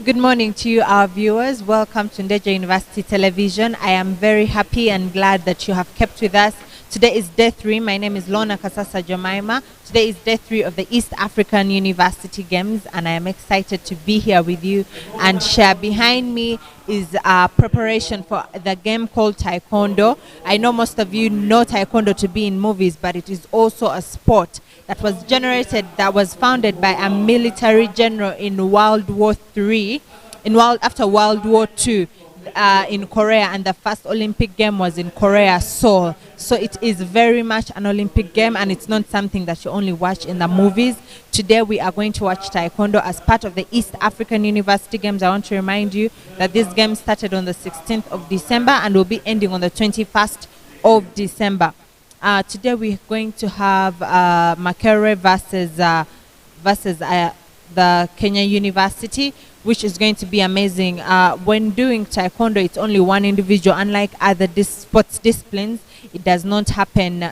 Good morning to you, our viewers. Welcome to Ndeja University Television. I am very happy and glad that you have kept with us. Today is day 3. My name is Lona Kasasa Jemima. Today is day 3 of the East African University Games, and I am excited to be here with you and share. Behind me is preparation for the game called Taekwondo. I know most of you know Taekwondo to be in movies, but it is also a sport that was founded by a military general in World War III, after World War II, in Korea, and the first Olympic game was in Korea, Seoul. So it is very much an Olympic game, and it's not something that you only watch in the movies. Today we are going to watch Taekwondo as part of the East African University Games. I want to remind you that this game started on the 16th of December and will be ending on the 21st of December. Today we're going to have Makerere versus the Kenya University, which is going to be amazing. When doing Taekwondo, it's only one individual. Unlike other sports disciplines, it does not happen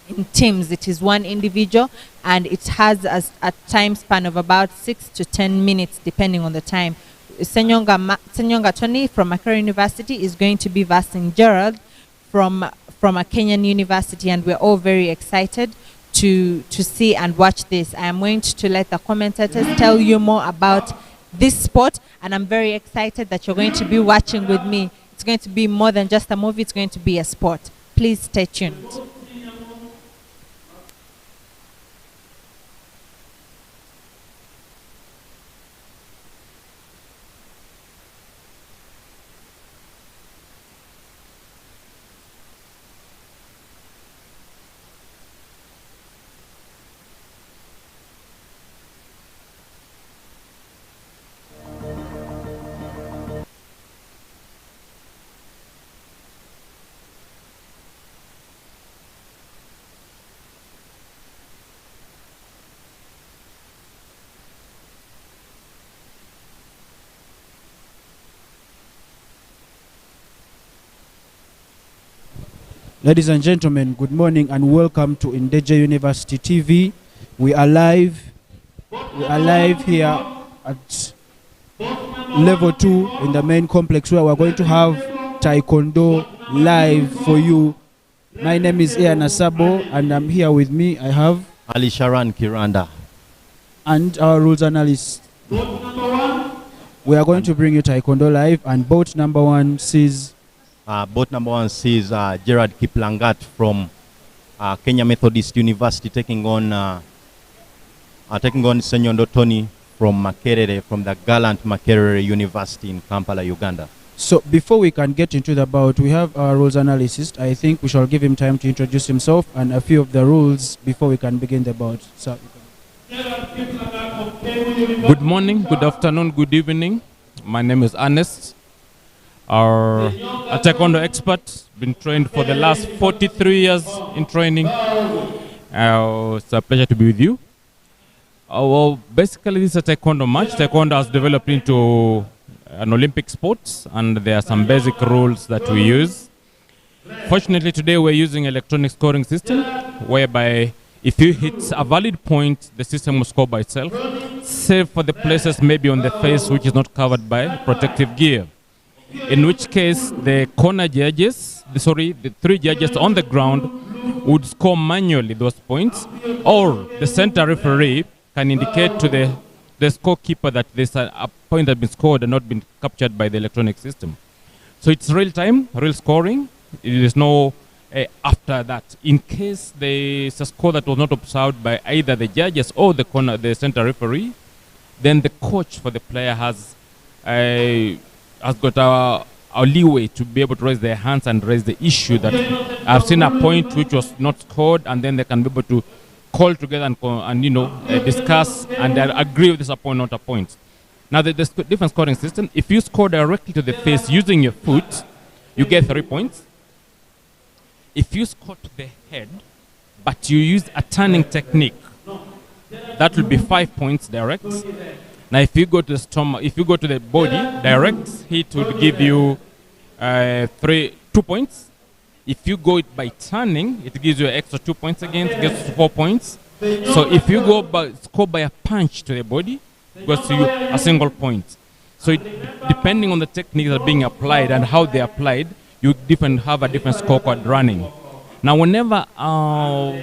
in teams. It is one individual, and it has a time span of about 6 to 10 minutes, depending on the time. Senyonga Tony from Makerere University is going to be versing Gerald from a Kenyan university, and we're all very excited to see and watch this. I am going to let the commentators tell you more about this sport, and I'm very excited that you're going to be watching with me. It's going to be more than just a movie, it's going to be a sport. Please stay tuned. Ladies and gentlemen, good morning and welcome to Ndeja University TV. We are live here at level 2 in the main complex, where we're going to have Taekwondo live for you. My name is Ian Asabo, and I'm here with me. I have Ali Sharan Kiranda and our rules analyst. We are going to bring you Taekwondo live, and boat number 1 sees Gerard Kiplangat from Kenya Methodist University taking on Senyondo Tony from Makerere, from the gallant Makerere University in Kampala, Uganda. So before we can get into the bout, we have our rules analyst. I think we shall give him time to introduce himself and a few of the rules before we can begin the bout. So, good morning, good afternoon, good evening. My name is Ernest. A Taekwondo expert, been trained for the last 43 years in training. It's a pleasure to be with you. Well, basically this is a Taekwondo match. Taekwondo has developed into an Olympic sport, and there are some basic rules that we use. Fortunately today we're using electronic scoring system, whereby if you hit a valid point, the system will score by itself, save for the places maybe on the face which is not covered by protective gear. In which case, the corner judges, the 3 judges on the ground would score manually those points, or the center referee can indicate to the scorekeeper that there's a point that has been scored and not been captured by the electronic system. So it's real time, real scoring. It is no after that. In case there's a score that was not observed by either the judges or the center referee, then the coach for the player has got a leeway to be able to raise their hands and raise the issue that I've seen a point which was not scored, and then they can be able to call together and discuss and agree with this a point, not a point. Now the different scoring system, if you score directly to the face using your foot, you get 3 points. If you score to the head, but you use a turning technique, that will be 5 points direct. Now, if you go to the stomach, if you go to the body direct, it will give you 2 points. If you go it by turning, it gives you an extra 2 points again, it gets 4 points. So if you go score by a punch to the body, goes to you a single point. So depending on the techniques that are being applied and how they are applied, you have a different scorecard running. Now, whenever a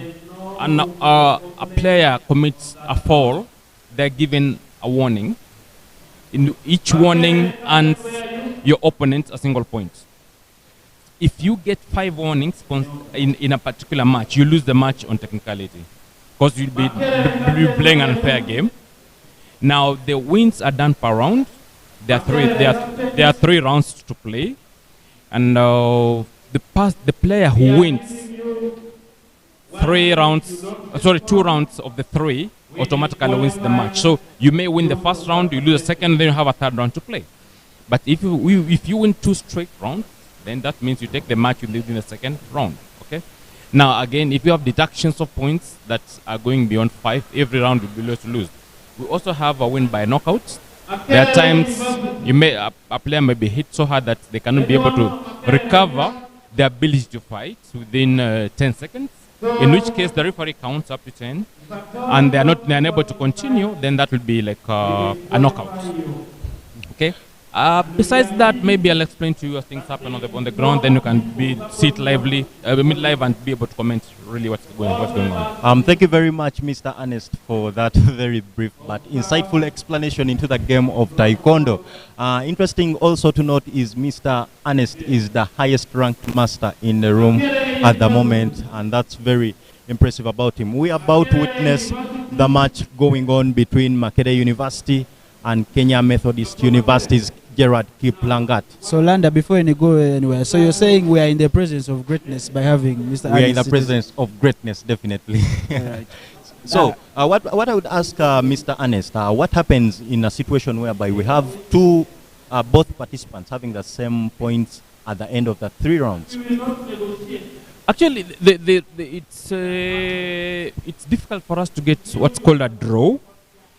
player commits a foul, they're given a warning. In each warning earns your opponent a single point. If you get 5 warnings in a particular match, you lose the match on technicality, because you'll be playing an unfair game. Now, the wins are done per round. There are 3 rounds to play, and the player who wins 2 rounds of the 3 automatically wins the match. So you may win the first round, you lose the second, then you have a 3rd round to play. But if you win 2 straight rounds, then that means you take the match within the 2nd round. Okay. Now again, if you have deductions of points that are going beyond 5, every round will be lose to lose. We also have a win by knockout. There are times a player may be hit so hard that they cannot be able to recover the ability to fight within 10 seconds. In which case the referee counts up to 10, and they are unable to continue. Then that will be like a knockout. Okay. Besides that, maybe I'll explain to you as things happen on the ground. Then you can sit live and be able to comment really what's going on. Thank you very much, Mr. Ernest, for that very brief but insightful explanation into the game of Taekwondo. Interesting also to note is Mr. Ernest is the highest ranked master in the room at the moment, and that's very impressive about him. We are about to witness the match going on between Makerere University and Kenya Methodist University's Gerard Kiplangat. So, Landa, before you go anywhere, so you're saying we are in the presence of greatness by having Mr. We are in the presence of greatness, definitely. Right. So, what I would ask Mr. Ernest, what happens in a situation whereby we have both participants having the same points at the end of the 3 rounds? Actually, it's difficult for us to get what's called a draw,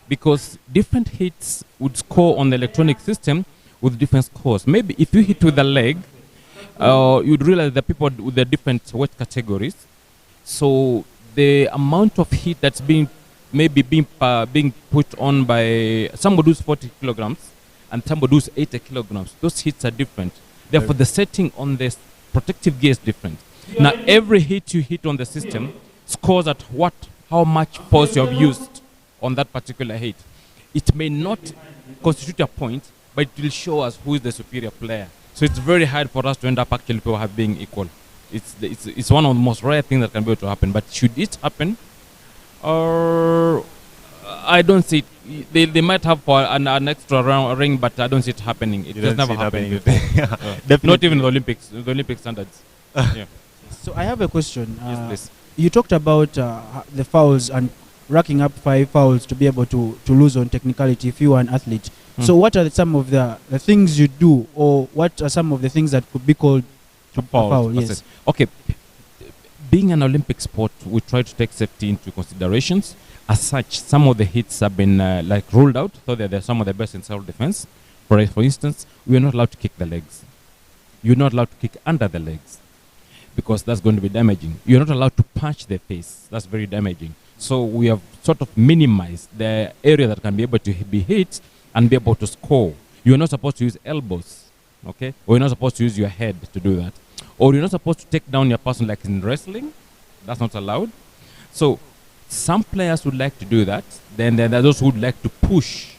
because different hits would score on the electronic system with different scores. Maybe if you hit with the leg, you'd realize that people with the different weight categories. So the amount of heat that's being put on by somebody who's 40 kilograms and somebody who's 80 kilograms, those hits are different. Therefore, the setting on the protective gear is different. Now, every hit you hit on the system scores at how much force you have used on that particular hit. It may not constitute a point, but it will show us who is the superior player. So it's very hard for us to end up actually being equal. It's one of the most rare things that can be able to happen. But should it happen, or I don't see it. They might have for an extra ring, but I don't see it happening. It has never happened. Not even the Olympic standards. Yeah. So I have a question. Yes, please. You talked about the fouls and racking up 5 fouls to be able to lose on technicality if you are an athlete. So what are some of the things you do, or what are some of the things that could be called a foul? Yes. Okay. Being an Olympic sport, we try to take safety into considerations. As such, some of the hits have been ruled out, so they're some of the best in self-defense. For instance, we are not allowed to kick the legs. You're not allowed to kick under the legs, because that's going to be damaging. You're not allowed to punch the face. That's very damaging. So we have sort of minimized the area that can be able to be hit and be able to score. You're not supposed to use elbows, okay? Or you're not supposed to use your head to do that. Or you're not supposed to take down your person like in wrestling. That's not allowed. So some players would like to do that. Then there are those who would like to push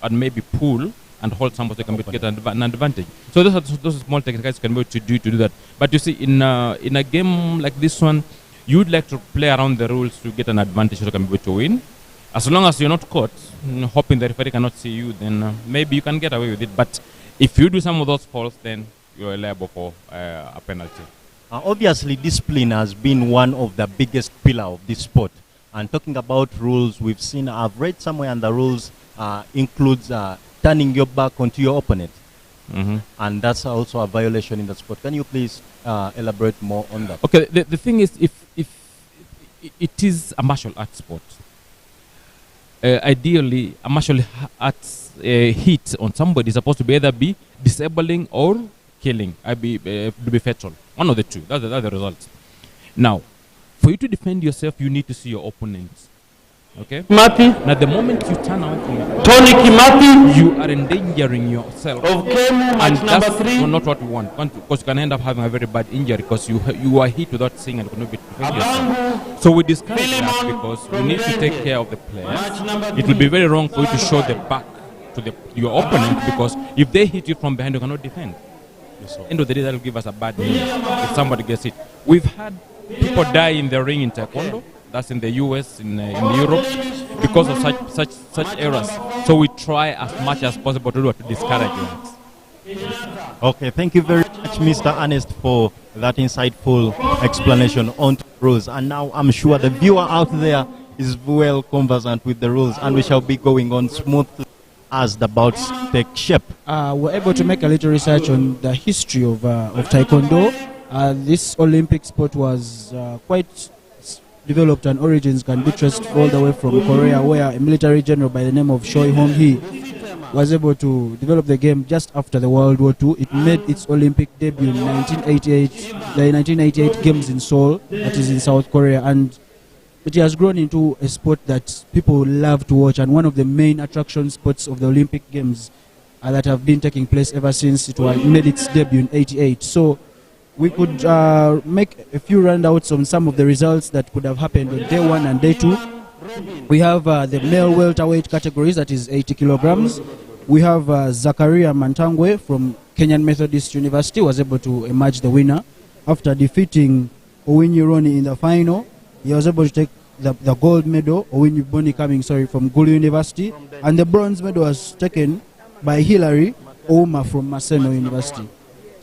and maybe pull and hold somebody to get an advantage. So those small techniques can be able to do that. But you see, in a game like this one, you'd like to play around the rules to get an advantage so you can be able to win. As long as you're not caught, hoping the referee cannot see you, then maybe you can get away with it. But if you do some of those faults, then you're liable for a penalty. Obviously, discipline has been one of the biggest pillars of this sport. And talking about rules, I've read somewhere, and the rules includes turning your back onto your opponent. And that's also a violation in the sport. Can you please elaborate more on that? Okay, the thing is, if it is a martial arts sport, ideally, a martial arts hit on somebody is supposed to be either be disabling or killing, to be fatal. One of the two. That's the result. Now, for you to defend yourself, you need to see your opponent. Okay? Kimathi, Now, the moment you turn away from it, Tony Kimathi you are endangering yourself. of Kemu, And match that's number 3. not what we want. Because you can end up having a very bad injury because you are hit without seeing and could not be defend yourself. Abangu, So we discourage that Philemon because we need to take care of the players. match number It will be 3. very wrong for you to show the back to your opponent because if they hit you from behind, you cannot defend. End of the day, that will give us a bad name if somebody gets it. We've had people die in the ring in Taekwondo. That's in the US, in Europe, because of such errors. So we try as much as possible to discourage that. Okay, thank you very much, Mr. Ernest, for that insightful explanation on the rules. And now I'm sure the viewer out there is well conversant with the rules, and we shall be going on smoothly as the bouts take shape. We're able to make a little research on the history of Taekwondo. This Olympic sport was quite developed, and origins can be traced all the way from Korea, where a military general by the name of Choi Hong-hee was able to develop the game just after the World War II. It made its Olympic debut in 1988, the 1988 Games in Seoul, that is in South Korea, and it has grown into a sport that people love to watch, and one of the main attraction spots of the Olympic Games that have been taking place ever since it made its debut in 88. So we could make a few roundouts on some of the results that could have happened on day 1 and day 2. We have the male welterweight categories, that is 80 kilograms. We have Zakaria Mantangwe from Kenyan Methodist University was able to emerge the winner after defeating Owinyi Roni in the final. He was able to take the gold medal, Owinyi Boni coming, from Gulu University, and the bronze medal was taken by Hilary Ouma from Maseno University.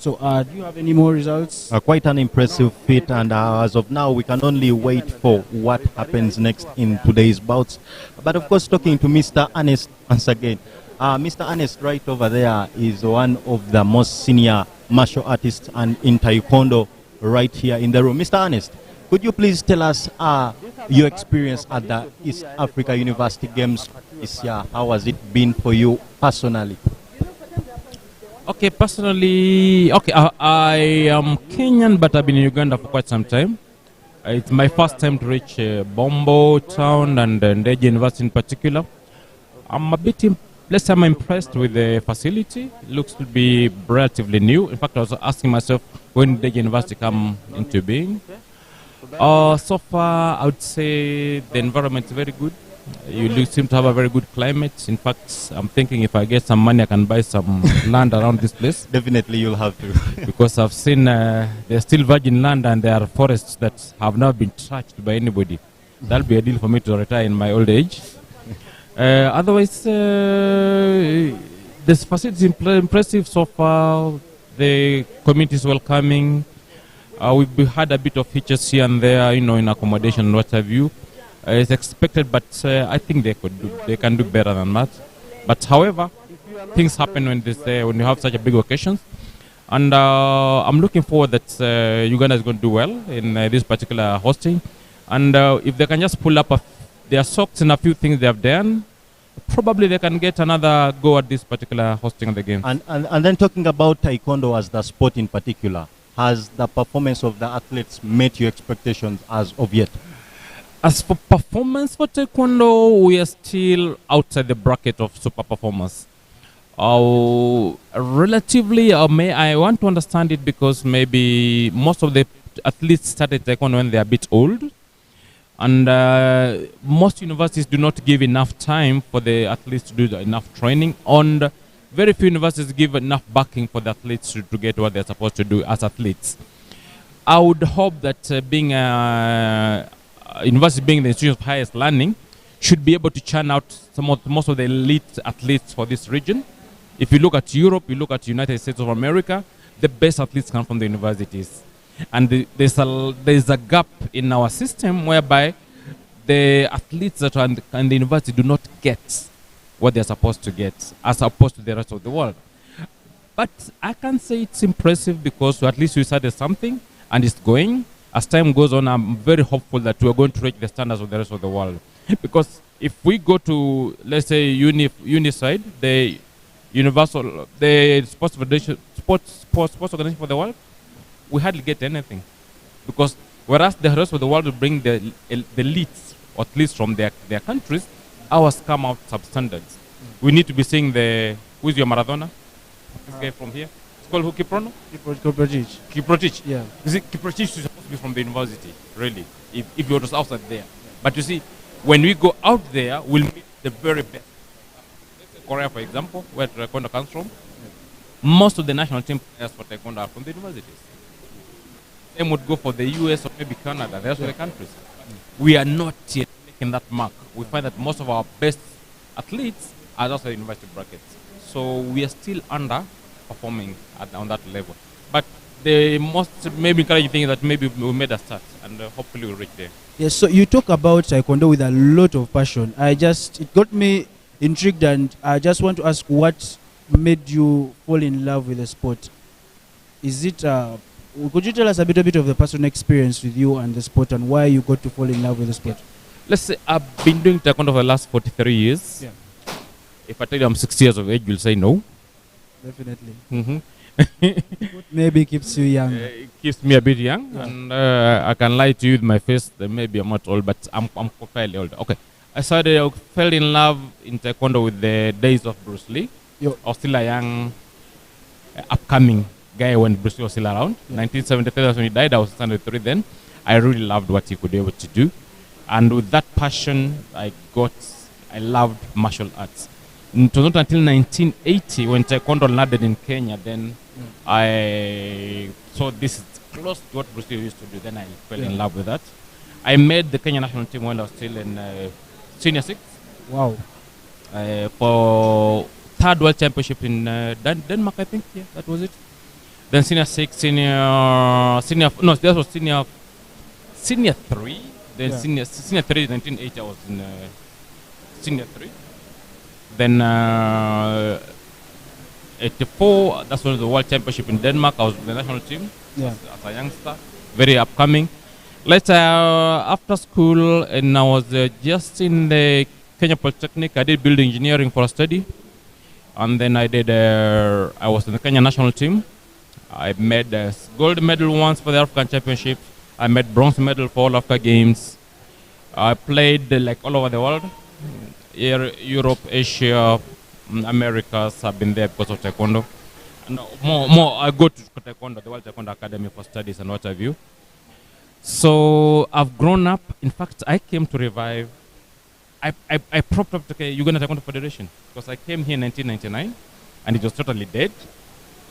So, do you have any more results? Quite an impressive feat, and as of now, we can only wait for what happens next in today's bouts. But of course, talking to Mr. Ernest once again. Mr. Ernest right over there is one of the most senior martial artists and in Taekwondo right here in the room. Mr. Ernest, could you please tell us your experience at the East Africa University Games this year? How has it been for you personally? Okay, personally, I am Kenyan, but I've been in Uganda for quite some time. It's my first time to reach Bombo town and Ndeje University in particular. I'm a bit I'm impressed with the facility. It looks to be relatively new. In fact, I was asking myself when Ndeje University come into being. So far, I would say the environment is very good. You seem to have a very good climate. In fact, I'm thinking if I get some money, I can buy some land around this place. Definitely, you'll have to. Because I've seen there's still virgin land and there are forests that have not been touched by anybody. That'll be a deal for me to retire in my old age. Otherwise, this facility is impressive so far. The community is welcoming. We've had a bit of hitches here and there, in accommodation and what have you. It's expected, but I think they can do better than that. But however, things happen when you have such a big occasions, and I'm looking forward that Uganda is going to do well in this particular hosting. And if they can just pull up their socks and a few things they have done, probably they can get another go at this particular hosting of the games. And then talking about Taekwondo as the sport in particular, has the performance of the athletes met your expectations as of yet? As for performance for Taekwondo, we are still outside the bracket of super performers. Relatively, I want to understand it because maybe most of the athletes started Taekwondo when they are a bit old. And most universities do not give enough time for the athletes to do enough training. And very few universities give enough backing for the athletes to get what they're supposed to do as athletes. I would hope that being university being the institution of highest learning should be able to churn out most of the elite athletes for this region. If you look at Europe, you look at the United States of America, the best athletes come from the universities. And there's a gap in our system whereby the athletes that are in the university do not get what they're supposed to get as opposed to the rest of the world. But I can say it's impressive because at least we started something and it's going. As time goes on, I'm very hopeful that we're going to reach the standards of the rest of the world. Because if we go to, let's say, Uniside, the sports organization for the world, we hardly get anything. Because whereas the rest of the world will bring the elites or at least from their countries, ours come out substandard. We need to be seeing who's your Maradona? This guy from here. It's called who? Kiprono? Kiprotich. Yeah. You see, Kiprotich is supposed to be from the university, really, if you're just outside there. But you see, when we go out there, we'll meet the very best. Korea, for example, where Taekwondo comes from, most of the national team players for Taekwondo are from the universities. Same would go for the US or maybe Canada, the rest of the countries. We are not yet making that mark. We find that most of our best athletes are also university brackets. So we are still underperforming on that level. But the most maybe encouraging thing is that maybe we made a start and hopefully we'll reach there. Yes, so you talk about Taekwondo with a lot of passion. It got me intrigued, and I just want to ask what made you fall in love with the sport. Is it, could you tell us a bit of the personal experience with you and the sport and why you got to fall in love with the sport? Let's say I've been doing Taekwondo for the last 43 years. Yeah. If I tell you I'm 60 years of age, you'll say no. Definitely. Mm-hmm. Maybe keeps you young. It keeps me a bit young, Yeah. and I can lie to you with my face that maybe I'm not old, but I'm fairly old. Okay. I fell in love in Taekwondo with the days of Bruce Lee. Yo. I was still a young, upcoming guy when Bruce Lee was still around. Yeah. 1973, that's when he died. I was 73 then. I really loved what he could be able to do. And with that passion, I loved martial arts. It was not until 1980 when Taekwondo landed in Kenya, then I saw this is close to what Bruce Lee used to do. Then I fell in love with that. I made the Kenya national team when I was still in senior six. Wow. For third world championship in Denmark, I think. Yeah, that was it. Then senior six, that was senior three. Then senior three, 1980, I was in senior three. Then 84, that's when the world championship in Denmark. I was in the national team as a youngster, very upcoming. Later, after school, and I was just in the Kenya Polytechnic. I did building engineering for a study, and then I was in the Kenya national team. I made a gold medal once for the African Championship. I made bronze medal for all Africa Games. I played like all over the world, Europe, Asia, Americas. I've been there because of Taekwondo. And more. I go to Taekwondo, the World Taekwondo Academy for studies and what have you. So I've grown up. In fact, I came to revive. I propped up the Uganda Taekwondo Federation because I came here in 1999 and it was totally dead.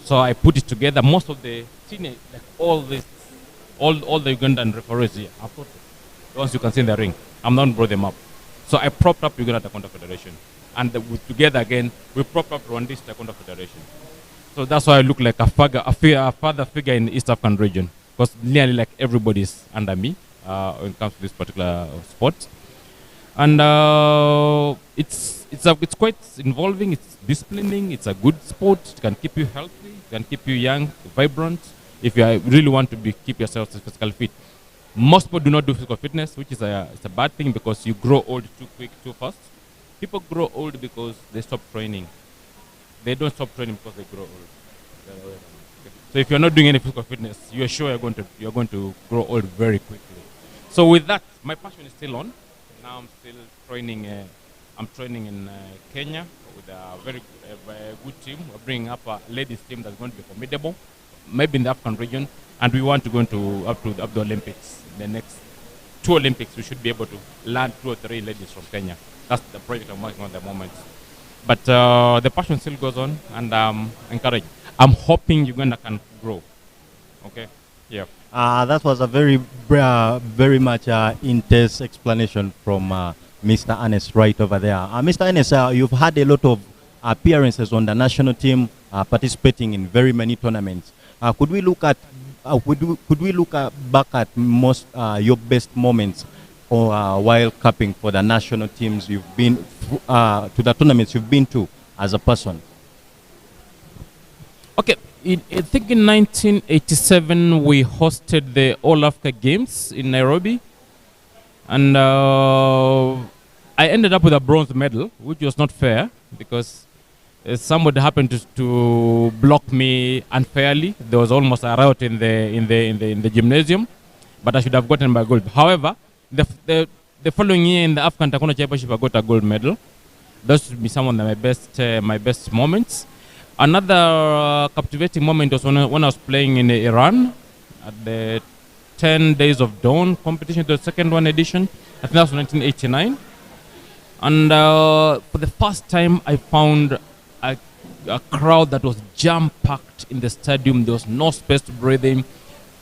So I put it together. Most of the senior, like all the Ugandan referees here, I put the ones you can see in the ring. I'm not brought them up. So I propped up Uganda Taekwondo Federation, and together again we propped up Rwandese Taekwondo Federation. So that's why I look like a father figure in the East African region, because nearly like everybody's under me when it comes to this particular sport. And it's quite involving. It's disciplining. It's a good sport. It can keep you healthy. It can keep you young, vibrant. If you really want to keep yourself physically fit. Most people do not do physical fitness, which is it's a bad thing because you grow old too quick, too fast. People grow old because they stop training. They don't stop training because they grow old. So if you're not doing any physical fitness, you're sure you're going to grow old very quickly. So with that, my passion is still on. Now I'm still training. I'm training in Kenya with a very good team. We're bringing up a ladies team that's going to be formidable, maybe in the African region, and we want to go up to the Olympics. The next 2 Olympics, we should be able to land 2 or 3 ladies from Kenya. That's the project I'm working on at the moment. But the passion still goes on, and I'm encouraged. I'm hoping Uganda can grow. Okay? Yeah. That was a very much intense explanation from Mr. Ernest right over there. Mr. Ernest, you've had a lot of appearances on the national team, participating in very many tournaments. Could we look back at most your best moments while capping for the national teams you've been to the tournaments you've been to as a person? Okay, I think in 1987 we hosted the All Africa Games in Nairobi, and I ended up with a bronze medal, which was not fair because somebody happened to block me unfairly. There was almost a riot in the gymnasium, but I should have gotten my gold. However, the the following year in the African Taekwondo Championship, I got a gold medal. Those would be some of my best moments. Another captivating moment was when I was playing in Iran at the 10 Days of Dawn competition, the second one edition. I think that was 1989. And for the first time, I found a crowd that was jam-packed in the stadium. There was no space to breathe in.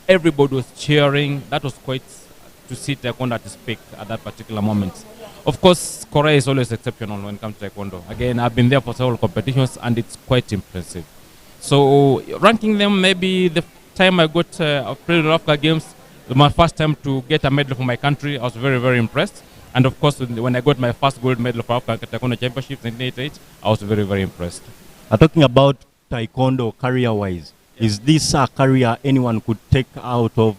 Everybody was cheering. That was quite to see Taekwondo at its peak at that particular moment. Of course, Korea is always exceptional when it comes to Taekwondo. Again, I've been there for several competitions, and it's quite impressive. So, ranking them, maybe the time I got played in Africa Games, my first time to get a medal for my country, I was very, very impressed. And of course, when I got my first gold medal for Africa Taekwondo Championship in 1988, I was very, very impressed. Talking about Taekwondo career-wise, is this a career anyone could take out of,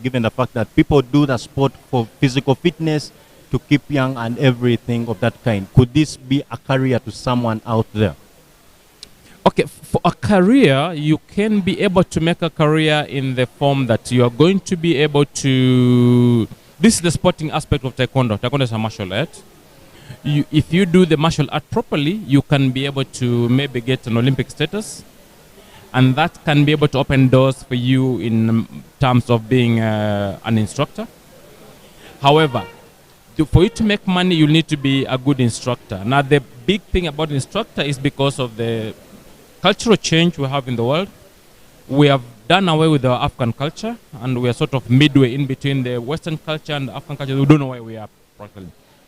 given the fact that people do the sport for physical fitness, to keep young and everything of that kind? Could this be a career to someone out there? Okay, for a career, you can be able to make a career in the form that you are going to be able to... This is the sporting aspect of Taekwondo. Taekwondo is a martial art. If you do the martial art properly, you can be able to maybe get an Olympic status, and that can be able to open doors for you in terms of being an instructor. However, for you to make money, you need to be a good instructor. Now, the big thing about instructor is because of the cultural change we have in the world. We have done away with our African culture, and we are sort of midway in between the Western culture and the African culture. We don't know where we are properly.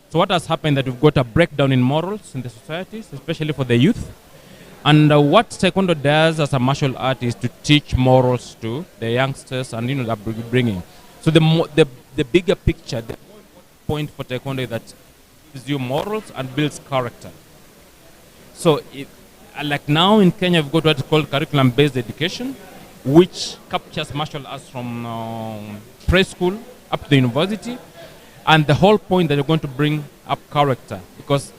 So what has happened that we've got a breakdown in morals in the societies, especially for the youth. And what Taekwondo does as a martial art is to teach morals to the youngsters and that bringing. So the bigger picture, the point for Taekwondo is that it gives you morals and builds character. So like now in Kenya, we've got what is called curriculum-based education, which captures martial arts from preschool up to the university. And the whole point that you're going to bring up character, because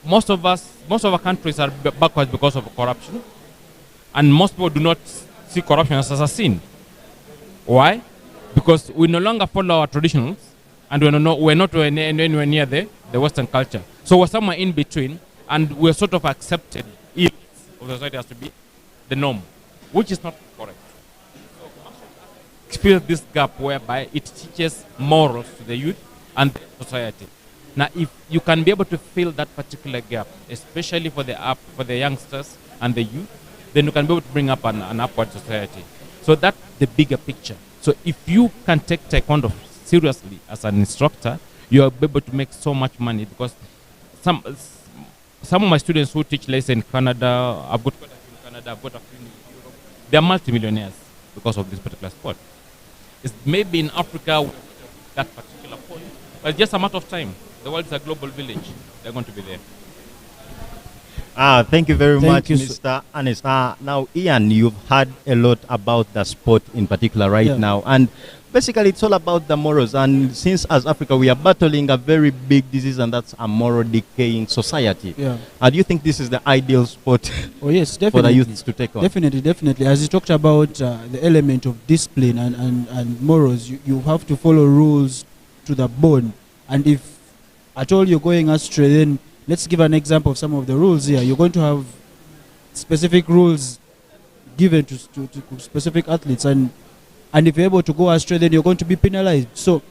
most of our countries are backwards because of corruption, and most people do not see corruption as a sin. Why? Because we no longer follow our traditionals, and we're not anywhere near the Western culture. So we're somewhere in between, and we're sort of accepted elites of the society as to be the norm, which is not correct. Experience this gap whereby it teaches morals to the youth and the society. Now, if you can be able to fill that particular gap, especially for the youngsters and the youth, then you can be able to bring up an upward society. So that's the bigger picture. So if you can take Taekwondo seriously as an instructor, you are able to make so much money, because some of my students who teach lessons in Canada, I've got quite a few in Canada, I've got a few in Europe, they are multimillionaires because of this particular sport. It's maybe in Africa that particular point, but it's just a matter of time. The world is a global village. They're going to be there. Thank you very much, you, Mr. Ernest. Now, Ian, you've heard a lot about the sport in particular right now, and basically it's all about the morals. And since as Africa we are battling a very big disease, and that's a moral decaying society. Yeah. Do you think this is the ideal sport Oh yes, definitely. for the youths to take on? Definitely. As you talked about the element of discipline and morals, you have to follow rules to the bone. And if at all you're going astray, then let's give an example of some of the rules here. You're going to have specific rules given to specific athletes, and if you're able to go astray, then you're going to be penalized. So,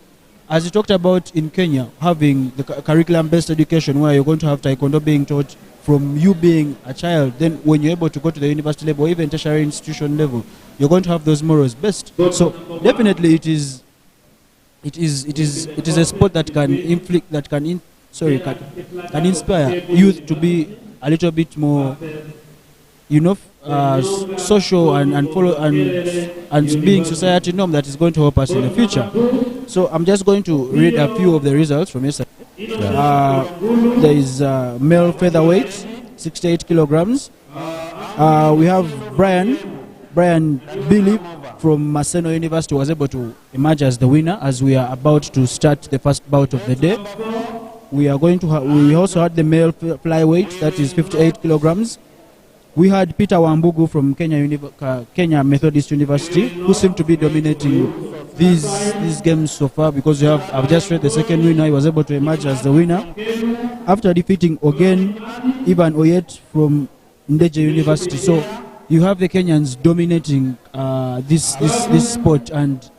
as you talked about in Kenya, having the curriculum-based education, where you're going to have Taekwondo being taught from you being a child, then when you're able to go to the university level or even tertiary institution level, you're going to have those morals best. So, definitely, it is a sport that can can inspire youth to be a little bit more, social and follow and being society norm that is going to help us in the future. So I'm just going to read a few of the results from yesterday. There is male featherweight, 68 kilograms. We have Brian Billy from Maseno University was able to emerge as the winner, as we are about to start the first bout of the day. We are going to we also had the male flyweight, that is 58 kilograms. We had Peter Wambugu from Kenya Methodist University, who seemed to be dominating these games so far, because I've just read the second winner. He was able to emerge as the winner after defeating again Ivan Oyet from Ndeje University. So you have the Kenyans dominating this sport, and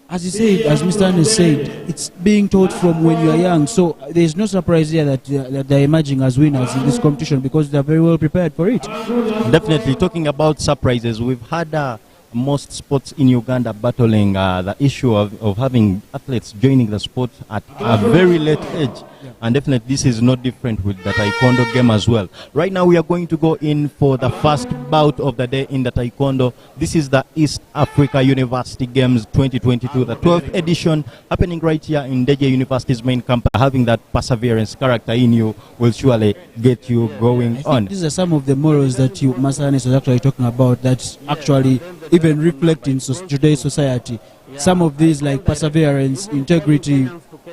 as you said, as Mr. Anes said, it's being taught from when you are young. So there's no surprise here that they're emerging as winners in this competition, because they're very well prepared for it. Definitely. Talking about surprises, we've had most sports in Uganda battling the issue of having athletes joining the sport at a very late age. And definitely this is not different with the Taekwondo game as well. Right now we are going to go in for the first bout of the day in the Taekwondo. This is the East Africa University Games 2022, the 12th edition, happening right here in Ndeje University's main campus. Having that perseverance character in you will surely get you going on. These are some of the morals that Master Anis was actually talking about, that actually even reflect in today's society. Some of these, like perseverance, integrity,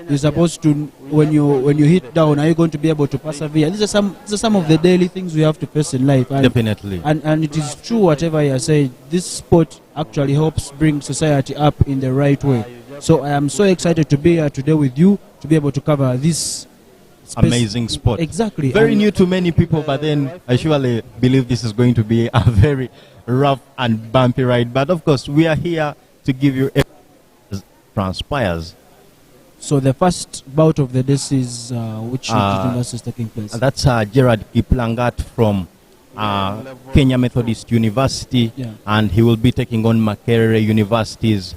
you're supposed to, when you hit down, are you going to be able to persevere? These are some of the daily things we have to face in life. And, definitely. And it is true whatever you say, this sport actually helps bring society up in the right way. So I am so excited to be here today with you, to be able to cover this amazing sport. Exactly. Very new to many people, but then I surely believe this is going to be a very rough and bumpy ride. But of course, we are here to give you everything as transpires. So the first bout of the day is which university is taking place? That's Gerard Kiplangat from Kenya Methodist University, and he will be taking on Makerere University's.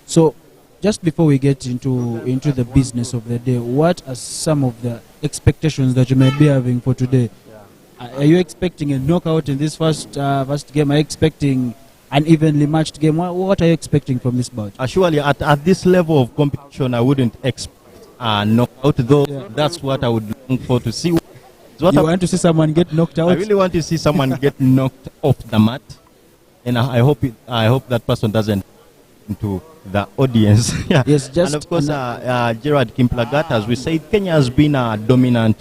So just before we get into the business of the day, what are some of the expectations that you may be having for today? Are you expecting a knockout in this first game? Are you expecting an evenly matched game? What are you expecting from this bout? Surely at this level of competition, I wouldn't expect a knockout, though. That's what I would long for to see. You want to see someone get knocked out? I really want to see someone get knocked off the mat, and I hope that person doesn't into the audience. Yes, and of course, Gerard Kimplagat, as we said, Kenya has been a dominant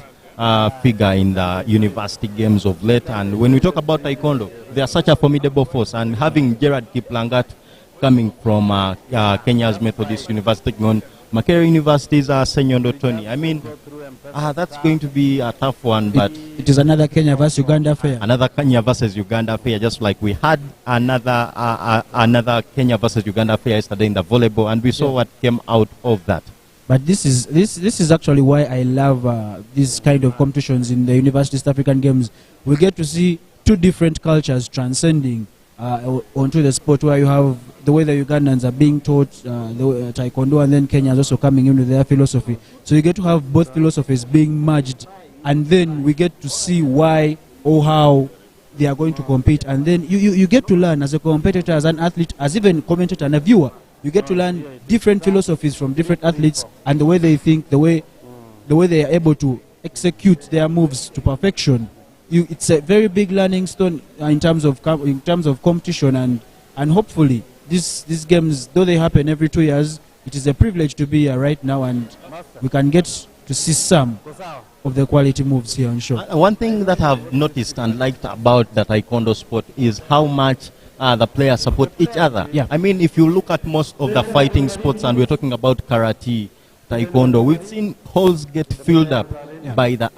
figure in the university games of late, and when we talk about Taekwondo, they are such a formidable force, and having Gerard Kiplangat coming from Kenya's Methodist University on Makerere University's Senyondo Tony, I mean, that's going to be a tough one, but it is another Kenya versus Uganda affair. Another Kenya versus Uganda affair, just like we had another Kenya versus Uganda affair yesterday in the volleyball, and we saw what came out of that. But this is actually why I love these kind of competitions in the University East African Games. We get to see two different cultures transcending onto the sport, where you have the way the Ugandans are being taught the Taekwondo, and then Kenya is also coming in with their philosophy. So you get to have both philosophies being merged, and then we get to see why or how they are going to compete. And then you get to learn as a competitor, as an athlete, as even a commentator and a viewer. You get to learn different philosophies from different athletes, and the way they think, the way they are able to execute their moves to perfection. It's a very big learning stone in terms of competition, and hopefully these games, though they happen every 2 years, it is a privilege to be here right now, and we can get to see some of the quality moves here on show. One thing that I've noticed and liked about the Taekwondo sport is how much the players support each other. I mean, if you look at most of the fighting sports, and we're talking about karate, Taekwondo, we've seen halls get filled up by the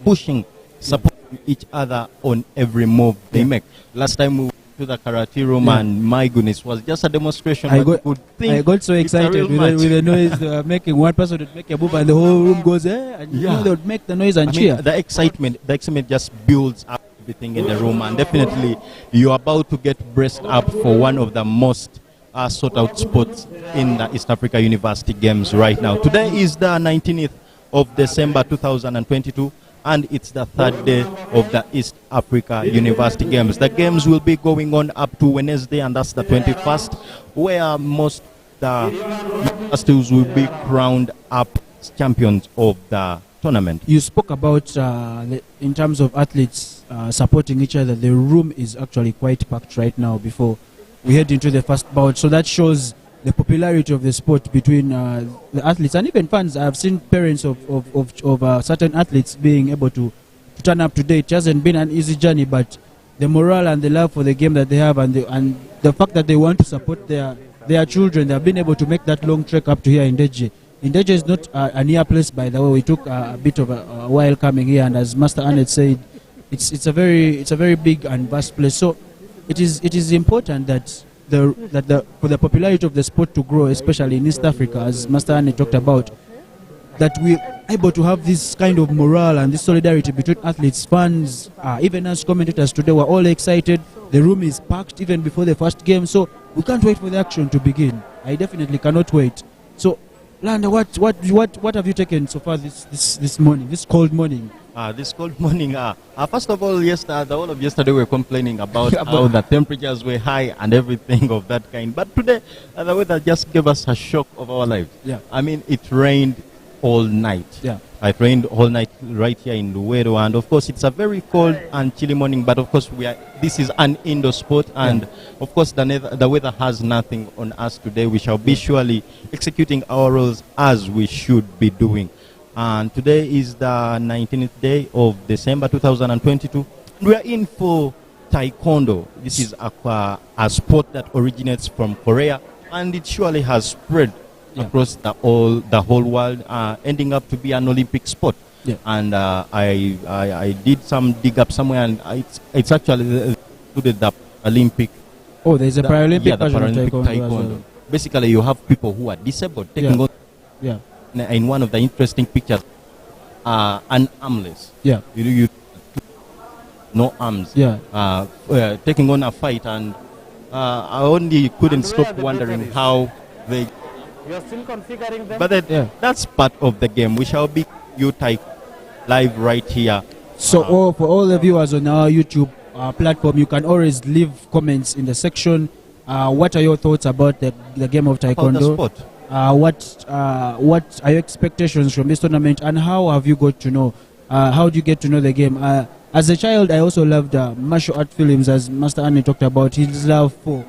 pushing, supporting each other on every move they make. Last time we went to the karate room, and my goodness, was just a demonstration. I got so excited with the noise making. One person would make a move and the whole room goes, and they would make the noise and cheer. The excitement just builds up everything in the room, and definitely you're about to get braced up for one of the most sought out sports in the East Africa University Games right now. Today is the 19th of December 2022, and it's the third day of the East Africa University Games. The games will be going on up to Wednesday, and that's the 21st, where most the universities will be crowned up champions of the tournament. You spoke about in terms of athletes supporting each other. The room is actually quite packed right now before we head into the first bout. So that shows the popularity of the sport between the athletes and even fans. I've seen parents of certain athletes being able to turn up today. It hasn't been an easy journey, but the morale and the love for the game that they have, and the fact that they want to support their children. They have been able to make that long trek up to here in Ndeje. Ndeje is not a near place, by the way. We took a bit of a while coming here, and as Master Annette said, it's a very big and vast place. So it is important that for the popularity of the sport to grow, especially in East Africa, as Master Annette talked about, that we're able to have this kind of morale and this solidarity between athletes, fans, even as commentators today. We're all excited. The room is packed even before the first game, so we can't wait for the action to begin. I definitely cannot wait. So, Landa, what have you taken so far this morning, this cold morning? This cold morning, first of all, the whole of yesterday we were complaining about how the temperatures were high and everything of that kind. But today, the weather just gave us a shock of our lives. Yeah. I mean, it rained all night. Yeah. It rained all night right here in Luweero, and of course it's a very cold and chilly morning, but of course this is an indoor sport, and of course the weather has nothing on us today. We shall be surely executing our roles as we should be doing. And today is the 19th day of December 2022. We are in for Taekwondo. This is a sport that originates from Korea, and it surely has spread across the whole world, ending up to be an Olympic sport. Yeah. And I did some dig up somewhere, and it's actually included the Olympic. Oh, there's a Paralympic version of Taekwondo. Well. Basically, you have people who are disabled taking on. Yeah. In one of the interesting pictures, an armless. Yeah. You no arms. Yeah. Taking on a fight, and I only couldn't stop wondering how they. You're still configuring them? But that's part of the game. We shall be live right here. So for all the viewers on our YouTube platform, you can always leave comments in the section. What are your thoughts about the game of Taekwondo? About the sport. What are your expectations from this tournament, and how have you got to know? How do you get to know the game? As a child, I also loved martial art films, as Master Annie talked about. His love for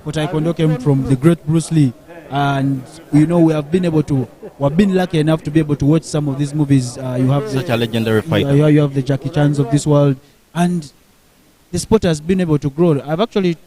Taekwondo came from the great Bruce Lee. And we have been lucky enough to be able to watch some of these movies. You have such a legendary fighter. You have the Jackie Chans of this world, and the sport has been able to grow. I've actually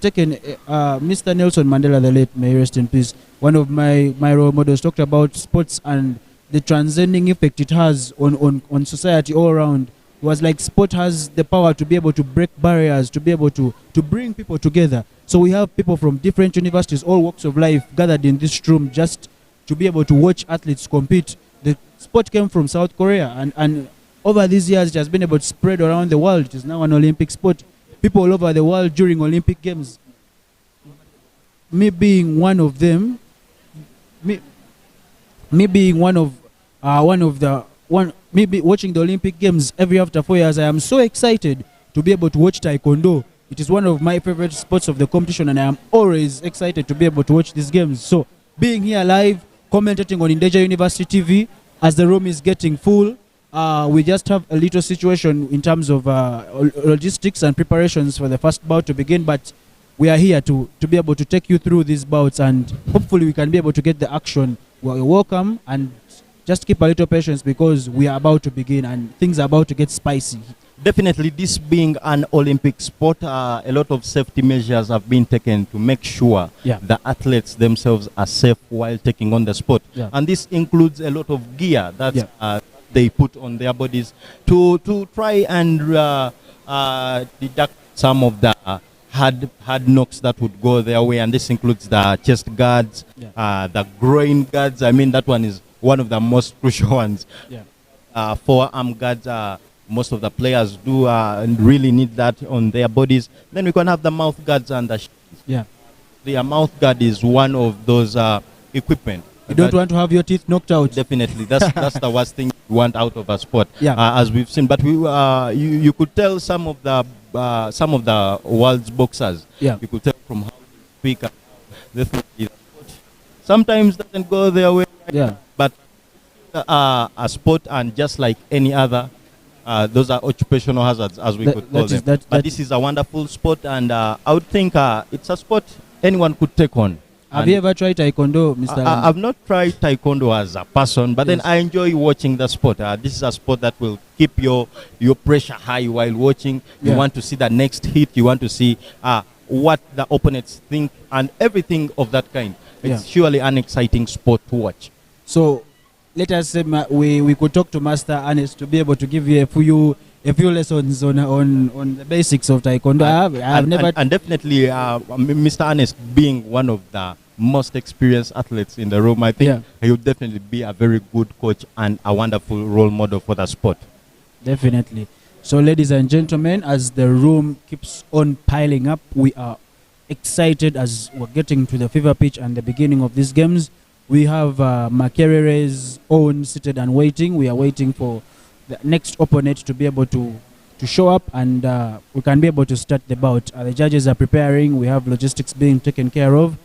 taken Mr. Nelson Mandela, the late, may he rest in peace. One of my role models talked about sports and the transcending effect it has on society all around. It was like sport has the power to be able to break barriers, to be able to bring people together. So we have people from different universities, all walks of life, gathered in this room just to be able to watch athletes compete. The sport came from South Korea, and over these years it has been able to spread around the world. It is now an Olympic sport. People all over the world during Olympic Games, me being one of them, me being watching the Olympic Games every after 4 years, I am so excited to be able to watch Taekwondo. It is one of my favorite sports of the competition, and I am always excited to be able to watch these games. So being here live, commentating on Ndeje University TV as the room is getting full, we just have a little situation in terms of logistics and preparations for the first bout to begin, but we are here to be able to take you through these bouts, and hopefully we can be able to get the action. You're welcome, and just keep a little patience because we are about to begin and things are about to get spicy. Definitely, this being an Olympic sport, a lot of safety measures have been taken to make sure the athletes themselves are safe while taking on the sport. Yeah. And this includes a lot of gear that they put on their bodies to try and deduct some of the hard knocks that would go their way. And this includes the chest guards, the groin guards. I mean, that one is one of the most crucial ones. Yeah. Forearm guards, most of the players do really need that on their bodies. Then we can have the mouth guards and the shields. Yeah. The mouth guard is one of those equipment. You don't want to have your teeth knocked out. Definitely, that's the worst thing you want out of a sport. Yeah. As we've seen. But you could tell some of the world's boxers. Yeah. You could tell from how they speak. The sport sometimes doesn't go their way. Yeah. But a sport, and just like any other, those are occupational hazards, as we could call them. But this is a wonderful sport, and I would think it's a sport anyone could take on. Have And you ever tried Taekwondo, Mr. I've not tried Taekwondo as a person, but then Yes. I enjoy watching the sport. This is a sport that will keep your pressure high while watching. You Yeah. want to see the next hit. You want to see what the opponents think and everything of that kind. It's surely an exciting sport to watch. So let us say we could talk to Master Ernest to be able to give you a few lessons on the basics of Taekwondo. I have never. And definitely, Mr. Ernest being one of the most experienced athletes in the room, I think he would definitely be a very good coach and a wonderful role model for the sport. Definitely. So, ladies and gentlemen, as the room keeps on piling up, we are excited as we're getting to the fever pitch and the beginning of these games. We have Makerere's own seated and waiting. We are waiting for the next opponent to be able to show up, and we can be able to start the bout. The judges are preparing. We have logistics being taken care of.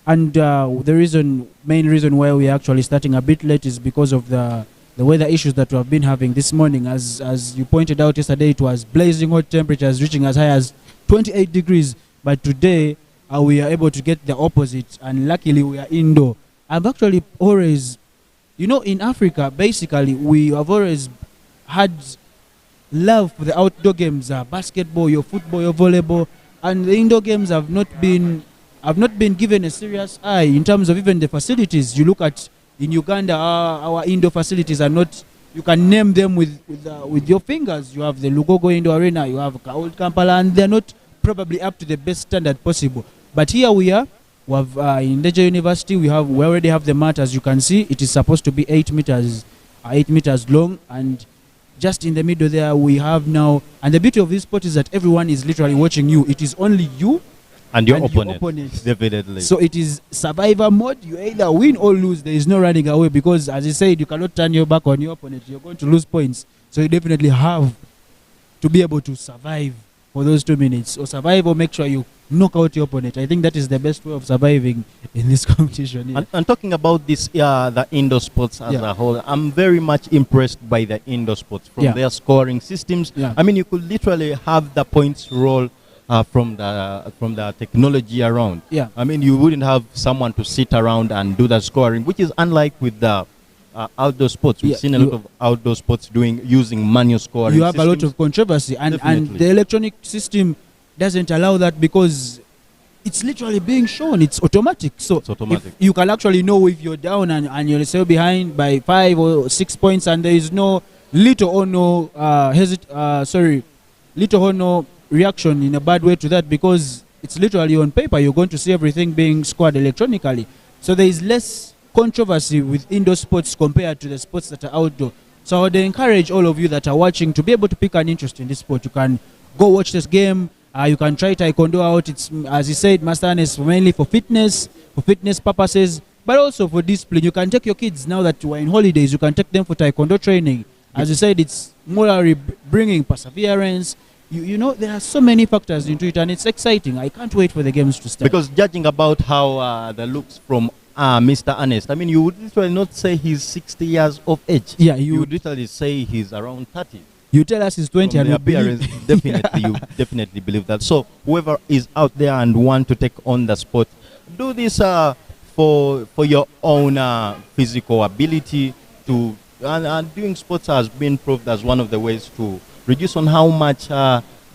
And the main reason why we are actually starting a bit late is because of the weather issues that we have been having this morning. As you pointed out yesterday, it was blazing hot temperatures reaching as high as 28 degrees. But today, we are able to get the opposite, and luckily we are indoor. I've actually always, in Africa, basically, we have always had love for the outdoor games, basketball, your football, your volleyball, and the indoor games have not been given a serious eye in terms of even the facilities. You look at in Uganda, our indoor facilities are not. You can name them with your fingers. You have the Lugogo Indoor Arena, you have Old Kampala, and they're not probably up to the best standard possible. But here we are. We have in Deja University. We already have the mat, as you can see. It is supposed to be 8 meters long, and just in the middle there we have now. And the beauty of this sport is that everyone is literally watching you. It is only you and your opponent. Definitely. So it is survivor mode. You either win or lose. There is no running away, because as I said, you cannot turn your back on your opponent. You're going to lose points. So you definitely have to be able to survive for those 2 minutes, or survive or make sure you knock out your opponent. I think that is the best way of surviving in this competition. Yeah. And talking about this, the indoor sports as a whole, I'm very much impressed by the indoor sports from their scoring systems. Yeah. I mean, you could literally have the points roll from the technology around. Yeah. I mean, you wouldn't have someone to sit around and do the scoring, which is unlike with the outdoor sports. We've seen a lot of outdoor sports using manual scoring. You have a lot of controversy, and the electronic system doesn't allow that, because it's literally being shown. It's automatic. So it's automatic. You can actually know if you're down and you're still behind by 5 or 6 points, and there is no little or no reaction in a bad way to that, because it's literally on paper. You're going to see everything being scored electronically. So there is less controversy with indoor sports compared to the sports that are outdoor. So I would encourage all of you that are watching to be able to pick an interest in this sport. You can go watch this game. You can try Taekwondo out. It's, as you said, Master Ernest, mainly for fitness purposes, but also for discipline. You can take your kids, now that we're in holidays, you can take them for Taekwondo training. As you said, it's morally bringing perseverance. You know, there are so many factors into it, and it's exciting. I can't wait for the games to start. Because judging about how the looks from Mr. Ernest, I mean, you would literally not say he's 60 years of age. Yeah, you would literally say he's around 30. You tell us he's 20 and the we appearance, believe. definitely, you definitely believe that. So whoever is out there and want to take on the sport, do this for your own physical ability to. And doing sports has been proved as one of the ways to reduce on how much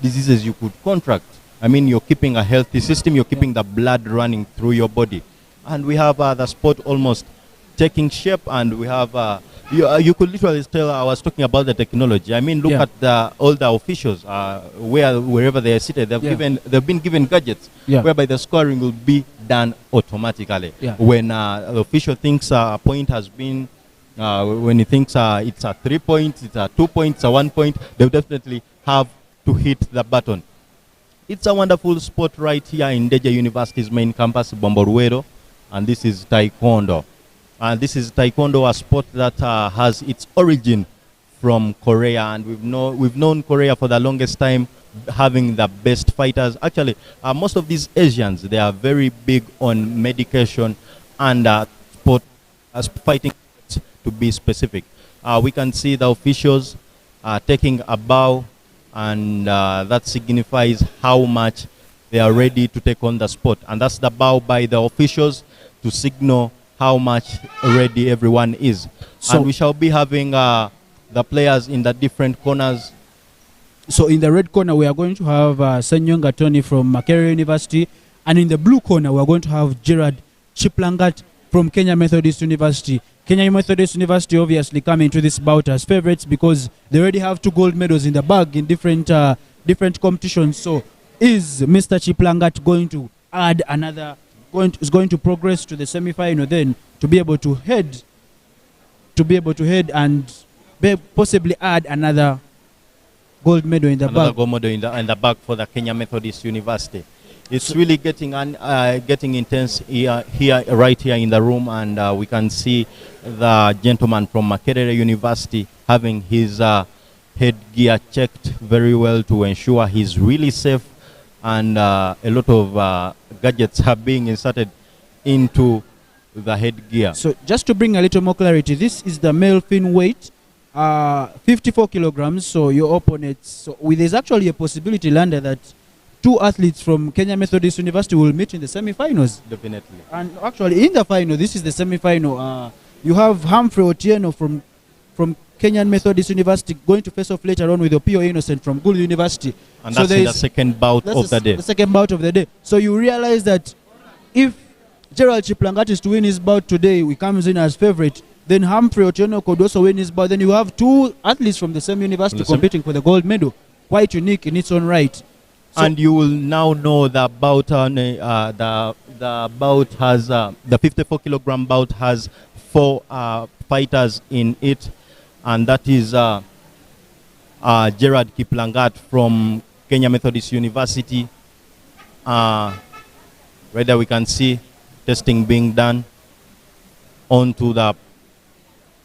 diseases you could contract. I mean, you're keeping a healthy system. You're keeping the blood running through your body, and we have the sport almost taking shape, and we have. You could literally tell I was talking about the technology. I mean, look at all the officials wherever they are seated. They've been given gadgets whereby the scoring will be done automatically. Yeah. When the official thinks a point has been, when he thinks it's a 3 points, it's a 2 points, a 1 point, they'll definitely have to hit the button. It's a wonderful sport right here in Deja University's main campus, Bomboruero, and this is Taekwondo. And this is Taekwondo, a sport that has its origin from Korea, and we've known Korea for the longest time, having the best fighters. Actually, most of these Asians, they are very big on medication and sport, fighting to be specific. We can see the officials taking a bow, and that signifies how much they are ready to take on the sport. And that's the bow by the officials. to signal how much ready everyone is. So- And we shall be having the players in the different corners. So in the red corner, we are going to have Senyonga Tony from Makerere University. And in the blue corner, we are going to have Gerard Chiplangat from Kenya Methodist University. Kenya Methodist University obviously coming to this bout as favorites because they already have 2 gold medals in the bag in different competitions. So is Mr. Chiplangat going to add another, is going to progress to the semi-final then to be able to head and possibly add another gold medal in the Another bag? gold medal in the bag for the Kenya Methodist University. It's really getting intense right here in the room, and we can see the gentleman from Makerere University having his headgear checked very well to ensure he's really safe, and a lot of gadgets are being inserted into the headgear. So just to bring a little more clarity, this is the male fin weight, 54 kilograms. So your opponents, there's actually a possibility, Landa, that 2 athletes from Kenya Methodist University will meet in the semi-finals. Definitely. And actually in the final, this is the semi-final. You have Humphrey Otieno from Kenyan Methodist University going to face off later on with Opio Innocent from Gulu University. And that's in the second bout of the day. The second bout of the day. So you realize that if Gerald Chiplangat is to win his bout today, he comes in as favorite, then Humphrey Otieno could also win his bout. Then you have 2 athletes from the same university competing for the gold medal. Quite unique in its own right. So and you will now know the bout the bout has the 54 kilogram bout has 4 fighters in it, and that is Gerard Kiplangat from Kenya Methodist University. Right there we can see testing being done onto the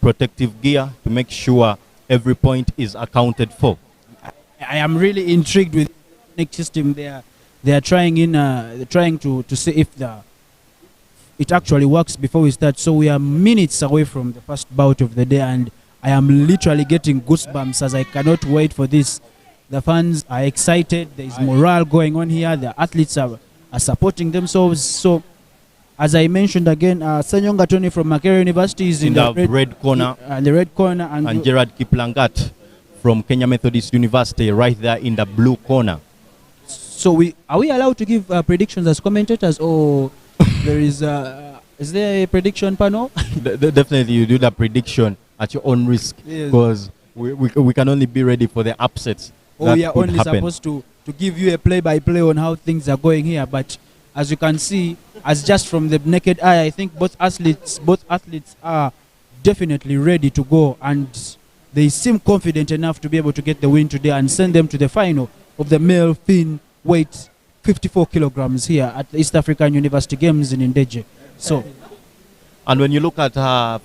protective gear to make sure every point is accounted for. I am really intrigued with next system. They are trying to see if it actually works before we start. So we are minutes away from the first bout of the day, and I am literally getting goosebumps as I cannot wait for this. The fans are excited. There is morale going on here. The athletes are supporting themselves. So as I mentioned again, Senyonga Tony from Makerere University is in the red corner. The red corner, and Gerard Kiplangat from Kenya Methodist University right there in the blue corner. So are we allowed to give predictions as commentators, or is there a prediction panel? Definitely, you do the prediction at your own risk, because we can only be ready for the upsets. We are only supposed to give you a play-by-play on how things are going here. But as you can see, as just from the naked eye, I think both athletes are definitely ready to go, and they seem confident enough to be able to get the win today and send them to the final of the male fin weight 54 kilograms here at the East African University Games in Ndeje. So, and when you look at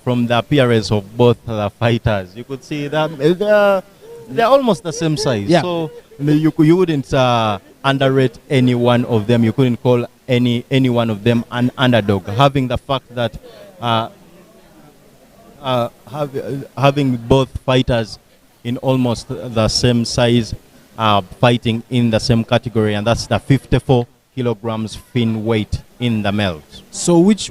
from the appearance of both the fighters, you could see that they're almost the same size. Yeah. So you wouldn't underrate any one of them. You couldn't call any one of them an underdog. Having the fact that having both fighters in almost the same size, fighting in the same category, and that's the 54 kilograms fin weight in the males. So which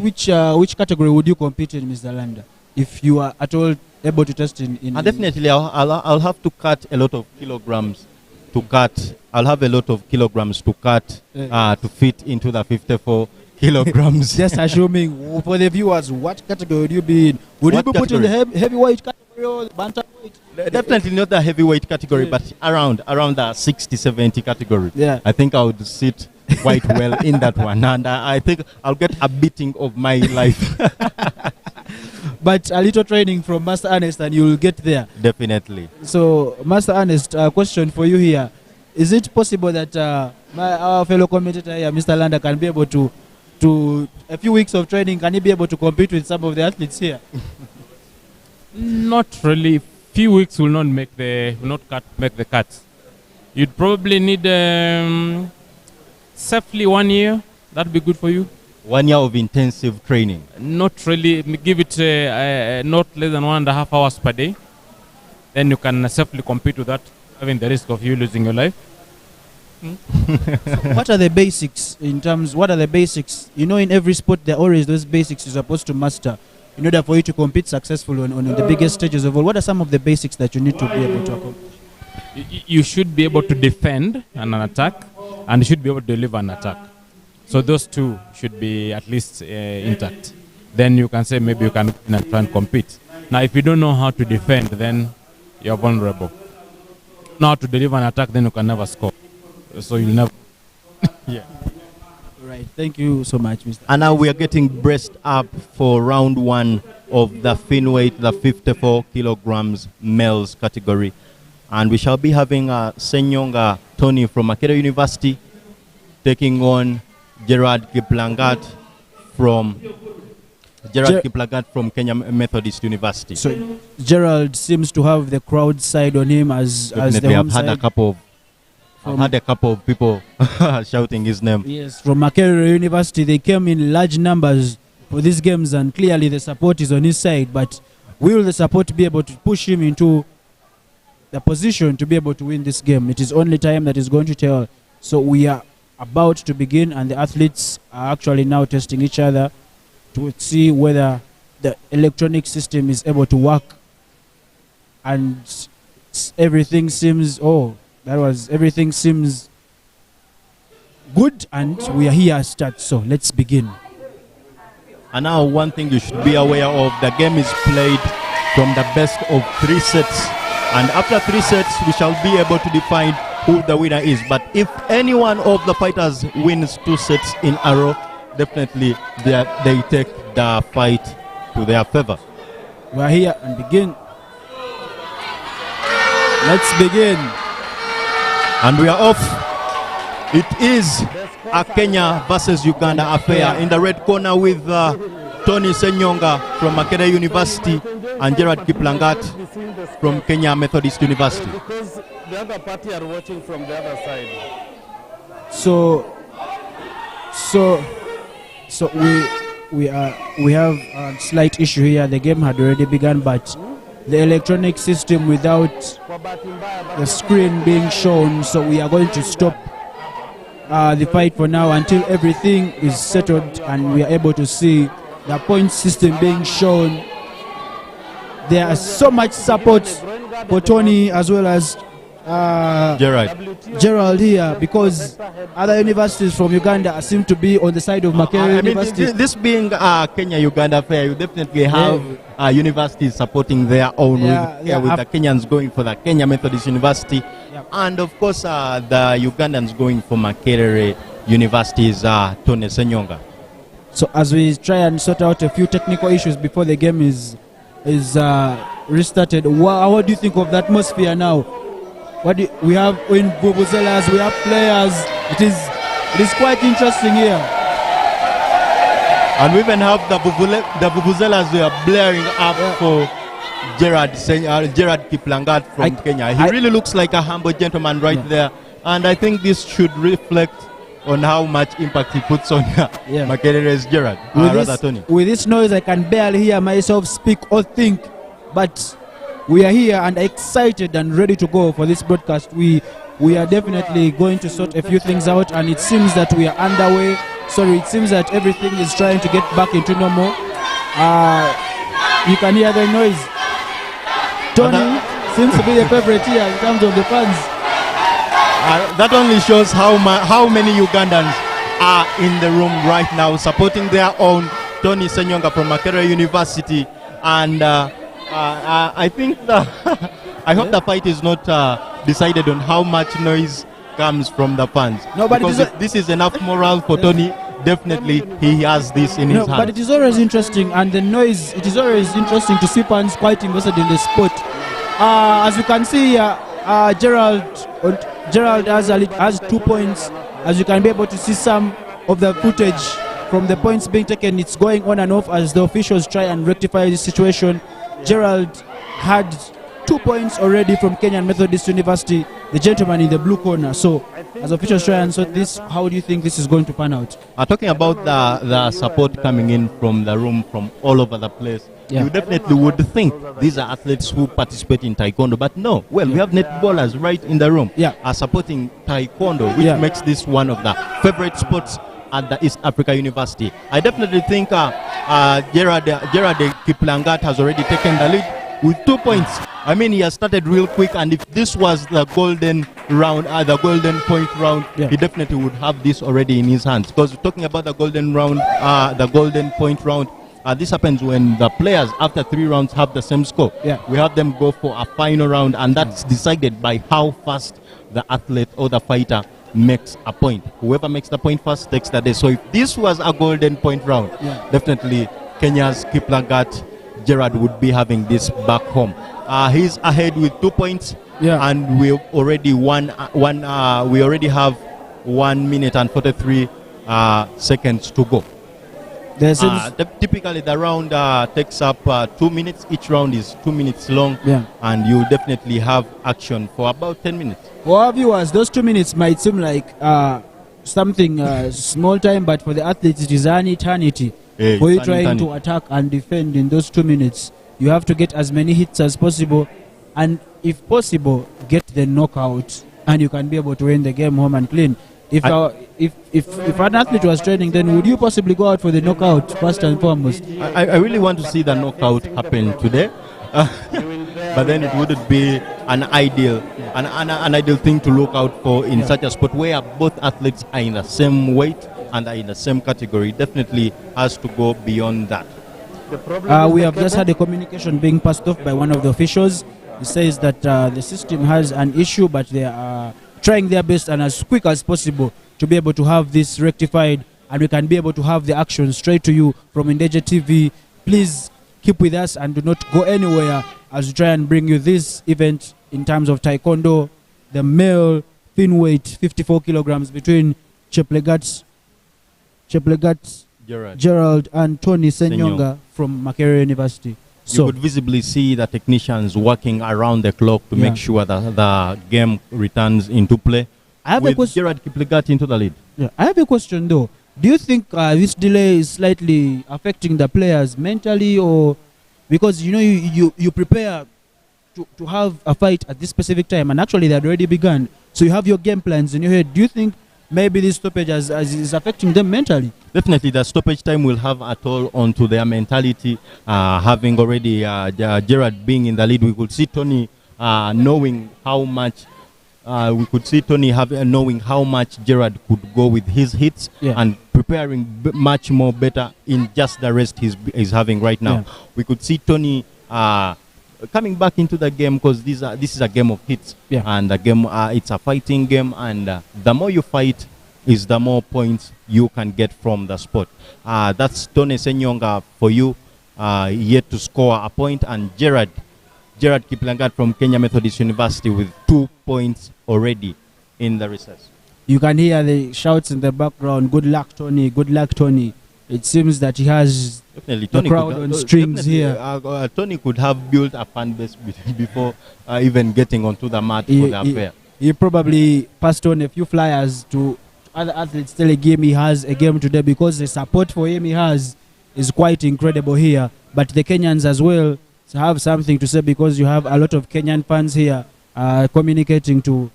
category would you compete in, Mr. Landa, if you are at all able to test in? Definitely, I'll have to cut a lot of kilograms to cut. I'll have a lot of kilograms to cut to fit into the 54 kilograms. Just assuming for the viewers, what category would you be in? Would you be put in the heavyweight category or the bantamweight? Definitely not the heavyweight category, but around the 60-70 category. Yeah. I think I would sit quite well in that one, and I think I'll get a beating of my life. But a little training from Master Ernest and you'll get there. Definitely. So, Master Ernest, a question for you here. Is it possible that our fellow commentator here, Mr. Landa, can be able to a few weeks of training, can he be able to compete with some of the athletes here? Not really. Few weeks will not make the cuts. You'd probably need safely 1 year. That'd be good for you. 1 year of intensive training. Not really. Give it not less than 1.5 hours per day. Then you can safely compete with that, having the risk of you losing your life. What are the basics what are the basics? You know, in every sport, there are always those basics you're supposed to master in order for you to compete successfully on the biggest stages of all. What are some of the basics that you need to be able to accomplish? You should be able to defend an attack, and you should be able to deliver an attack. So those two should be at least intact. Then you can say maybe you can try and compete. Now, if you don't know how to defend, then you're vulnerable. Know how to deliver an attack, then you can never score. So you'll never. Yeah. Right. Thank you so much, Mr. And now we are getting braced up for round one of the fin weight, the 54 kilograms males category. And we shall be having Senyonga Tony from Makerere University taking on Gerald Kiplangat from Kenya Methodist University. So Gerald seems to have the crowd side on him as the home side. I've had a couple of people shouting his name. Yes, from Makerere University, they came in large numbers for these games, and clearly the support is on his side. But will the support be able to push him into the position to be able to win this game? It is only time that is going to tell. So we are about to begin, and the athletes are actually now testing each other to see whether the electronic system is able to work. And everything seems everything seems good, and we are here to start. So let's begin. And now one thing you should be aware of, the game is played from the best of 3 sets. And after 3 sets, we shall be able to define who the winner is. But if any one of the fighters wins 2 sets in a row, definitely they take the fight to their favor. We are here and begin. Let's begin. And we are off. It is a Kenya versus Uganda affair. In the red corner with Tony Senyonga from Makerere University and Gerard Kiplangat from Kenya Methodist University. Because the other party are watching from the other side. So we have a slight issue here. The game had already begun, but the electronic system without the screen being shown, so we are going to stop the fight for now until everything is settled and we are able to see the point system being shown. There is so much support for Tony as well as Gerald here, because other universities from Uganda seem to be on the side of Makerere University. This being Kenya-Uganda fair, you definitely have universities supporting their own with the Kenyans going for the Kenya Methodist University, and of course the Ugandans going for Makerere University's Tony Senyonga. So as we try and sort out a few technical issues before the game is restarted, what do you think of the atmosphere now? We have in vuvuzelas, we have players. It is quite interesting here. And we even have the vuvuzelas they are blaring up for Gerard Kiplangat from Kenya. He really looks like a humble gentleman there. And I think this should reflect on how much impact he puts on Makerere's Gerard. Tony. With this noise, I can barely hear myself speak or think. But we are here and excited and ready to go for this broadcast. We are definitely going to sort a few things out, and it seems that we are underway. Sorry, it seems that everything is trying to get back into normal. You can hear the noise. Tony seems to be the favorite here in terms of the fans. That only shows how many Ugandans are in the room right now supporting their own Tony Senyonga from Makerere University. And I think I hope the fight is not decided on how much noise comes from the fans. No, but because if this is enough morale for Tony, definitely he has this in his hand. But it is always interesting, and the noise, it is always interesting to see fans quite invested in the sport. As you can see here, Gerald has 2 points. As you can be able to see some of the footage from the points being taken, it's going on and off as the officials try and rectify the situation. Gerald had 2 points already from Kenyan Methodist University, the gentleman in the blue corner. So as officials try and sort this, how do you think this is going to pan out? Talking about the support coming in from the room from all over the place, Yeah. You definitely would think these are athletes who participate in Taekwondo, but no. Well, we have netballers right in the room Yeah. are supporting Taekwondo, which Yeah. makes this one of the favorite sports at the East Africa University. I definitely think Gerard Kiplangat has already taken the lead with 2 points. I mean, he has started real quick, and if this was the golden round, the golden point round, Yeah. he definitely would have this already in his hands. Because talking about the golden round, the golden point round, this happens when the players after 3 rounds have the same score. Yeah. We have them go for a final round, and that's decided by how fast the athlete or the fighter makes a point. Whoever makes the point first takes the day. So if this was a golden point round, Yeah. definitely Kenya's Kiplagat Gerard would be having this back home. He's ahead with 2 points, Yeah. and we already we already have 1 minute and 43 seconds to go. There seems, Typically, the round takes up 2 minutes. Each round is 2 minutes long, Yeah. and you definitely have action for about 10 minutes. for our viewers, those 2 minutes might seem like something small time, but for the athletes, it is an eternity. Yeah, For you it's an trying eternity. to attack and defend in those 2 minutes, you have to get as many hits as possible, and if possible, get the knockout, and you can be able to win the game home and clean. If an athlete was training, then would you possibly go out for the knockout first and foremost? I really want to see the knockout happen today, but then it wouldn't be an ideal thing to look out for in such a sport where both athletes are in the same weight and are in the same category. Definitely has to go beyond that. We have just had a communication being passed off by one of the officials. He says that the system has an issue, but they are trying their best and as quick as possible to be able to have this rectified, and we can be able to have the action straight to you from Indeje TV. Please keep with us and do not go anywhere as we try and bring you this event in terms of Taekwondo, the male thin weight 54 kilograms between Cheplegat Gerald and Tony Senyonga from Makerere University. You could visibly see the technicians working around the clock to make sure that the game returns into play. I have a with question. Gerard Kipligat into the lead. Yeah, I have a question though. Do you think this delay is slightly affecting the players mentally, or because you prepare to have a fight at this specific time, and actually they had already begun, so you have your game plans in your head? Do you think maybe this stoppage is affecting them mentally? Definitely, the stoppage time will have a toll onto their mentality. Having already Gerard being in the lead, we could see Tony knowing how much. Knowing how much Gerard could go with his hits and preparing much more better in just the rest he's having right now. Yeah. We could see Tony coming back into the game because this is a game of hits, and the game it's a fighting game, and the more you fight is the more points you can get from the sport. That's Tony Senyonga for you, yet to score a point, and Gerard Kiplangat from Kenya Methodist University with 2 points already in the recess. You can hear the shouts in the background. Good luck, Tony. Good luck, Tony. It seems that he has definitely the crowd on strings here. Tony could have built a fan base before even getting onto the mat for the affair. He probably passed on a few flyers to other athletes telling him he has a game today, because the support for him he has is quite incredible here. But the Kenyans as well have something to say, because you have a lot of Kenyan fans here communicating to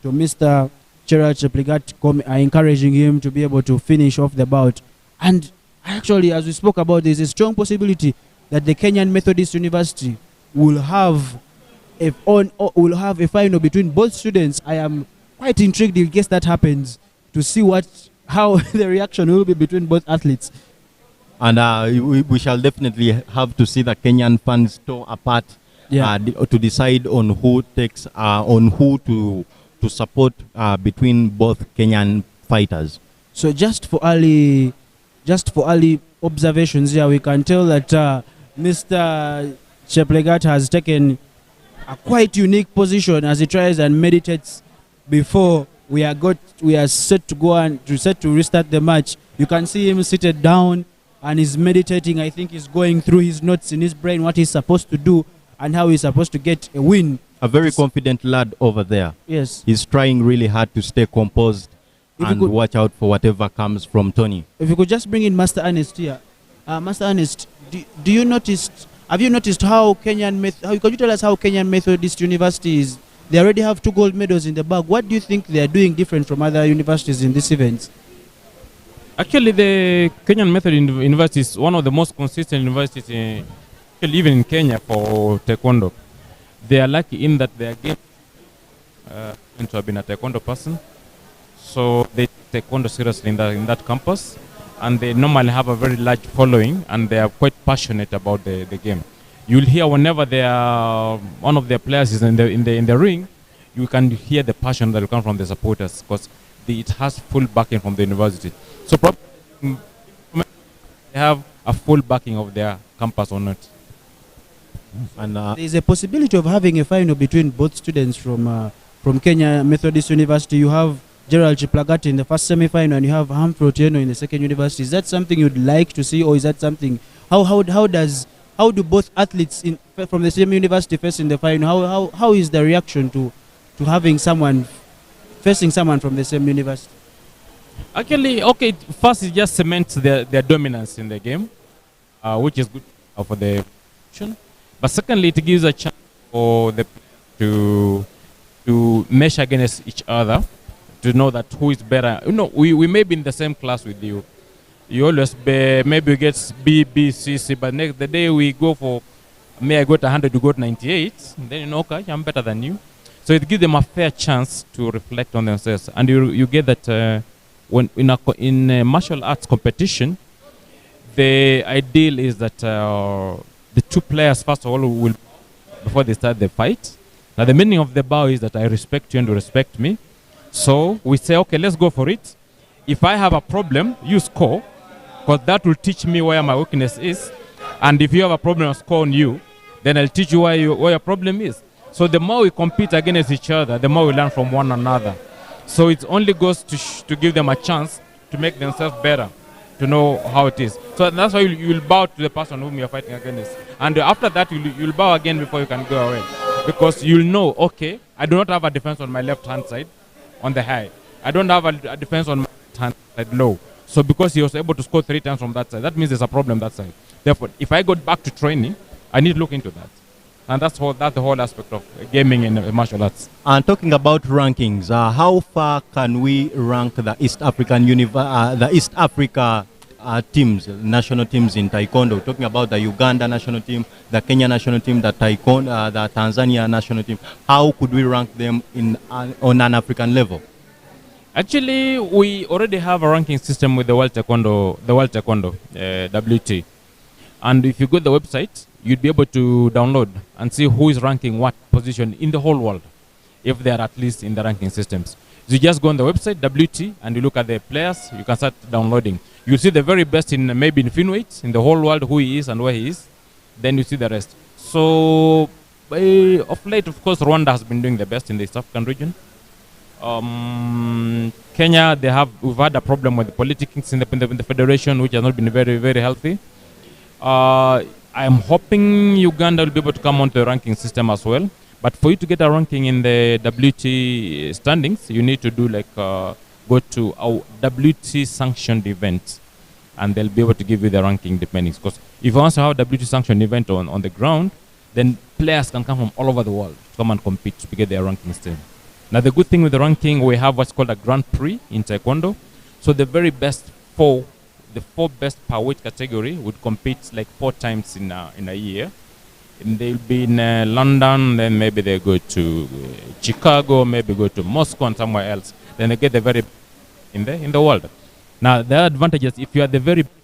Mr. Gerard Chepligat, encouraging him to be able to finish off the bout. And actually, as we spoke about, there's a strong possibility that the Kenyan Methodist University will have a final between both students. I am quite intrigued in case that happens, to see how the reaction will be between both athletes. And we shall definitely have to see the Kenyan fans tore apart to decide on who takes on who to support between both Kenyan fighters. So just for early observations here, we can tell that Mr. Cheplegat has taken a quite unique position as he tries and meditates before we are set to go and set to restart the match. You can see him seated down and he's meditating. I think he's going through his notes in his brain, what he's supposed to do and how he's supposed to get a win. A very confident lad over there. Yes. He's trying really hard to stay composed and watch out for whatever comes from Tony. If you could just bring in Master Ernest here. Master Ernest, do you notice Have you noticed how how could you tell us how Kenyan Methodist University is? They already have 2 gold medals in the bag. What do you think they are doing different from other universities in this event? Actually, the Kenyan University is one of the most consistent universities, actually even in Kenya for Taekwondo. They are lucky in that they are game to have been a Taekwondo person, so they take Taekwondo seriously in that campus, and they normally have a very large following, and they are quite passionate about the game. You'll hear whenever they are one of their players is in the ring, you can hear the passion that will come from the supporters because it has full backing from the university. So probably they have a full backing of their campus or not. And there is a possibility of having a final between both students from Kenya Methodist University. You have Gerald Chiplagati in the first semi-final, and you have Humphrey Otieno in the second university. Is that something you'd like to see, or is that something? How do both athletes from the same university face in the final? How is the reaction to having someone facing someone from the same university? Actually, okay, first it just cements their dominance in the game, which is good for the action. But secondly, it gives a chance for the to measure against each other, to know that who is better. You know, we may be in the same class with you. You always maybe you get B, B, C, C, but the day we go for, I got 100, you got 98, then you know, okay, I'm better than you. So it gives them a fair chance to reflect on themselves. And you get that when in a martial arts competition, the ideal is that the 2 players, first of all, will, before they start the fight. Now, the meaning of the bow is that I respect you and you respect me. So we say, okay, let's go for it. If I have a problem, you score, because that will teach me where my weakness is. And if you have a problem, I'll score on you, then I'll teach you where your problem is. So the more we compete against each other, the more we learn from one another. So it only goes to give them a chance to make themselves better, to know how it is. So that's why you'll bow to the person whom you're fighting against. And after that, you'll bow again before you can go away. Because you'll know, okay, I do not have a defense on my left-hand side, on the high. I don't have a defense on my right-hand side low. So because he was able to score 3 times from that side, that means there's a problem that side. Therefore, if I go back to training, I need to look into that. And that's the whole aspect of gaming in martial arts. And talking about rankings, how far can we rank the East Africa teams, national teams in Taekwondo? Talking about the Uganda national team, the Kenya national team, the Tanzania national team. How could we rank them on an African level? Actually, we already have a ranking system with the World Taekwondo, WT. And if you go to the website, you'd be able to download and see who is ranking what position in the whole world, if they are at least in the ranking systems. So you just go on the website, WT, and you look at the players, you can start downloading. You'll see the very best maybe in Finweight, in the whole world, who he is and where he is. Then you see the rest. So, of late, of course, Rwanda has been doing the best in the East African region. Kenya, we've had a problem with the politics in the federation, which has not been very, very healthy. I'm hoping Uganda will be able to come onto the ranking system as well. But for you to get a ranking in the WT standings, you need to do go to our WT sanctioned event, and they'll be able to give you the ranking depending. Because if you want to have a WT sanctioned event on the ground, then players can come from all over the world to come and compete to get their ranking still. Now the good thing with the ranking, we have what's called a Grand Prix in Taekwondo. So the very best the 4 best per weight category would compete 4 times in a year. And they'll be in London, then maybe they go to Chicago, maybe go to Moscow and somewhere else. Then they get the very in the world. Now the advantage is if you are the very best,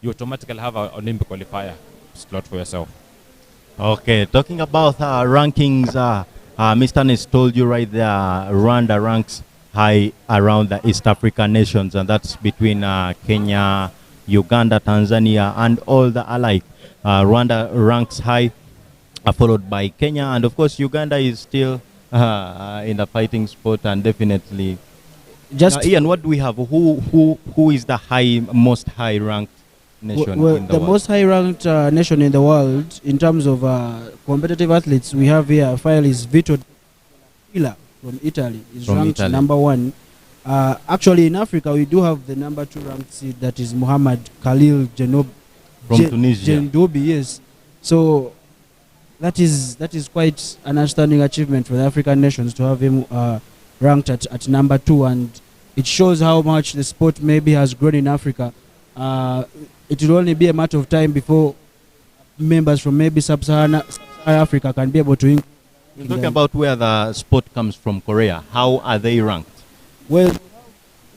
you automatically have an Olympic qualifier slot for yourself. Okay, talking about rankings, Mr. Ness told you right there, Rwanda ranks high around the East African nations, and that's between Kenya, Uganda, Tanzania, and all the alike. Rwanda ranks high, followed by Kenya, and of course Uganda is still in the fighting sport, and definitely. Ian, what do we have? Who is the most high ranked nation in the world? The most high ranked nation in the world in terms of competitive athletes we have here, file is Vito Ila from Italy. Is ranked number 1. Actually, in Africa, we do have the number 2 ranked seed, that is Muhammad Khalil From Tunisia. Jendoubi, yes. So that is quite an outstanding achievement for the African nations to have him ranked at number 2, and it shows how much the sport maybe has grown in Africa. It will only be a matter of time before members from maybe sub-Saharan Africa can be able to. We're talking about where the sport comes from, Korea. How are they ranked? Well,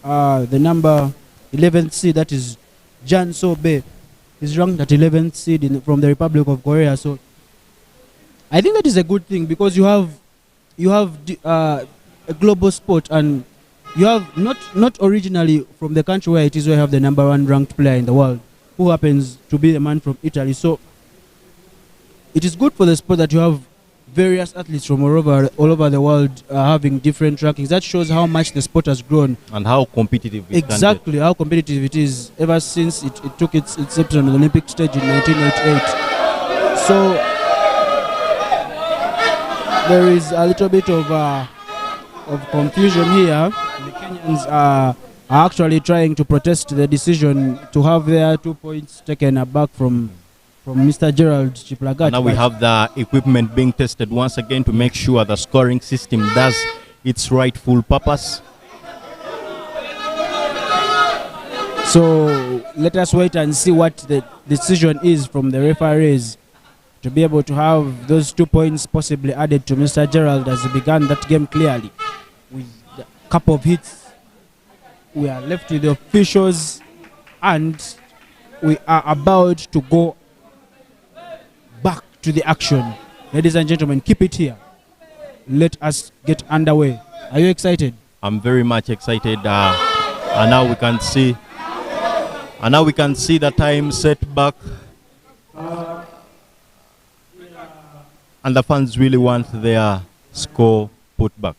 the number 11th seed, that is Jan So-bae, is ranked at 11th seed from the Republic of Korea. So I think that is a good thing, because you have a global sport, and you have not originally from the country where it is, where you have the number 1 ranked player in the world, who happens to be a man from Italy. So it is good for the sport that you have various athletes from all over the world having different rankings. That shows how much the sport has grown and how competitive it exactly how competitive it is ever since it took its inception on the Olympic stage in 1988. So there is a little bit of confusion here. The Kenyans are actually trying to protest the decision to have their 2 points taken back from Mr. Gerald Kiplagat. Now we have the equipment being tested once again to make sure the scoring system does its rightful purpose. So let us wait and see what the decision is from the referees to be able to have those 2 points possibly added to Mr. Gerald, as he began that game clearly with a couple of hits. We are left with the officials, and we are about to go back to the action. Ladies and gentlemen, keep it here. Let us get underway. Are you excited? I'm very much excited. And now we can see the time set back. And the fans really want their score put back.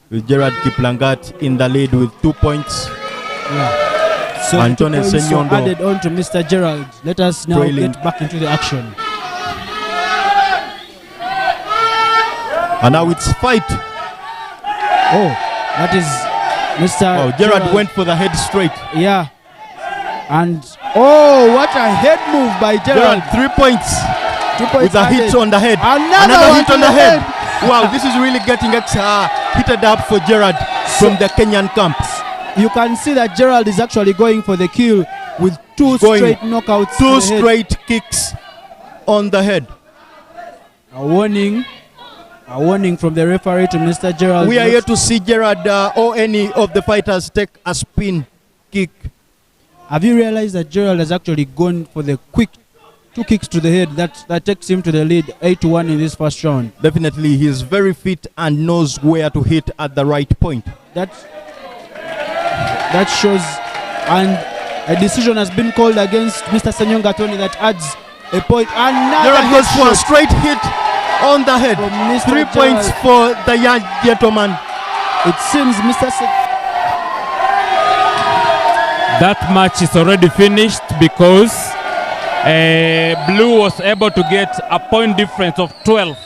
With Gerard Kiplangat in the lead with 2 points. Yeah. So Antone 2 points Senyondo added on to Mr. Gerald. Let us now trailing. get back into the action. And now it's fight. Oh, that is Mr. Oh, Gerard went for the head straight. Yeah. And oh, what a head move by Gerard. Gerard, 3 points. 2 points With a added. hit on the head. Another hit on the head. Wow, this is really getting heated up for Gerard from the Kenyan camps. You can see that Gerald is actually going for the kill with two straight knockouts. Two straight kicks on the head. A warning from the referee to Mr. Gerald. We are here to see Gerard or any of the fighters take a spin kick. Have you realized that Gerald has actually gone for the quick 2 kicks to the head that takes him to the lead 8-1 in this first round? Definitely, he is very fit and knows where to hit at the right point. That shows, and a decision has been called against Mr. Senyonga Tony that adds a point. Gerald goes for a straight hit on the head. 3 points for the young gentleman. It seems Mr. That match is already finished because Blue was able to get a point difference of 12.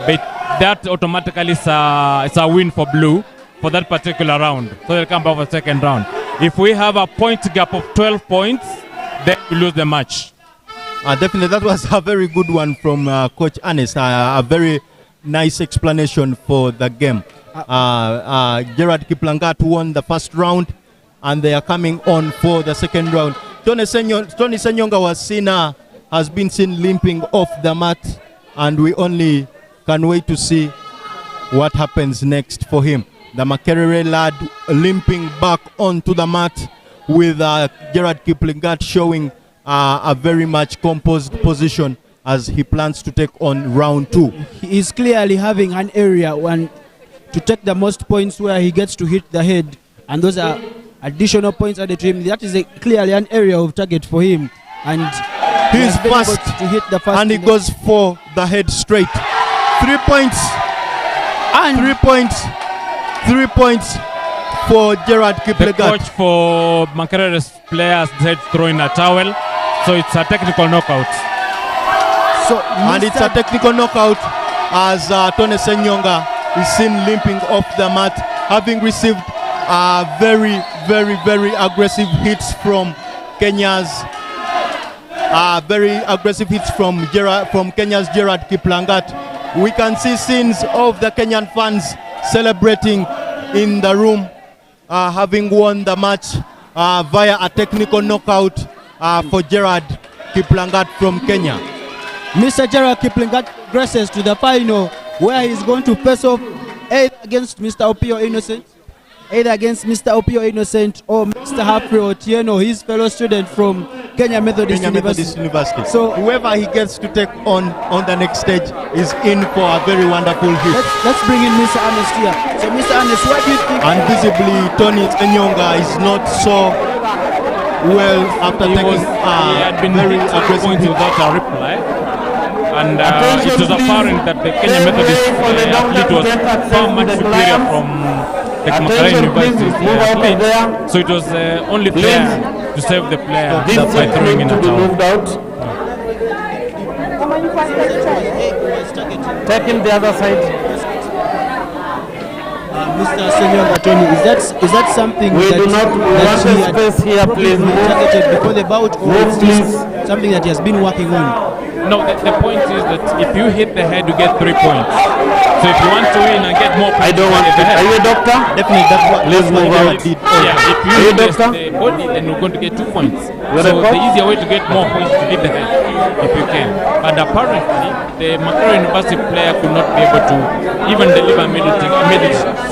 But that automatically is a win for Blue for that particular round. So they'll come back for the second round. If we have a point gap of 12 points, then we lose the match. Definitely, that was a very good one from Coach Ernest. A very nice explanation for the game. Gerard Kiplangat won the first round, and they are coming on for the second round. Tony Senyonga has been seen limping off the mat, and we only can wait to see what happens next for him. The Makerere lad limping back onto the mat with Gerard Kiplangat showing a very much composed position as he plans to take on round 2. He is clearly having an area to take the most points where he gets to hit the head, and those are additional points added to him. That is clearly an area of target for him, and he's fast to hit the first, and he goes for the head straight. 3 points and 3 points. 3 points for Gerard Kiplangat. The coach for Makerere's players said throwing a towel, so it's a technical knockout. And it's a technical knockout as Tony Senyonga is seen limping off the mat, having received Very aggressive hits from Kenya's. Very aggressive hits from Kenya's Gerard Kiplangat. We can see scenes of the Kenyan fans celebrating in the room, having won the match via a technical knockout for Gerard Kiplangat from Kenya. Mr. Gerard Kiplangat progresses to the final, where he's going to face off either against Mr. Opio Innocent, or Mr. Humphrey Otieno, his fellow student from Kenya Methodist University. So whoever he gets to take on the next stage is in for a very wonderful hit. Let's bring in Mr. Ernest here. So Mr. Ernest, what do you think? And visibly, Tony Enyonga is not so well after He taking had been very hit aggressive points hit. without a reply. And it was apparent that the Kenya Methodist athlete was far much superior from the Makerere University athlete. So it was only fair to save the player by throwing in a towel. Take him the other side. Mr. Senyor Tony, is that something We that, do not that want he the had space here, please move. targeted before the bout, or Move, it's just something that he has been working on? No, the point is that if you hit the head, you get 3 points. So if you want to win and get more points, I don't want hit to. the head. Are you a doctor? Definitely, that's what Gerard did. Yeah, if you Are you hit doctor? the body, then you're going to get 2 points. You're So a coach? the easier way to get more points is to hit the head, if you can. But apparently, the Makerere University player could not be able to even deliver a middle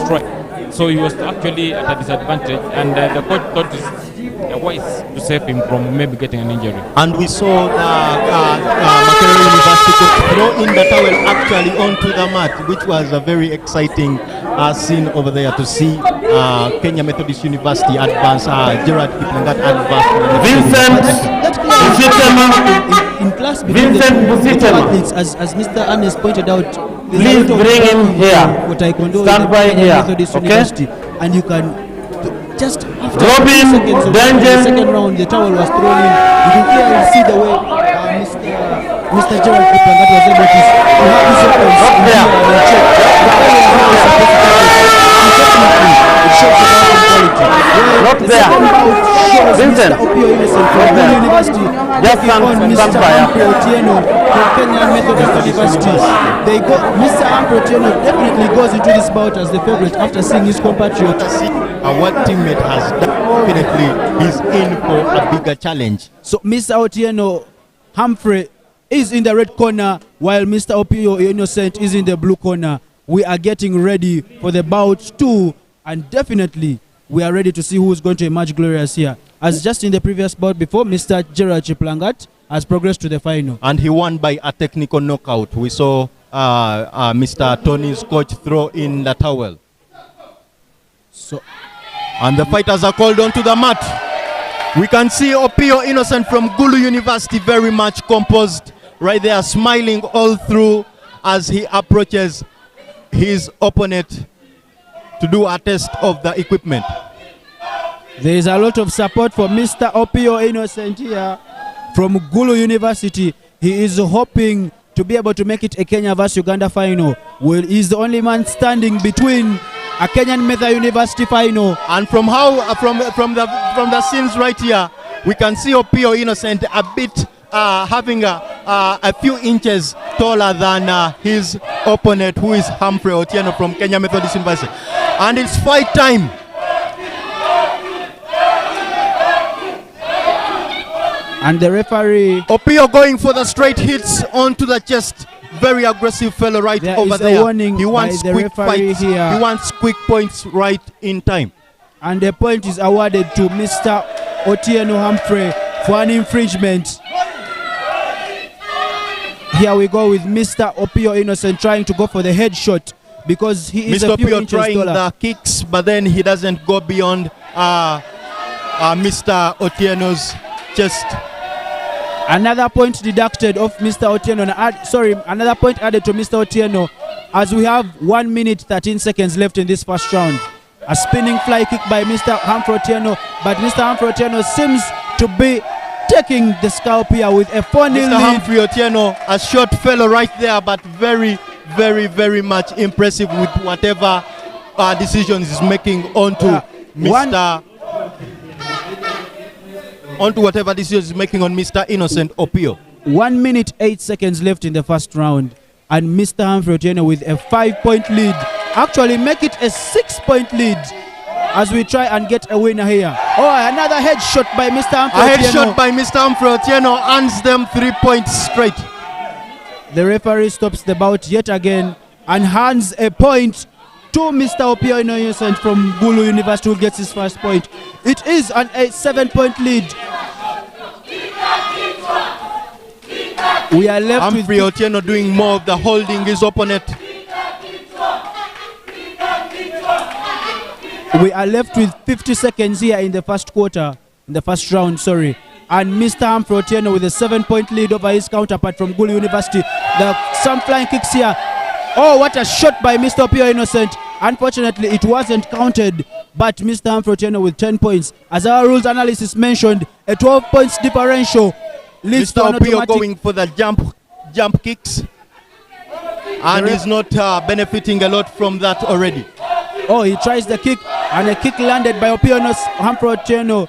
strike. So he was actually at a disadvantage, and the coach thought it's wise to save him from maybe getting an injury. And we saw Makerere University coach throw in the towel actually onto the mat, which was a very exciting scene over there to see Kenya Methodist University advance, Gerard Kiplangat advance. Vincent Busitema. In class between Vincent the two Busitema. athletes, as Mr. Ernest pointed out, there's Please a lot of bring him here. for Taekwondo Stand in by Kenya here, Methodist okay? University, and you can just after Robin, 2 seconds of the Dungeon. second round, the towel was thrown in. You can clearly see the way Mr. Gerard Kiplangat was able to have his weapons in there. check. The player is not supposed to have it. Unfortunately, it shows the bout quality. Not The there. second bout shows Vincent. Mr. Opio Innocent from Not there. Gulu University Just taking on stand Mr. by. Humphrey Otieno from Kenya Methodist University. Mr. Humphrey Otieno definitely goes into this bout as the favorite after seeing his compatriot. What teammate has done, definitely he's in for a bigger challenge. So Mr. Otieno Humphrey is in the red corner, while Mr. Opio Innocent is in the blue corner. We are getting ready for the bout 2, and definitely we are ready to see who is going to emerge glorious here. As just in the previous bout before, Mr. Gerard Kiplangat has progressed to the final. And he won by a technical knockout. We saw Mr. Tony's coach throw in the towel. So, And the fighters are called onto the mat. We can see Opio Innocent from Gulu University very much composed right there, smiling all through as he approaches his opponent to do a test of the equipment. there is a lot of support for Mr. Opio Innocent here from Gulu University. He is hoping to be able to make it a Kenya vs Uganda final. Well, he's the only man standing between a Kenyan Meta University final. And from the scenes right here, we can see Opio Innocent a bit having a few inches taller than his opponent, who is Humphrey Otieno from Kenya Methodist University. And it's fight time. And the referee, Opio going for the straight hits onto the chest. Very aggressive fellow right there over is a there. warning He wants by the quick referee fights. here. He wants quick points right in time. and the point is awarded to Mr. Otieno Humphrey for an infringement. Here we go with Mr. Opio Innocent trying to go for the headshot because he is Mr. a few Opio inches trying taller. the kicks, but then he doesn't go beyond Mr. Otieno's chest. Another point deducted of Mr. Otieno. Another point added to Mr. Otieno as we have 1 minute 13 seconds left in this first round. A spinning fly kick by Mr. Humphrey Otieno, but Mr. Humphrey Otieno seems to be taking the scalp here with a 4-0 Mr. lead. Humphrey Otieno, a short fellow right there, but very, very, very much impressive with whatever decisions he's making onto Mr. onto whatever decision is making on Mr. Innocent Opio. 1 minute 8 seconds left in the first round, and Mr. Humphrey Otieno with a 5-point lead. Actually, make it a 6-point lead as we try and get a winner here. Oh, another headshot by Mr. Humphrey A Otieno. headshot by Mr. Humphrey Otieno earns them 3 points straight. The referee stops the bout yet again and hands a point to Mr. Opio Innocent from Gulu University, who gets his first point. It is a 7-point lead. We are left Humphrey with Otieno doing more of the holding his opponent. We are left with 50 seconds here in the first quarter, in the first round, sorry. And Mr. Humphrey Otieno with a 7-point lead over his counterpart from Gulu University. Some flying kicks here. Oh, what a shot by Mr. Opio Innocent. Unfortunately, it wasn't counted, but Mr. Humphrey Otieno with 10 points. As our rules analysis mentioned, a 12 points differential leads to Mr. an Opio automatic. going for the jump kicks, and he's not benefiting a lot from that already. Oh, he tries the kick, and a kick landed by Opio Humphrey Otieno.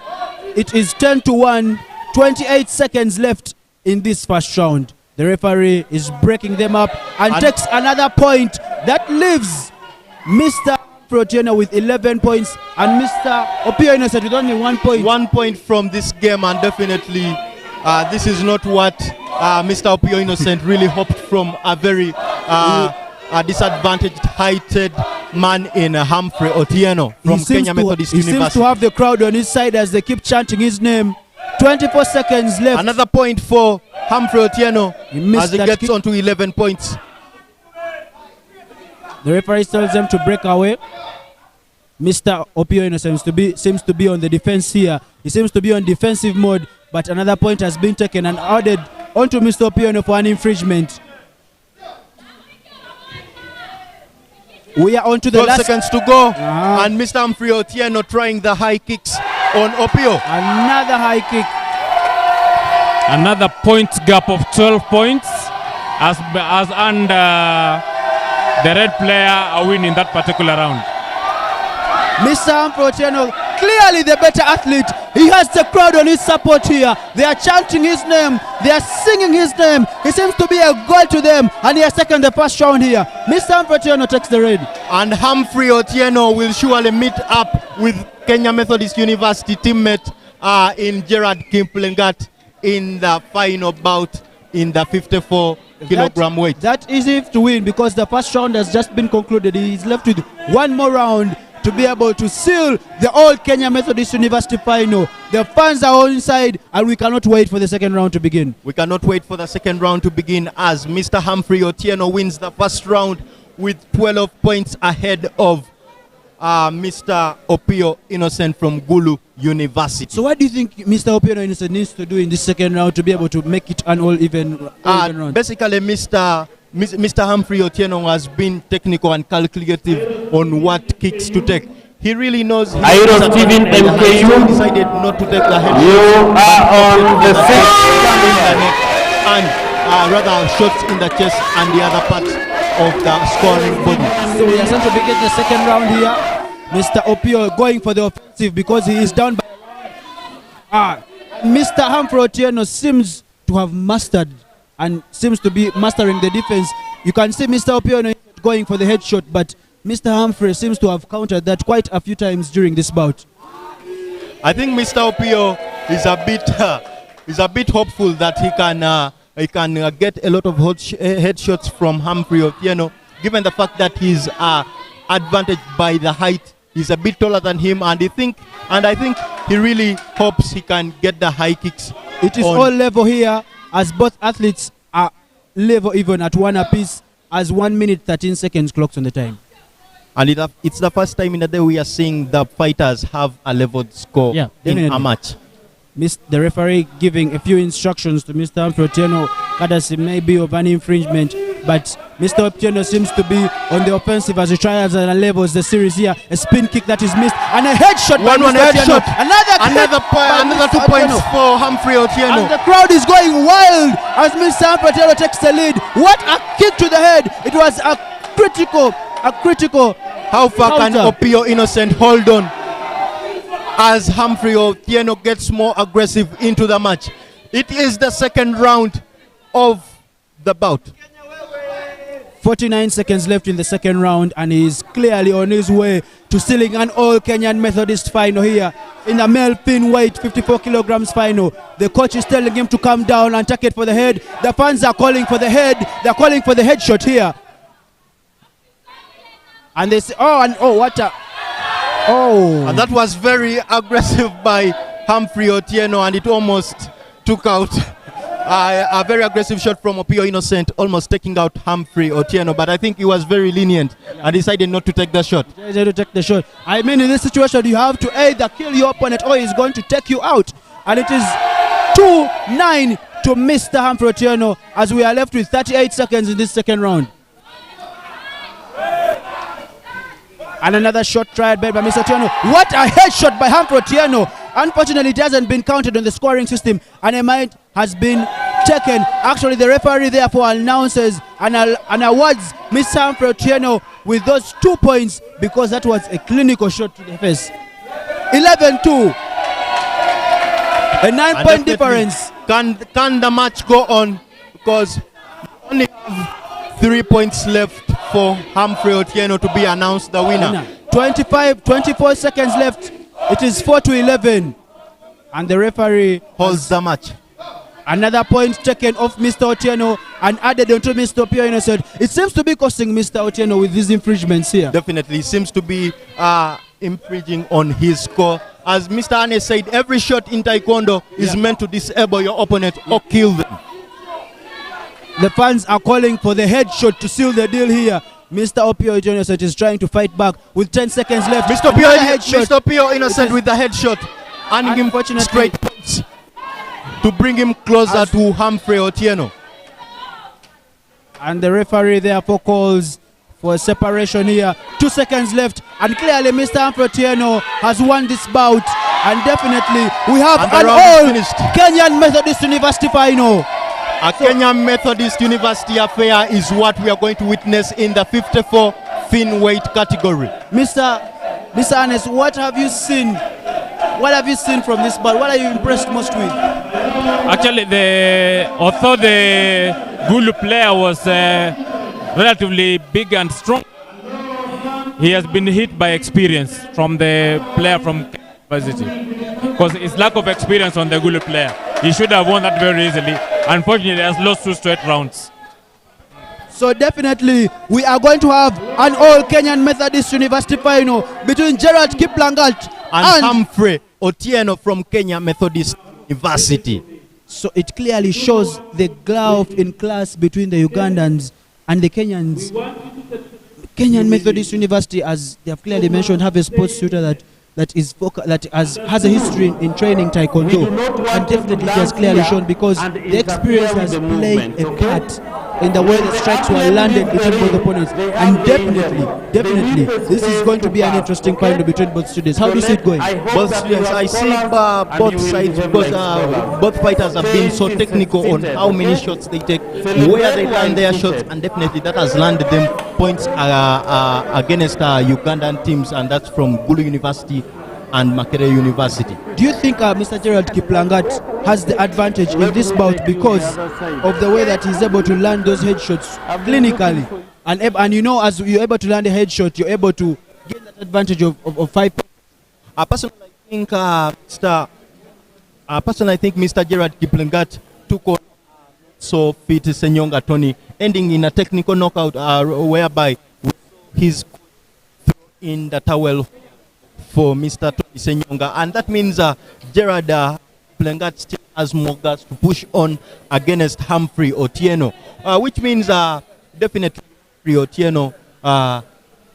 It is 10-1, 28 seconds left in this first round. The referee is breaking them up and takes another point. That leaves Mr. Humphrey Otieno with 11 points and Mr. Opio Innocent with only 1 point. 1 point from this game, and definitely this is not what Mr. Opio Innocent really hoped from a very disadvantaged, heighted man in Humphrey Otieno from Kenya Methodist He seems University. to have the crowd on his side as they keep chanting his name. 24 seconds left. Another point for Humphrey Otieno He missed as he that gets kick. on to 11 points. The referee tells them to break away. Mr. Opio Innocent seems to be on the defense here. He seems to be on defensive mode, but another point has been taken and added onto Mr. Opio for an infringement. We are on to the 12 last seconds to go, and Mr. Humphrey Otieno trying the high kicks on Opio. Another high kick. Another point gap of 12 points as the red player are winning that particular round. Mr. Humphrey Otieno, clearly the better athlete. He has the crowd on his support here. They are chanting his name. They are singing his name. He seems to be a goal to them, and he has taken the first round here. Mr. Humphrey Otieno takes the red. And Humphrey Otieno will surely meet up with Kenya Methodist University teammate in Gerard Kimplengat in the final bout in the 54 kilogram weight. That is if to win, because the first round has just been concluded. He is left with one more round to be able to seal the Old Kenya Methodist University final. The fans are on inside, and we cannot wait for the second round to begin. We cannot wait for the second round to begin as Mr. Humphrey Otieno wins the first round with 12 points ahead of Mr. Opio Innocent from Gulu University. So what do you think Mr. Opio Innocent needs to do in this second round to be able to make it an all even round? Basically, Mr. Humphrey Otieno has been technical and calculative on what kicks to take. He really knows. Airo Steven MKU. Decided not to take the head. You are on the sixth. And rather shots in the chest and the other parts of the scoring body. So we are set to begin the second round here. Mr. Opio going for the offensive because he is down by. Mr. Humphrey Otieno seems to have mastered and seems to be mastering the defense. You can see Mr. Opio going for the headshot, but Mr. Humphrey seems to have countered that quite a few times during this bout. I think Mr. Opio is a bit hopeful that he can get a lot of headshots from Humphrey Otieno, given the fact that he's advantaged by the height. He's a bit taller than him, and I think he really hopes he can get the high kicks. It is all level here, as both athletes are level even at one apiece, as 1 minute 13 seconds clocks on the time. And it's the first time in the day we are seeing the fighters have a leveled score in a match. The referee giving a few instructions to Mr. Humphrey Otieno, courtesy maybe of an infringement, but Mr. Otieno seems to be on the offensive as he tries and levels the series here. A spin kick that is missed and a headshot by Mr. Otieno. Another 2 points for Humphrey Otieno. And the crowd is going wild as Mr. Humphrey Otieno takes the lead. What a kick to the head! It was a critical. How far can Opio Innocent hold on? as Humphrey Otieno gets more aggressive into the match. It is the second round of the bout. 49 seconds left in the second round, and he's clearly on his way to sealing an all-Kenyan Methodist final here in the male thin weight 54 kilograms final. The coach is telling him to come down and take it for the head. The fans are calling for the head. They're calling for the headshot here. And they say, what a... Oh. And that was very aggressive by Humphrey Otieno, and it almost took out a very aggressive shot from Opio Innocent, almost taking out Humphrey Otieno. But I think he was very lenient and decided not to take the shot. I mean, in this situation, you have to either kill your opponent or he's going to take you out. And it is 2-9 to Mr. Humphrey Otieno as we are left with 38 seconds in this second round. And another shot tried by Mr. Otieno. What a headshot by Humphrey Otieno. Unfortunately, it hasn't been counted on the scoring system, and a mind has been taken. Actually, the referee therefore announces and awards Mr. Humphrey Otieno with those 2 points because that was a clinical shot to the face. 11-2. A 9-point difference. Can the match go on? Because we only have 3 points left for Humphrey Otieno to be announced the winner. 24 seconds left. It is 4-11. And the referee holds the match. Another point taken off Mr. Otieno and added onto Mr. Opio Innocent. It seems to be costing Mr. Otieno with these infringements here. Definitely. It seems to be infringing on his score. As Mr. Ane said, every shot in Taekwondo is meant to disable your opponent or kill them. The fans are calling for the headshot to seal the deal here. Mr. Opio Innocent is trying to fight back with 10 seconds left. Mr. Opio Innocent with the headshot, earning him straight points to bring him closer to Humphrey Otieno. And the referee therefore calls for a separation here. 2 seconds left, and clearly Mr. Humphrey Otieno has won this bout. And definitely we have an all-Kenyan Methodist University final. A Kenyan Methodist University affair is what we are going to witness in the 54 thin weight category. Mr. Anes, what have you seen? What have you seen from this bout? What are you impressed most with? Actually, although the Gulu player was relatively big and strong, he has been hit by experience from the player from University. Because his lack of experience on the Gulu player, he should have won that very easily. Unfortunately, he has lost 2 straight rounds. So definitely, we are going to have an all-Kenyan Methodist University final between Gerald Kiplangat and Humphrey Otieno from Kenya Methodist University. So it clearly shows the gulf in class between the Ugandans and the Kenyans. Kenyan Methodist University, as they have clearly mentioned, have a sports tutor that has a history in training Taekwondo, and definitely it has clearly shown because the experience has played a part in the way the strikes were landed between both opponents. And definitely, this is going to be an interesting final between both students. How do you see it going? Both students, I see both sides because both fighters have been so technical on how many shots they take, where they land their shots, and definitely that has landed them points against Ugandan teams, and that's from Gulu University and Makerere University. Do you think Mr. Gerald Kiplangat has the advantage in this bout because of the way that he's able to land those headshots clinically? And you know, as you're able to land a headshot, you're able to gain that advantage of 5 points. Personally, I think Mr. Gerald Kiplangat took on so fit Senyonga Tony, ending in a technical knockout whereby he's in the towel for Mr. Tony Senyonga, and that means Gerard Kiplangat still has more guts to push on against Humphrey Otieno, which means definitely Humphrey Otieno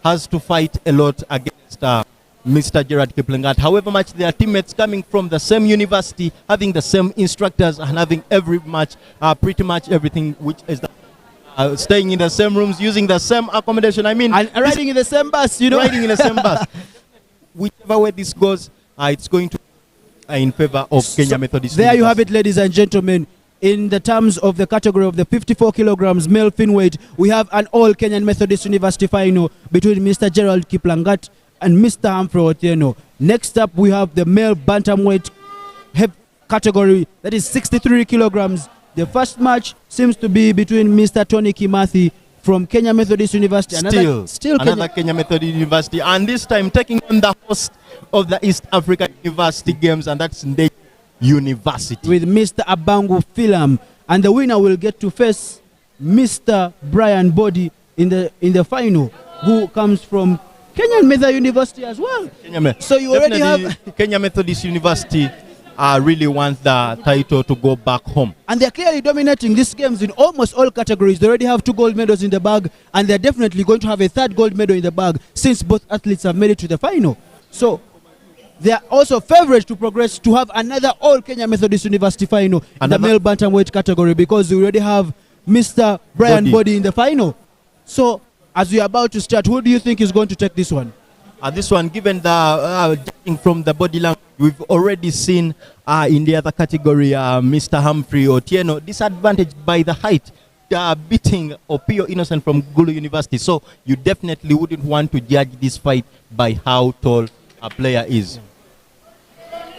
has to fight a lot against Mr. Gerard Kiplangat. However much they are teammates coming from the same university, having the same instructors, and having every match, pretty much everything, which is staying in the same rooms, using the same accommodation. I mean, and riding in the same bus, you know. Riding in the same bus. Whichever way this goes, it's going to be in favor of Kenya Methodist. There you have it, ladies and gentlemen. In the terms of the category of the 54 kilograms male thin weight, we have an all Kenyan Methodist University final between Mr. Gerald Kiplangat and Mr. Humphrey Otieno. Next up, we have the male bantamweight category, that is 63 kilograms. The first match seems to be between Mr. Tony Kimathi from Kenya Methodist University. Still another Kenya Methodist University, and this time taking on the host of the East Africa University Games, and that's Ndej University. With Mr. Abangu Philam, and the winner will get to face Mr. Brian Body in the final, who comes from Kenyan Methodist University as well. So you already have Kenya Methodist University. Really want the title to go back home. And they're clearly dominating these games in almost all categories. They already have 2 gold medals in the bag, and they're definitely going to have a 3rd gold medal in the bag since both athletes have made it to the final. So they are also favorites to progress to have another all Kenya Methodist University final in the male bantamweight category, because we already have Mr. Brian Body in the final. So as we are about to start, who do you think is going to take this one? This one, given the judging from the body language, we've already seen in the other category, Mr. Humphrey Otieno disadvantaged by the height, beating Opio Innocent from Gulu University. So you definitely wouldn't want to judge this fight by how tall a player is.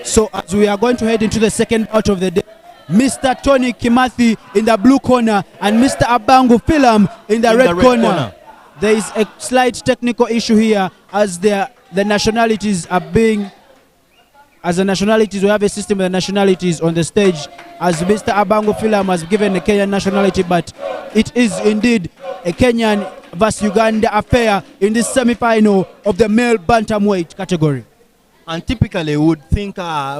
So as we are going to head into the second part of the day, Mr. Tony Kimathi in the blue corner and Mr. Abangu Philam in the red corner. There is a slight technical issue here as the nationalities are being, as the nationalities, we have a system of the nationalities on the stage, as Mr. Abangu Philam has given a Kenyan nationality, but it is indeed a Kenyan versus Uganda affair in this semi-final of the male bantamweight category. And typically would think that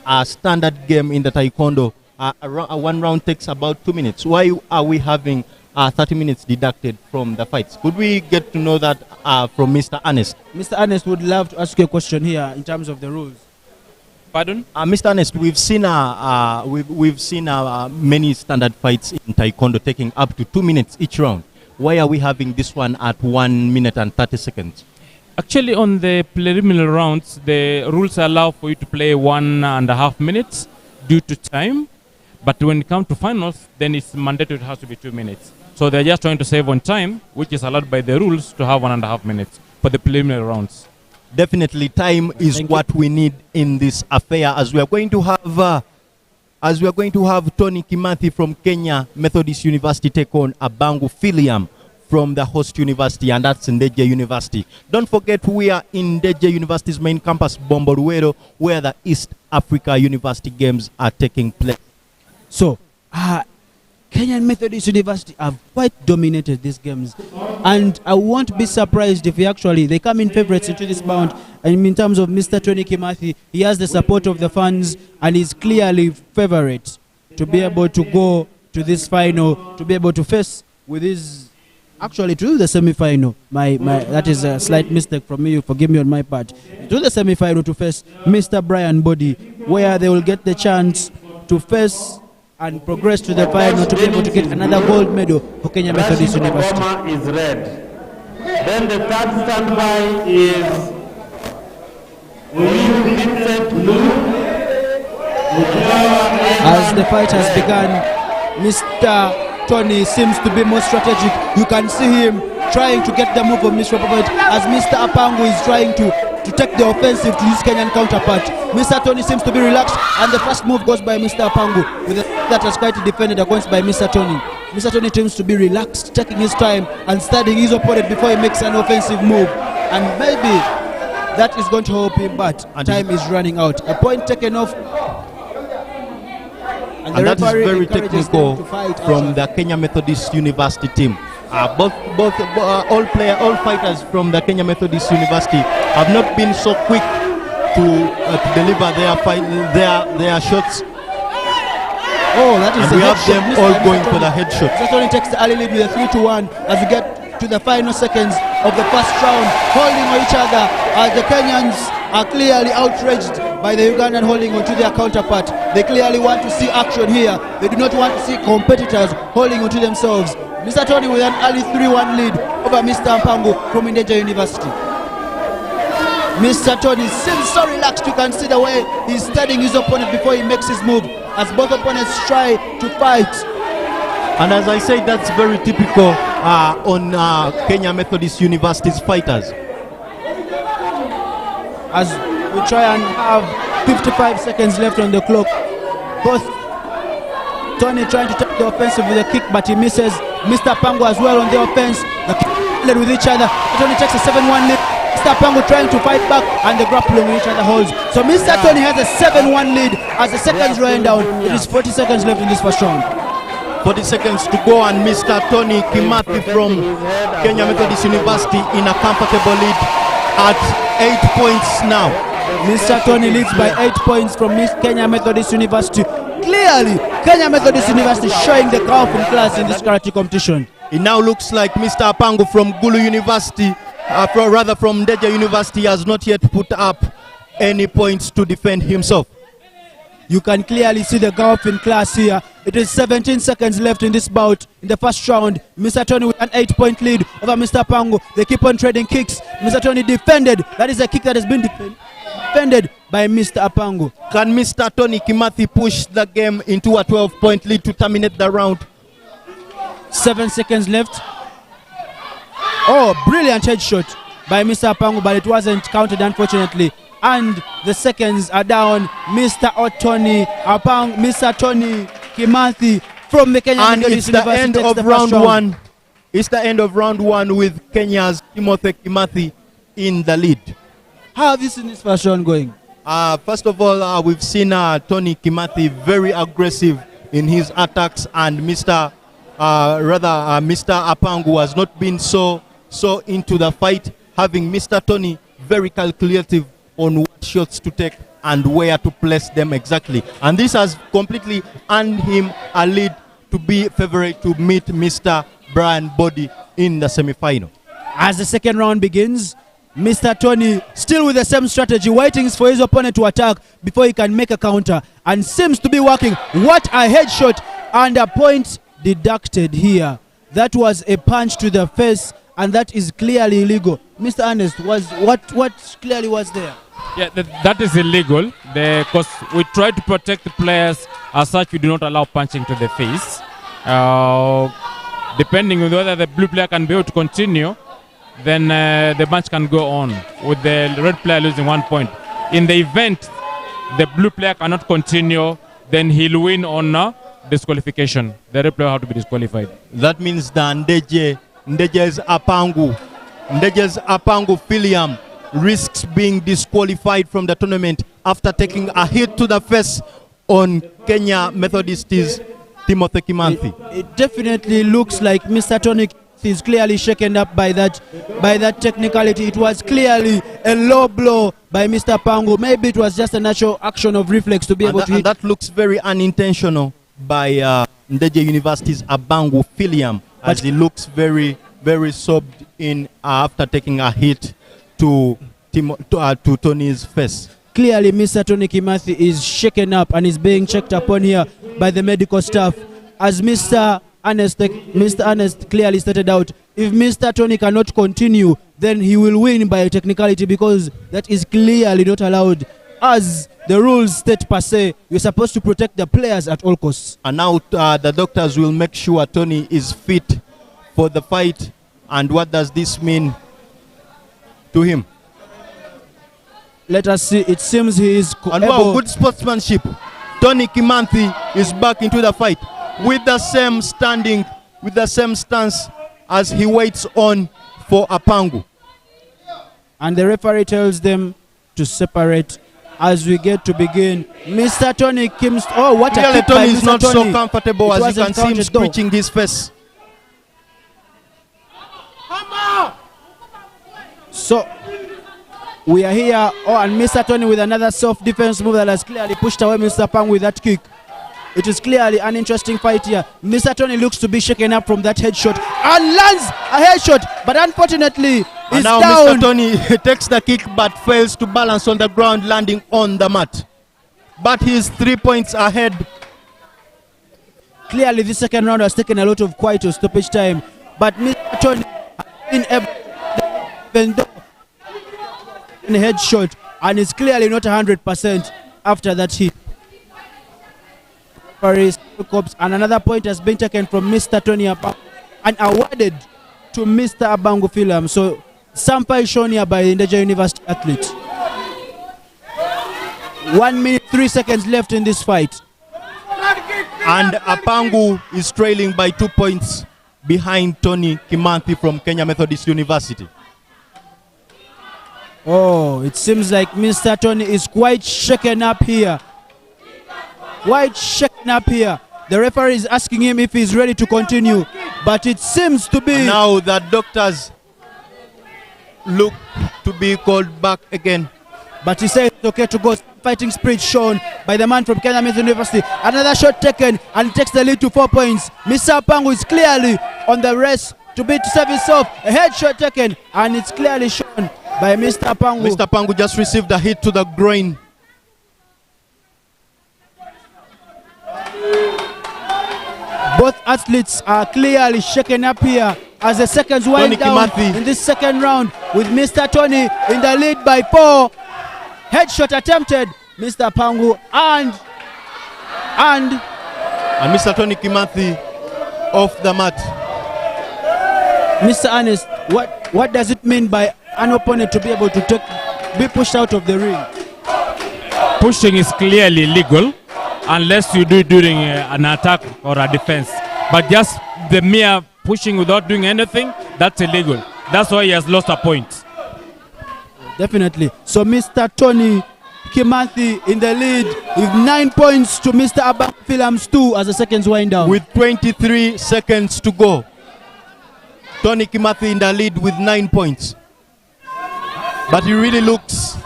a standard game in the Taekwondo, one round takes about 2 minutes. Why are we having 30 minutes deducted from the fights? Could we get to know that from Mr. Ernest? Mr. Ernest would love to ask you a question here in terms of the rules. Pardon? Mr. Ernest, we've seen many standard fights in Taekwondo taking up to 2 minutes each round. Why are we having this one at 1 minute and 30 seconds? Actually, on the preliminary rounds, the rules allow for you to play 1.5 minutes due to time. But when it comes to finals, then it's mandatory, it has to be 2 minutes. So they're just trying to save on time, which is allowed by the rules to have 1.5 minutes for the preliminary rounds. Definitely, time is what we need in this affair, as we are going to have Tony Kimathi from Kenya Methodist University take on Abangu Philam from the host university, and that's Ndej University. Don't forget, we are in Ndej University's main campus, Bomboruero, where the East Africa University Games are taking place. So, Kenyan Methodist University have quite dominated these games, and I won't be surprised if they come in favorites into this bout. And in terms of Mr. Tony Kimathi, he has the support of the fans and is clearly favorite to be able to go to this final, to be able to face with his, actually to the semi-final. That is a slight mistake from me, forgive me on my part. To the semi-final to face Mr. Brian Body, where they will get the chance to face and progress to the final to be able to get another gold medal for Kenya Methodist University. Is red. Then the third standby is blue. As the fight has begun, Mr. Tony seems to be more strategic. You can see him trying to get the move of Mr. Popovich as Mr. Apangu is trying to take the offensive to his Kenyan counterpart. Mr. Tony seems to be relaxed, and the first move goes by Mr. Apangu with a that was quite defended against by Mr. Tony. Mr. Tony seems to be relaxed, taking his time and studying his opponent before he makes an offensive move. And maybe that is going to help him, but time is running out. A point taken off. And that is very technical from the Kenya Methodist University team. All fighters from the Kenya Methodist University have not been so quick to deliver their shots. Oh, that is and we have them all going for the headshot. Mr. Tony takes the early lead with a 3-1 as we get to the final seconds of the first round, holding on each other as the Kenyans are clearly outraged by the Ugandan holding on to their counterpart. They clearly want to see action here. They do not want to see competitors holding on to themselves. Mr. Tony with an early 3-1 lead over Mr. Mpangu from Ndej University. Mr. Tony seems so relaxed. You can see the way he's studying his opponent before he makes his move, as both opponents try to fight. And as I say, that's very typical on Kenya Methodist University's fighters. As we try and have 55 seconds left on the clock, both Tony trying to take the offensive with a kick, but he misses. Mr. Pango as well on the offense. The kick led with each other. Tony takes a 7-1 lead. Mr. Pango trying to fight back, and the grappling with each other holds. So Mr. Tony has a 7-1 lead as the seconds run down. It is 40 seconds left in this first round. 40 seconds to go, and Mr. Tony Kimathi from Kenya Methodist University in a comfortable lead at 8 points now. Mr. Tony leads by 8 points from Miss Kenya Methodist University. Clearly, Kenya Methodist University showing the powerful class in this karate competition. It now looks like Mr. Apango from Gulu University, from Ndeje University, has not yet put up any points to defend himself. You can clearly see the gulf in class here. It is 17 seconds left in this bout. In the first round, Mr. Tony with an 8-point lead over Mr. Pango. They keep on trading kicks. Mr. Tony defended. That is a kick that has been defended by Mr. Apango. Can Mr. Tony Kimathi push the game into a 12-point lead to terminate the round? 7 seconds left. Oh, brilliant headshot by Mr. Apango, but it wasn't counted, unfortunately. And the seconds are down. Mr. Tony Kimathi from the Kenya Methodist University. And it's the end of round one. It's the end of round one with Kenya's Timothy Kimathi in the lead. How have you seen this first round going? First of all, we've seen Tony Kimathi very aggressive in his attacks, and Mr. Apangu has not been so into the fight, having Mr. Tony very calculative on what shots to take and where to place them exactly. And this has completely earned him a lead to be favorite to meet Mr. Brian Body in the semi-final. As the second round begins, Mr. Tony still with the same strategy, waiting for his opponent to attack before he can make a counter, and seems to be working. What a headshot, and a point deducted here. That was a punch to the face, and that is clearly illegal. Mr. Ernest, what clearly was there? Yeah, that is illegal because we try to protect the players. As such, we do not allow punching to the face. Depending on whether the blue player can be able to continue, then the match can go on with the red player losing 1 point. In the event the blue player cannot continue, then he'll win on disqualification. The red player will have to be disqualified. That means that Ndeje's Apangu Filiam risks being disqualified from the tournament after taking a hit to the face on Kenya Methodist's Timothy Kimathi. It definitely looks like Mr. Tony is clearly shaken up by that technicality. It was clearly a low blow by Mr. Pango. Maybe it was just a natural action of reflex to be able to hit. And that looks very unintentional by Ndeje University's Abangu Filiam, as he looks very, very sobbed in after taking a hit to Tony's face. Clearly, Mr. Tony Kimathi is shaken up and is being checked upon here by the medical staff. As Mr. Ernest clearly stated out, if Mr. Tony cannot continue, then he will win by technicality, because that is clearly not allowed. As the rules state per se, you're supposed to protect the players at all costs. And now the doctors will make sure Tony is fit for the fight. And what does this mean to him? Let us see. It seems he is and wow, good sportsmanship. Tony Kimathi is back into the fight with the same standing, with the same stance as he waits on for Apangu. And the referee tells them to separate as we get to begin. Mr. Tony Kim's... Oh, what really, a kick Tony by is Mr. not Tony. so comfortable, as you can see him screeching his face. So we are here. Oh, and Mr. Tony with another self-defense move that has clearly pushed away Mr. Pang with that kick. It is clearly an interesting fight here. Mr. Tony looks to be shaken up from that headshot and lands a headshot, but unfortunately and now down. Mr. Tony takes the kick but fails to balance on the ground, landing on the mat. But he's 3 points ahead. Clearly the second round has taken a lot of quiet or stoppage time, but Mr. Tony in a headshot and is clearly not 100% after that hit. And another point has been taken from Mr. Tony and awarded to Mr. Abangu Philam. So sample is shown here by Ndeje University athlete. 1 minute 3 seconds left in this fight. And Apangu is trailing by 2 points behind Tony Kimanthi from Kenya Methodist University. Oh, it seems like Mr. Tony is quite shaken up here. Quite shaken up here. The referee is asking him if he's ready to continue, but it seems to be... And now the doctors look to be called back again. But he says it's okay to go. Fighting spirit shown by the man from Kenya Methodist University. Another shot taken and takes the lead to 4 points. Mr. Apangu is clearly on the race to serve himself. A headshot taken and it's clearly shown by Mr. Apangu. Mr. Apangu just received a hit to the groin. Both athletes are clearly shaken up here as the seconds wind down in this second round, with Mr. Tony in the lead by 4. Headshot attempted, Mr. Apangu, and Mr. Tony Kimanthi off the mat. Mr. Ernest, what does it mean by an opponent to be able to be pushed out of the ring? Pushing is clearly legal unless you do it during an attack or a defense. But just the mere pushing without doing anything, that's illegal. That's why he has lost a point. Definitely. So Mr. Tony Kimanthi in the lead with 9 points to Mr. Abangu Philam's 2 as the seconds wind down. With 23 seconds to go. Tony Kimanthi in the lead with 9 points. But he really looks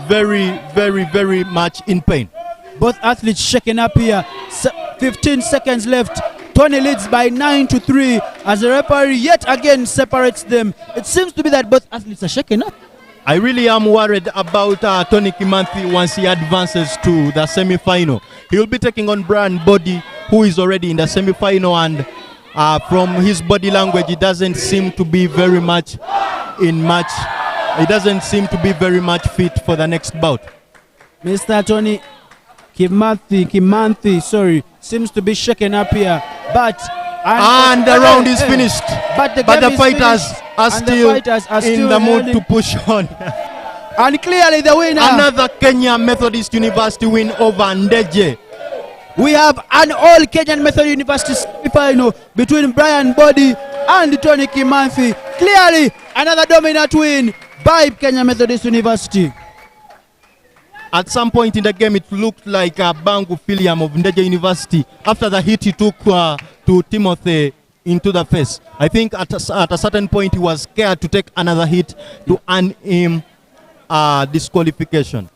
very, very, very much in pain. Both athletes shaken up here. 15 seconds left. Tony leads by 9-3 as the referee yet again separates them. It seems to be that both athletes are shaken up. I really am worried about Tony Kimanthi once he advances to the semi-final. He will be taking on Brian Body, who is already in the semi-final, and from his body language, he doesn't seem to be very much in match. He doesn't seem to be very much fit for the next bout. Mr. Tony Kimanthi, seems to be shaken up here, and the round is finished. But the fighters are still in the mood to push on. And clearly the winner. Another Kenya Methodist University win over Ndeje. We have an all Kenyan Methodist University semi-final between Brian Body and Tony Kimanthi. Clearly another dominant win by Kenya Methodist University. At some point in the game, it looked like Bangu Philam of Ndeje University, after the hit he took to Timothy into the face. I think at a certain point he was scared to take another hit to earn him disqualification.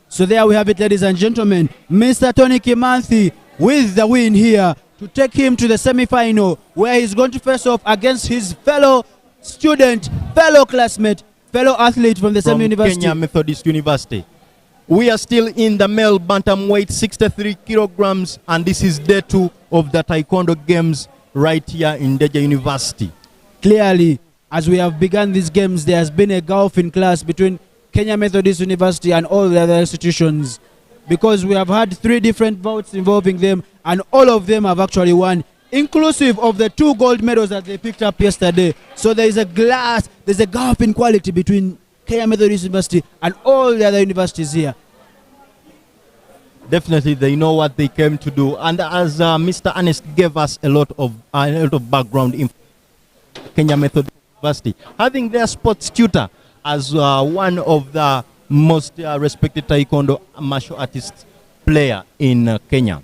So there we have it, ladies and gentlemen. Mr. Tony Kimanthi with the win here to take him to the semi-final, where he's going to face off against his fellow student, fellow classmate, fellow athlete from the same university. Kenya Methodist University. We are still in the male bantamweight, 63 kilograms, and this is day 2 of the Taekwondo games right here in Ndeje University. Clearly, as we have begun these games, there has been a gulf in class between Kenya Methodist University and all the other institutions, because we have had 3 different bouts involving them, and all of them have actually won, inclusive of the 2 gold medals that they picked up yesterday. So there's a gulf in quality between Kenya Methodist University and all the other universities here. Definitely, they know what they came to do. And as Mr. Ernest gave us a lot of background info, Kenya Methodist University, having their sports tutor as one of the most respected Taekwondo martial artist player in Kenya.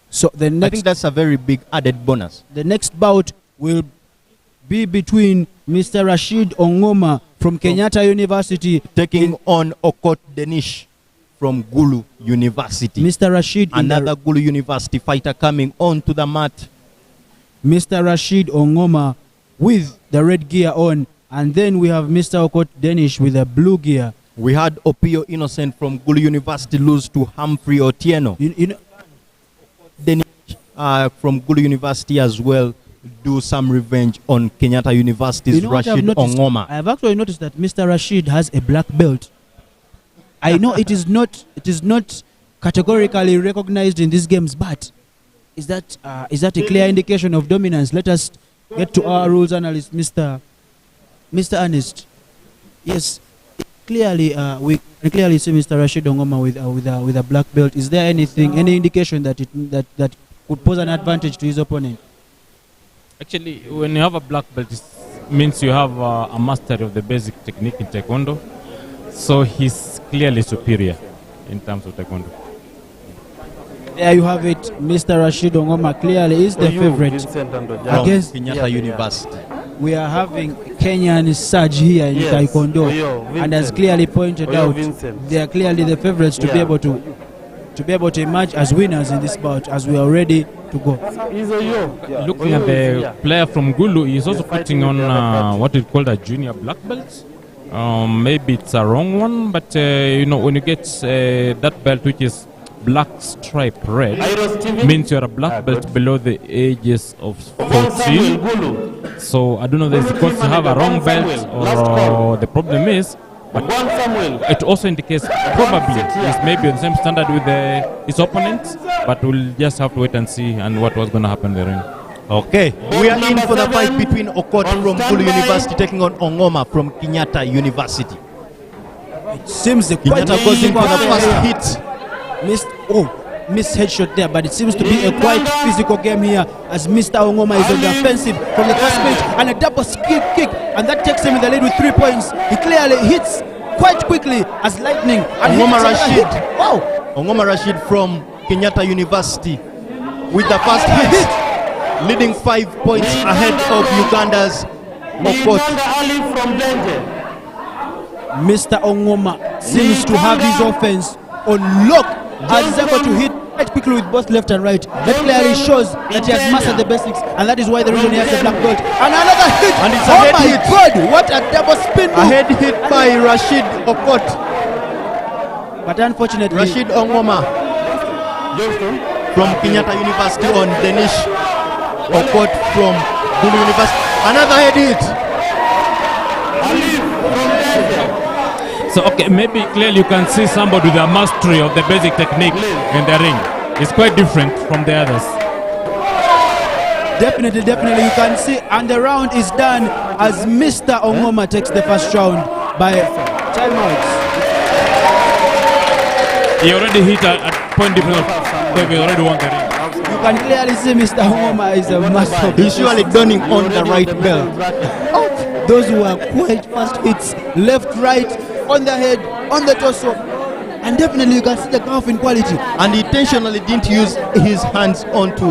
So I think that's a very big added bonus. The next bout will be between Mr. Rashid Ongoma from Kenyatta University taking on Okot Denish from Gulu University. Mr. Rashid, another Gulu University fighter coming on to the mat. Mr. Rashid Ongoma with the red gear on, and then we have Mr. Okot Denish with the blue gear. We had Opio Innocent from Gulu University lose to Humphrey Otieno. Denish from Gulu University as well do some revenge on Kenyatta University's Rashid Ongoma. I have actually noticed that Mr. Rashid has a black belt. I know it is not categorically recognized in these games, but is that a clear indication of dominance? Let us get to our rules analyst, Mr. Ernest. Yes, clearly we can clearly see Mr. Rashid Ongoma with a black belt. Is there any indication that that could pose an advantage to his opponent? Actually, when you have a black belt, it means you have a mastery of the basic technique in Taekwondo. So he's clearly superior in terms of Taekwondo. There you have it. Mr. Rashid Ongoma clearly is the favorite against Kenyatta University. We are having Kenyan surge here in Taekwondo, and as clearly pointed out, they are clearly the favorites to be able to emerge as winners in this bout, as we are ready to go. Looking at the player from Gulu, he's also putting on what is called a junior black belt. Maybe it's a wrong one, but when you get that belt, which is black stripe red, means you're a black belt below the ages of 14. So I don't know if it's because you have a wrong belt or the problem is, but it also indicates probably he's maybe on the same standard with his opponent, but we'll just have to wait and see and what was going to happen in the ring. Okay, we are in for the fight between Okot from Gulu University taking on Ongoma from Kenyatta University. It seems the Kenyatta goes in for the first hit. Missed headshot there, but it seems to be a quite physical game here as Mr. Ongoma is on the offensive from the first pitch and a double kick, and that takes him in the lead with 3 points. He clearly hits quite quickly as lightning. And Ongoma Rashid from Kenyatta University with the first hit, leading 5 points ahead of Uganda's Okot. Mr. Ongoma seems to have his offense on lock as he's able to hit quite quickly with both left and right. That clearly shows that he has mastered the basics, and that is why the reason he has the black belt. And another hit! And it's a head hit! God, what a double spin move! A head hit by Rashid Okot. But unfortunately, Rashid Ongoma from Kenyatta University on Danish Okot from Gulu University. Another head hit! So, okay, maybe clearly you can see somebody with a mastery of the basic technique in the ring. It's quite different from the others. Definitely, you can see, and the round is done as Mr. Ongoma takes the first round by timeouts. He already hit a point difference, so he already won the ring. You can clearly see Mr. Ongoma is a master. He's surely donning on the right belt. Those were quite fast hits, left, right, on the head, on the torso, and definitely you can see the calf in quality. And he intentionally didn't use his hands onto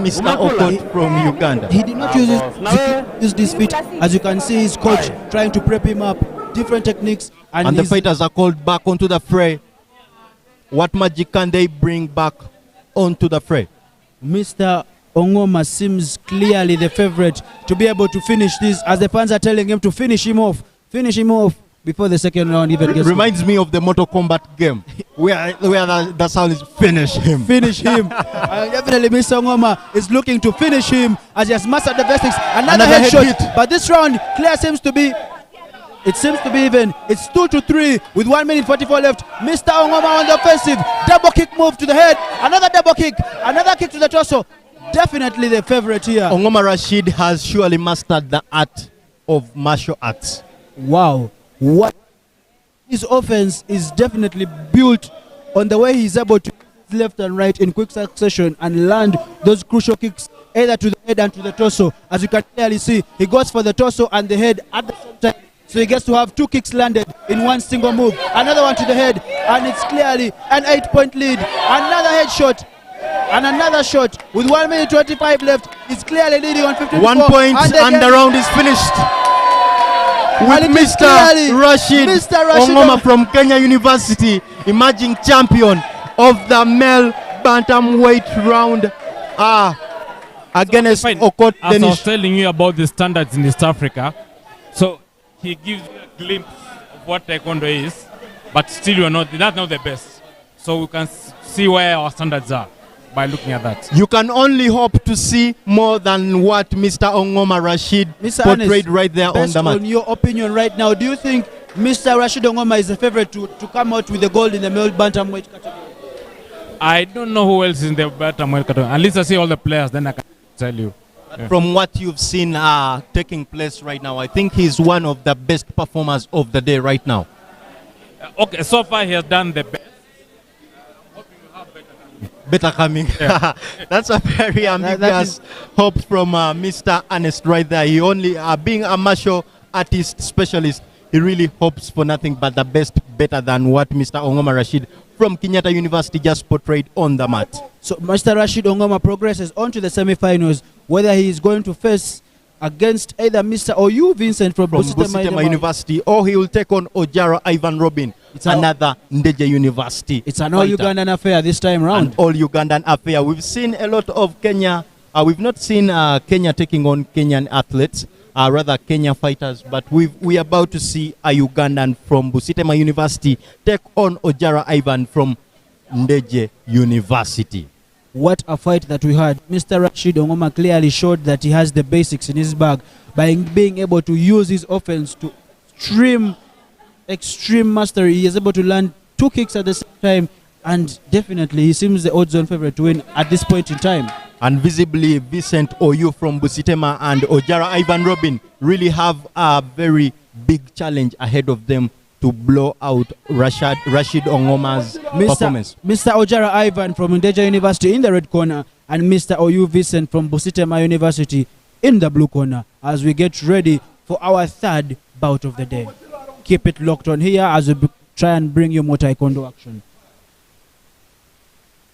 Mr. Okot from Uganda. He did not use his feet. As you can see, his coach trying to prep him up, different techniques. And the fighters are called back onto the fray. What magic can they bring back onto the fray? Mr. Ongoma seems clearly the favorite to be able to finish this, as the fans are telling him to finish him off before the second round even gets. Reminds me of the Mortal Kombat game where the sound is finish him. Definitely Mr. Ongoma is looking to finish him as he has mastered the basics. Another headshot hit. But this round clear seems to be even. It's 2-3 with 1 minute 44 left. Mr. Ongoma on the offensive. Double kick move to the head. Another double kick. Another kick to the torso. Definitely the favorite here. Ongoma Rashid has surely mastered the art of martial arts. Wow. What his offense is definitely built on the way he's able to left and right in quick succession and land those crucial kicks either to the head and to the torso. As you can clearly see, he goes for the torso and the head at the same time. So he gets to have 2 kicks landed in one single move. Another one to the head, and it's clearly an 8-point lead. Another headshot and another shot with 1 minute 25 left. He's clearly leading on 54. 1 point and the round is finished. With Mr. Rashid Ongoma from Kenya University, emerging champion of the male bantamweight round against Okot As I Danish. was telling you about the standards in East Africa, so he gives you a glimpse of what Taekwondo is, but still that's not the best. So we can see where our standards are by looking at that. You can only hope to see more than what Mr. Ongoma Rashid portrayed Ernest, right there on the mat. On your opinion right now, do you think Mr. Rashid Ongoma is the favorite to come out with the gold in the male bantamweight category? I don't know who else is in the bantamweight category. Unless I see all the players, then I can tell you. From what you've seen taking place right now, I think he's one of the best performers of the day right now. Okay, so far he has done the best. Better coming. Yeah. That's a very ambiguous hope from Mr. Ernest right there. He only, being a martial artist specialist, he really hopes for nothing but the best, better than what Mr. Ongoma Rashid from Kenyatta University just portrayed on the mat. So Mr. Rashid Ongoma progresses on to the semi-finals, whether he is going to face against either Mr. Eaug Vincent from Busitema University, or he will take on Ojara Ivan Robin, another Ndeje University. It's an all-Ugandan affair this time round. An all-Ugandan affair. We've seen a lot of Kenya. We've not seen Kenya taking on Kenyan athletes, rather Kenya fighters, but we're about to see a Ugandan from Busitema University take on Ojara Ivan from Ndeje University. What a fight that we had. Mr. Rashid Ongoma clearly showed that he has the basics in his bag by being able to use his offense to extreme mastery. He is able to land 2 kicks at the same time, and definitely he seems the odds-on favorite to win at this point in time. And visibly, Vincent Eaug from Busitema and Ojara Ivan Robin really have a very big challenge ahead of them to blow out Rashid Ongoma's performance. Mr. Ojara Ivan from Ndeje University in the red corner, and Mr. Eaug Vincent from Busitema University in the blue corner, as we get ready for our third bout of the day. Keep it locked on here as we try and bring you more Taekwondo action.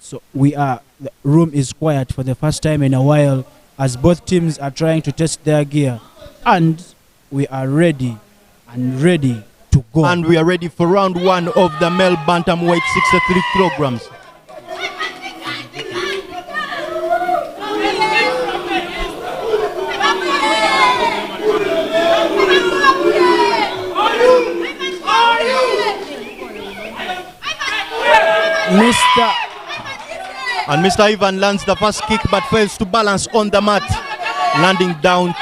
So the room is quiet for the first time in a while as both teams are trying to test their gear, and we are ready to go. And we are ready for round 1 of the male bantamweight 63 kilograms. And Mr. Ivan lands the first kick but fails to balance on the mat, landing down.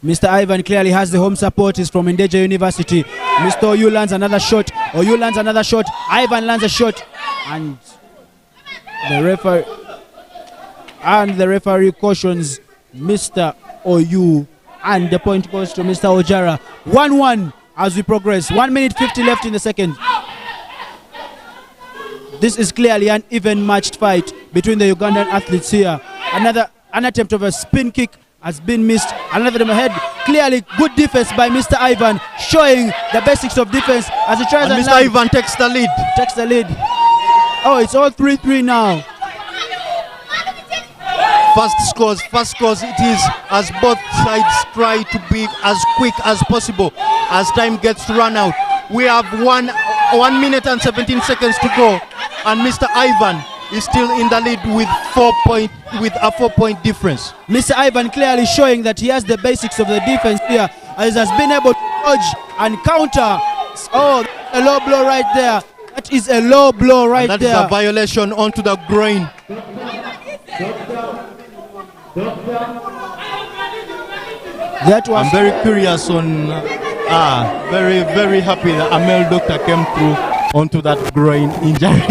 Mr. Ivan clearly has the home support. He's from Ndeje University. Mr. Eaug lands another shot. Eaug lands another shot. Ivan lands a shot. And the referee cautions Mr. Eaug. And the point goes to Mr. Ojara. 1-1 as we progress. 1 minute 50 left in the second. This is clearly an even matched fight between the Ugandan athletes here. An attempt of a spin kick has been missed. Another in ahead. Clearly good defense by Mr. Ivan, showing the basics of defense as he tries and Mr. Ivan takes the lead. Oh, it's all 3-3 now. First scores it is, as both sides try to be as quick as possible as time gets to run out. We have 1 minute and 17 seconds to go, and Mr. Ivan is still in the lead with a 4-point difference. Mr. Ivan clearly showing that he has the basics of the defense here, as has been able to dodge and counter. Oh, a low blow right there. That is a low blow right there. That is a violation onto the groin. I'm very curious on, very happy that a male doctor came through onto that groin injury.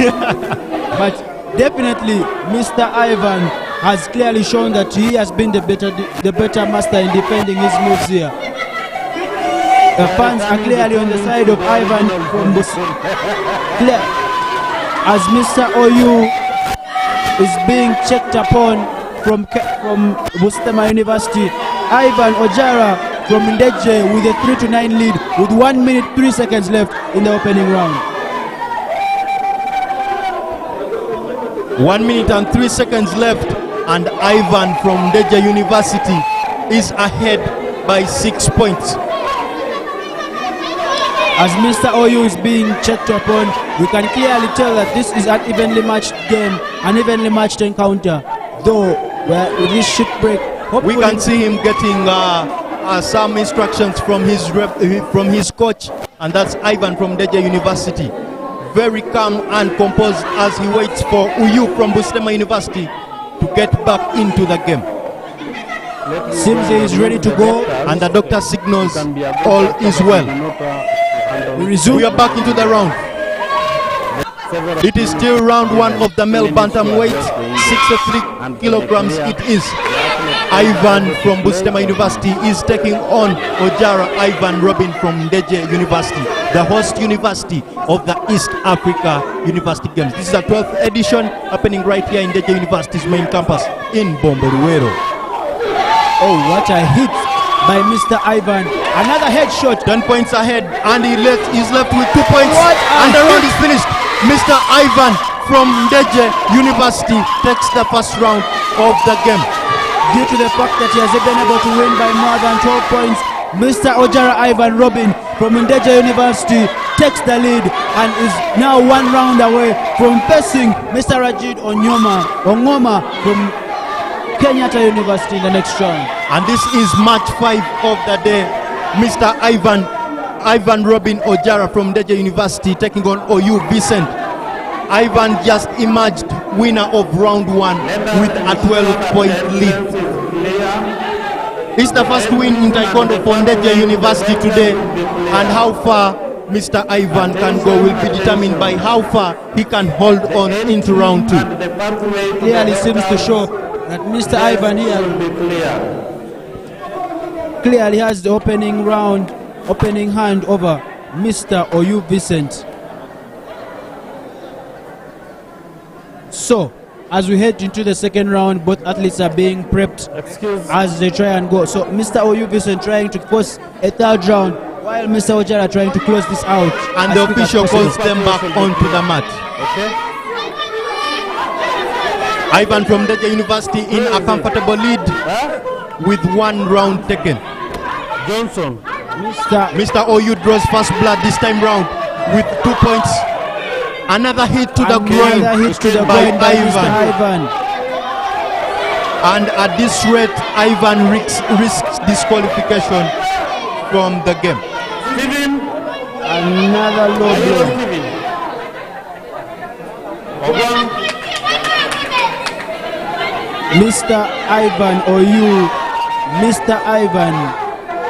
But definitely, Mr. Ivan has clearly shown that he has been the better master in defending his moves here. The fans are clearly on the side of Ivan from as Mr. Eaug is being checked upon from Busitema University. Ivan Ojara from Ndeje with a 3-9 lead with 1 minute 3 seconds left in the opening round. 1 minute and 3 seconds left, and Ivan from Ndeje University is ahead by 6 points. As Mr. Eaug is being checked upon, we can clearly tell that this is an evenly matched game, an evenly matched encounter. Though, with this shit break, we can see him getting some instructions from his coach, and that's Ivan from Ndeje University. Very calm and composed as he waits for Eaug from Busitema University to get back into the game. Seems he is ready to go, and the doctor signals all is well. We are back into the round. It is still round 1 of the male bantamweight, 63 kilograms it is. Ivan from Bustema University is taking on Ojara Ivan Robin from Ndeje University, the host university of the East Africa University Games. This is the 12th edition happening right here in Ndeje University's main campus in Bomboruero. Oh, what a hit by Mr. Ivan. Another headshot. 10 points ahead, and he's left with 2 points. What a And the round hit. is finished. Mr. Ivan from Ndeje University takes the first round of the game. Due to the fact that he has been able to win by more than 12 points, Mr. Ojara Ivan Robin from Ndeje University takes the lead and is now one round away from facing Mr. Rajid Ongoma from Kenyatta University in the next round. And this is match 5 of the day. Mr. Ivan Robin Ojara from Ndeje University taking on OU Vincent. Ivan just emerged winner of round 1 with a 12-point lead. It's the first win in Taekwondo for Ndeje University today, and how far Mr. Ivan can go will be determined by how far he can hold on into round 2. Clearly seems to show that Mr. Ivan here clearly has the opening hand over Mr. OU Vincent. So, as we head into the second round, both athletes are being prepped as they try and go. So, Mr. OU Vincent trying to force a third round, while Mr. Ojara trying to close this out. And the official calls them back onto the mat. Okay. Ivan from Ndeje University in a comfortable lead with 1 round taken. Johnson. Mr. OU draws first blood this time round with 2 points. Another hit to the groin by Ivan. And at this rate, Ivan risks disqualification from the game. Steven. Another low blow. Steven. Ogon. Mr. Ivan OU. Mr. Ivan.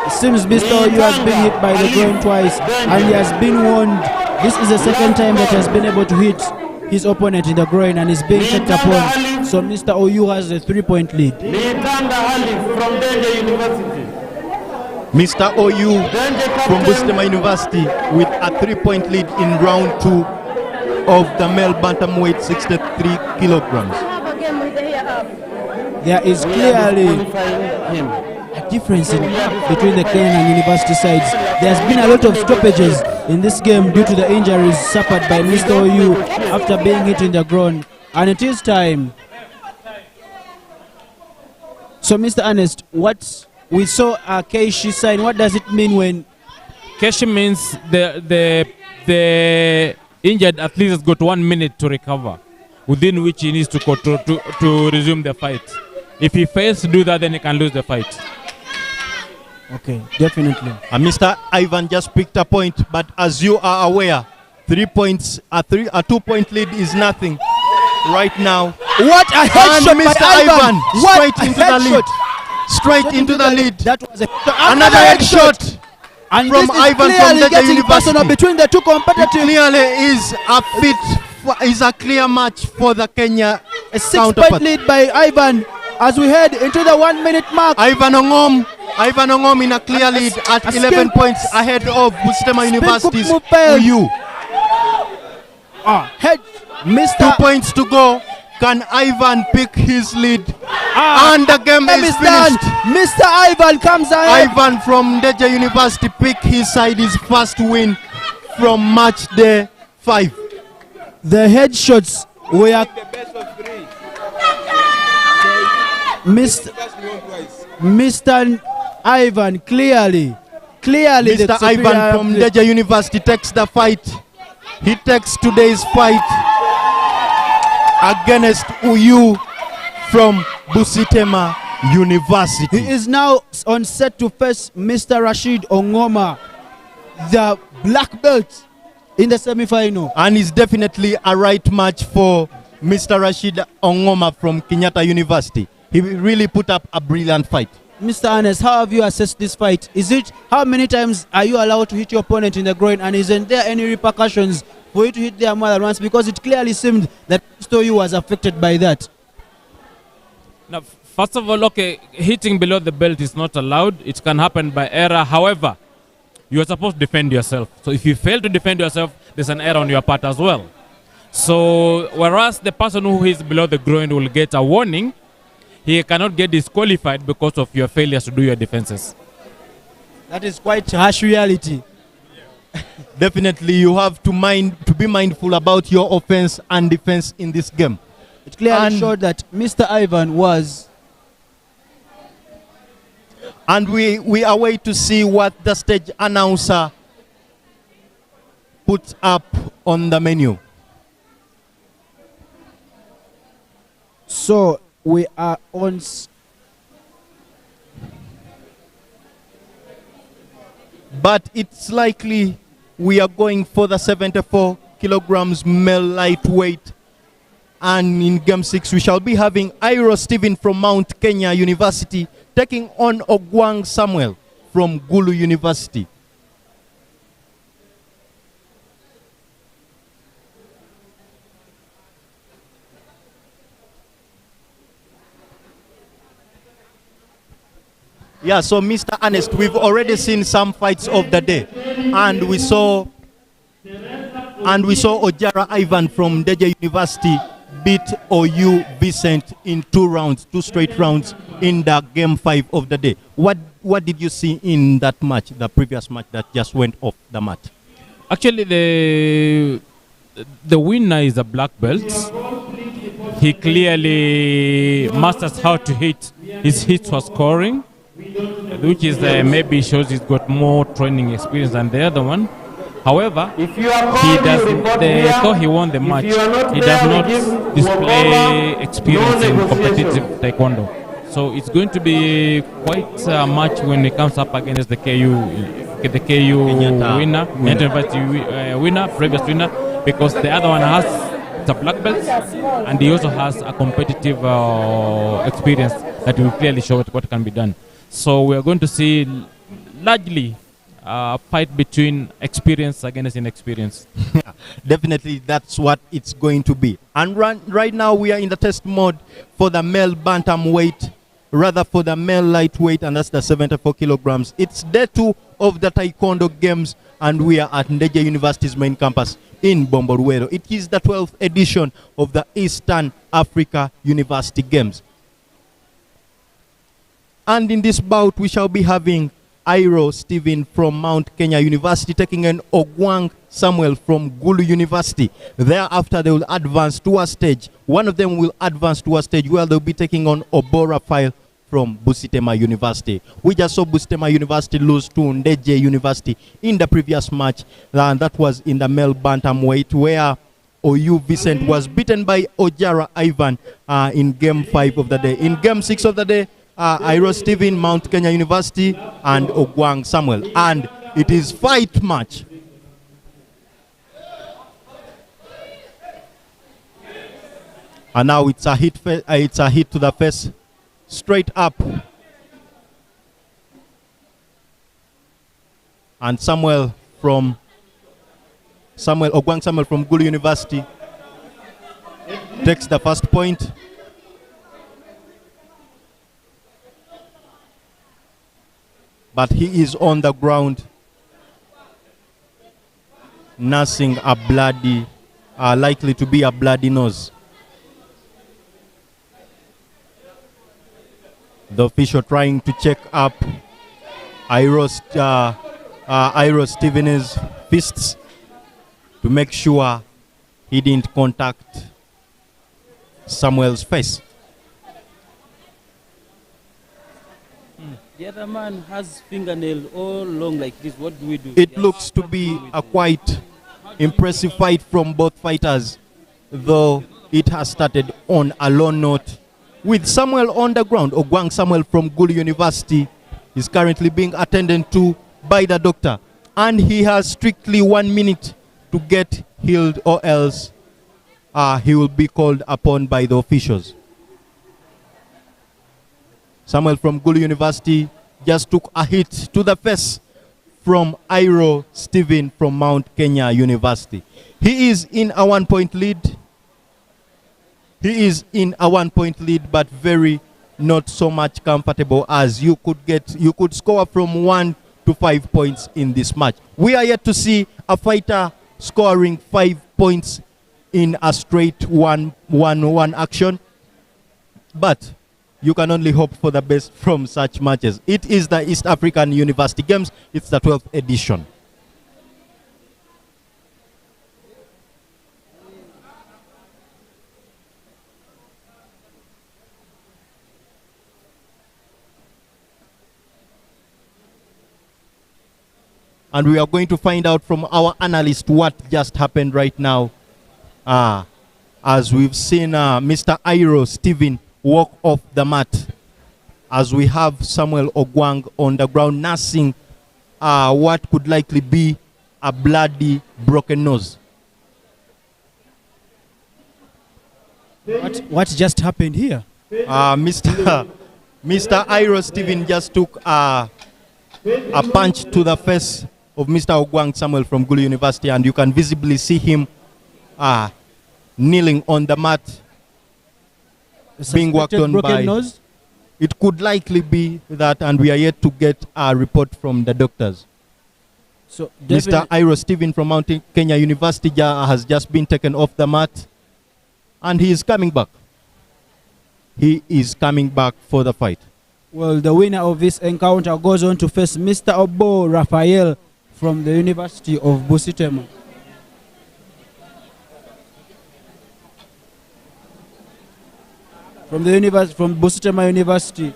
It seems Mr. OU has been hit by the groin twice and he has been warned. This is the second time that he has been able to hit his opponent in the groin and is being checked upon. So Mr. OU has a 3-point lead. Litanda Ali from Ndeje University. Mr. OU from Bustema University with a 3-point lead in round 2 of the male bantamweight 63 kilograms. There is clearly Him. a difference between the Kenyan and university sides. There has been a lot of stoppages in this game due to the injuries suffered by Mr. OU after being hit in the groin. And it is time. So Mr. Ernest, what we saw a Keishi sign, what does it mean when Keshi means the injured athlete has got 1 minute to recover, within which he needs to resume the fight. If he fails to do that, then he can lose the fight. Okay, definitely. And Mr. Ivan just picked a point, but as you are aware, 3 points, a 2-point lead is nothing right now. What a headshot And Mr. by Ivan! Ivan straight into the lead. Straight into the lead. That was Another headshot and from this is Ivan from clearly Ndeje getting University. personal between the two It competitive. clearly is a clear match for the Kenya A 6-point counterpart. lead by Ivan as we head into the 1 minute mark. Ivan Ongom in a clear lead at 11 points ahead of Bustema University's OU. Head, 2 Mr. points to go. Can Ivan pick his lead? Ah, And the game is done. finished. Mr. Ivan comes ahead. Ivan from Ndeje University picked his side his first win from match day 5. The headshots were Mr. Ivan clearly Mr. the Ivan from superior Ndeje University takes the fight. He takes today's fight against OU from Busitema University. He is now on set to face Mr. Rashid Ongoma, the black belt in the semi-final. And it's definitely a right match for Mr. Rashid Ongoma from Kenyatta University. He really put up a brilliant fight. Mr. Ernest, how have you assessed this fight? How many times are you allowed to hit your opponent in the groin, and isn't there any repercussions for you to hit them more than once? Because it clearly seemed that Mr. OU was affected by that. Now, first of all, okay, hitting below the belt is not allowed. It can happen by error. However, you are supposed to defend yourself. So if you fail to defend yourself, there's an error on your part as well. So whereas the person who is below the groin will get a warning, he cannot get disqualified because of your failures to do your defenses. That is quite harsh reality. Definitely, you have to be mindful about your offense and defense in this game. It clearly And- showed that Mr. Ivan was. And we are waiting to see what the stage announcer puts up on the menu. So we are on. But it's likely we are going for the 74 kilograms male lightweight. And in game 6, we shall be having Iro Stephen from Mount Kenya University taking on Ogwang Samuel from Gulu University. Yeah, so Mr. Ernest, we've already seen some fights of the day, and we saw Ojara Ivan from Deja University beat OU Vincent in 2 straight rounds in the game 5 of the day. What did you see in that match, the previous match that just went off the mat? Actually, the winner is a black belt. He clearly masters how to hit. His hits for scoring, which is maybe shows he's got more training experience than the other one. However, If you are he called, does. you report here. Though he won the match, If you are not he there does in the not game, display walk over. experience No in negotiation. competitive taekwondo. So it's going to be quite a match when it comes up against the KU Kenyatta winner, winner. University winner, previous winner, because the other one has the black belt and he also has a competitive experience that will clearly show what can be done. So we are going to see largely a fight between experience against inexperience. Definitely, that's what it's going to be. And right now, we are in the test mode for the male bantamweight, rather for the male lightweight, and that's the 74 kilograms. It's day 2 of the Taekwondo Games, and we are at Ndeje University's main campus in Bomboruero. It is the 12th edition of the Eastern Africa University Games. And in this bout, we shall be having Iro Stephen from Mount Kenya University taking an Ogwang Samuel from Gulu University. Thereafter, they will advance to a stage. One of them will advance to a stage where they'll be taking on Obora File from Busitema University. We just saw Busitema University lose to Ndeje University in the previous match. And that was in the male bantamweight, where OU Vincent was beaten by Ojara Ivan in game 5 of the day. In game 6 of the day, Iro Stephen, Mount Kenya University, and Ogwang Samuel. And it is fight match. And now it's a hit to the face, straight up. And Ogwang Samuel from Gulu University takes the first point. But he is on the ground, nursing a bloody, likely to be a bloody nose. The official trying to check up Iro Stephen's fists to make sure he didn't contact Samuel's face. The other man has fingernails all long like this. What do we do? It looks to be a quite impressive fight from both fighters, though it has started on a low note. With Samuel on the ground, Ogwang Samuel from Gulu University is currently being attended to by the doctor, and he has strictly 1 minute to get healed, or else he will be called upon by the officials. Samuel from Gulu University just took a hit to the face from Iro Stephen from Mount Kenya University. He is in a 1-point lead. He is in a 1-point lead, but very not so much comfortable, as you could score from 1 to 5 points in this match. We are yet to see a fighter scoring 5 points in a straight 1-1 action, but you can only hope for the best from such matches. It is the East African University Games. It's the 12th edition. And we are going to find out from our analyst what just happened right now. As we've seen Mr. Iro Stephen walk off the mat, as we have Samuel Ogwang on the ground nursing what could likely be a bloody broken nose. What just happened here? Mr. Iro Stephen just took a punch to the face of Mr. Ogwang Samuel from Gulu University, and you can visibly see him kneeling on the mat, being worked on by nose? It could likely be that, and we are yet to get a report from the doctors. So Mr. Iro Stephen from Mount Kenya University has just been taken off the mat, and he is coming back. He is coming back for the fight. Well, the winner of this encounter goes on to face Mr. Obo Raphael from the University of Busitema. From Busitema University.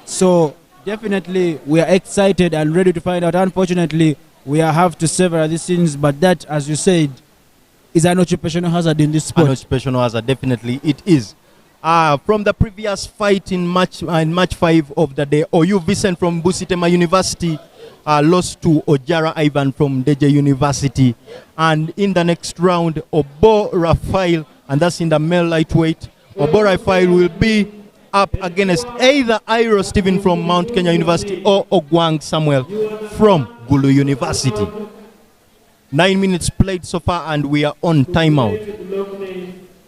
So definitely we are excited and ready to find out. Unfortunately, we have to sever these things, but that, as you said, is an occupational hazard in this sport. An occupational hazard, definitely it is. From the previous fight in match 5 of the day, OU Vincent from Busitema University lost to Ojara Ivan from Deje University. And in the next round, Obo Raphael, and that's in the male lightweight, Obo Raphael will be up against either Iro Stephen from Mount Kenya University or Ogwang Samuel from Gulu University. 9 minutes played so far, and we are on timeout.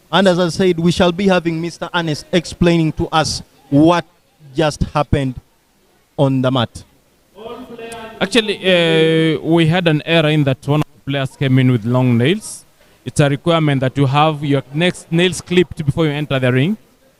And as I said, we shall be having Mr. Ernest explaining to us what just happened on the mat. Actually, we had an error in that one of the players came in with long nails. It's a requirement that you have your next nails clipped before you enter the ring.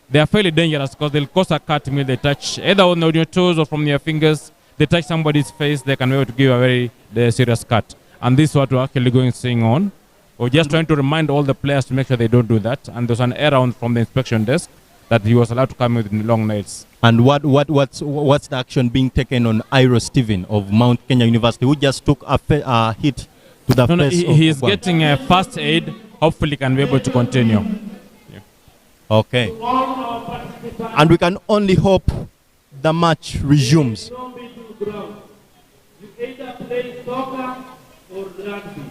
They are fairly dangerous because they'll cause a cut when they touch either on your toes or from your fingers. They touch somebody's face, they can be able to give a very serious cut. And this is what we're actually going to sing on. We're just trying to remind all the players to make sure they don't do that. And there's an error from the inspection desk that he was allowed to come with long nails. And what's the action being taken on Iro Stephen of Mount Kenya University, who just took a hit to the face? He is getting a first aid. Hopefully can be able to continue. Yeah. Okay. And we can only hope the match resumes. You either play soccer or rugby,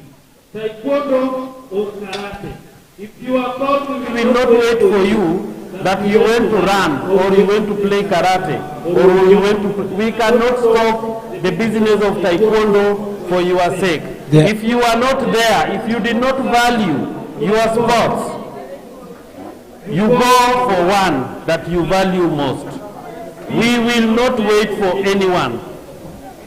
taekwondo or karate. If you are called, we will not wait for you that you went to run or you went to play karate or you went to. We cannot stop the business of taekwondo for your sake. Yeah. If you are not there, if you did not value your sports, you go for one that you value most. We will not wait for anyone.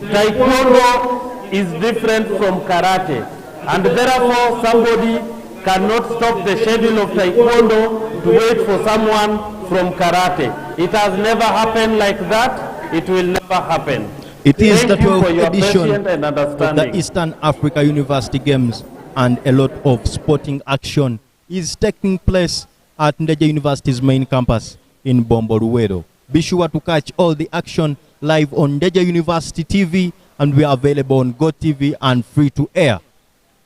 Taekwondo is different from karate, and therefore somebody cannot stop the schedule of taekwondo to wait for someone from karate. It has never happened like that. It will never happen. It is the 12th edition of the Eastern Africa University Games, and a lot of sporting action is taking place at Ndeje University's main campus in Bomboruedo. Be sure to catch all the action live on Ndeje University TV, and we are available on GoTV and free to air.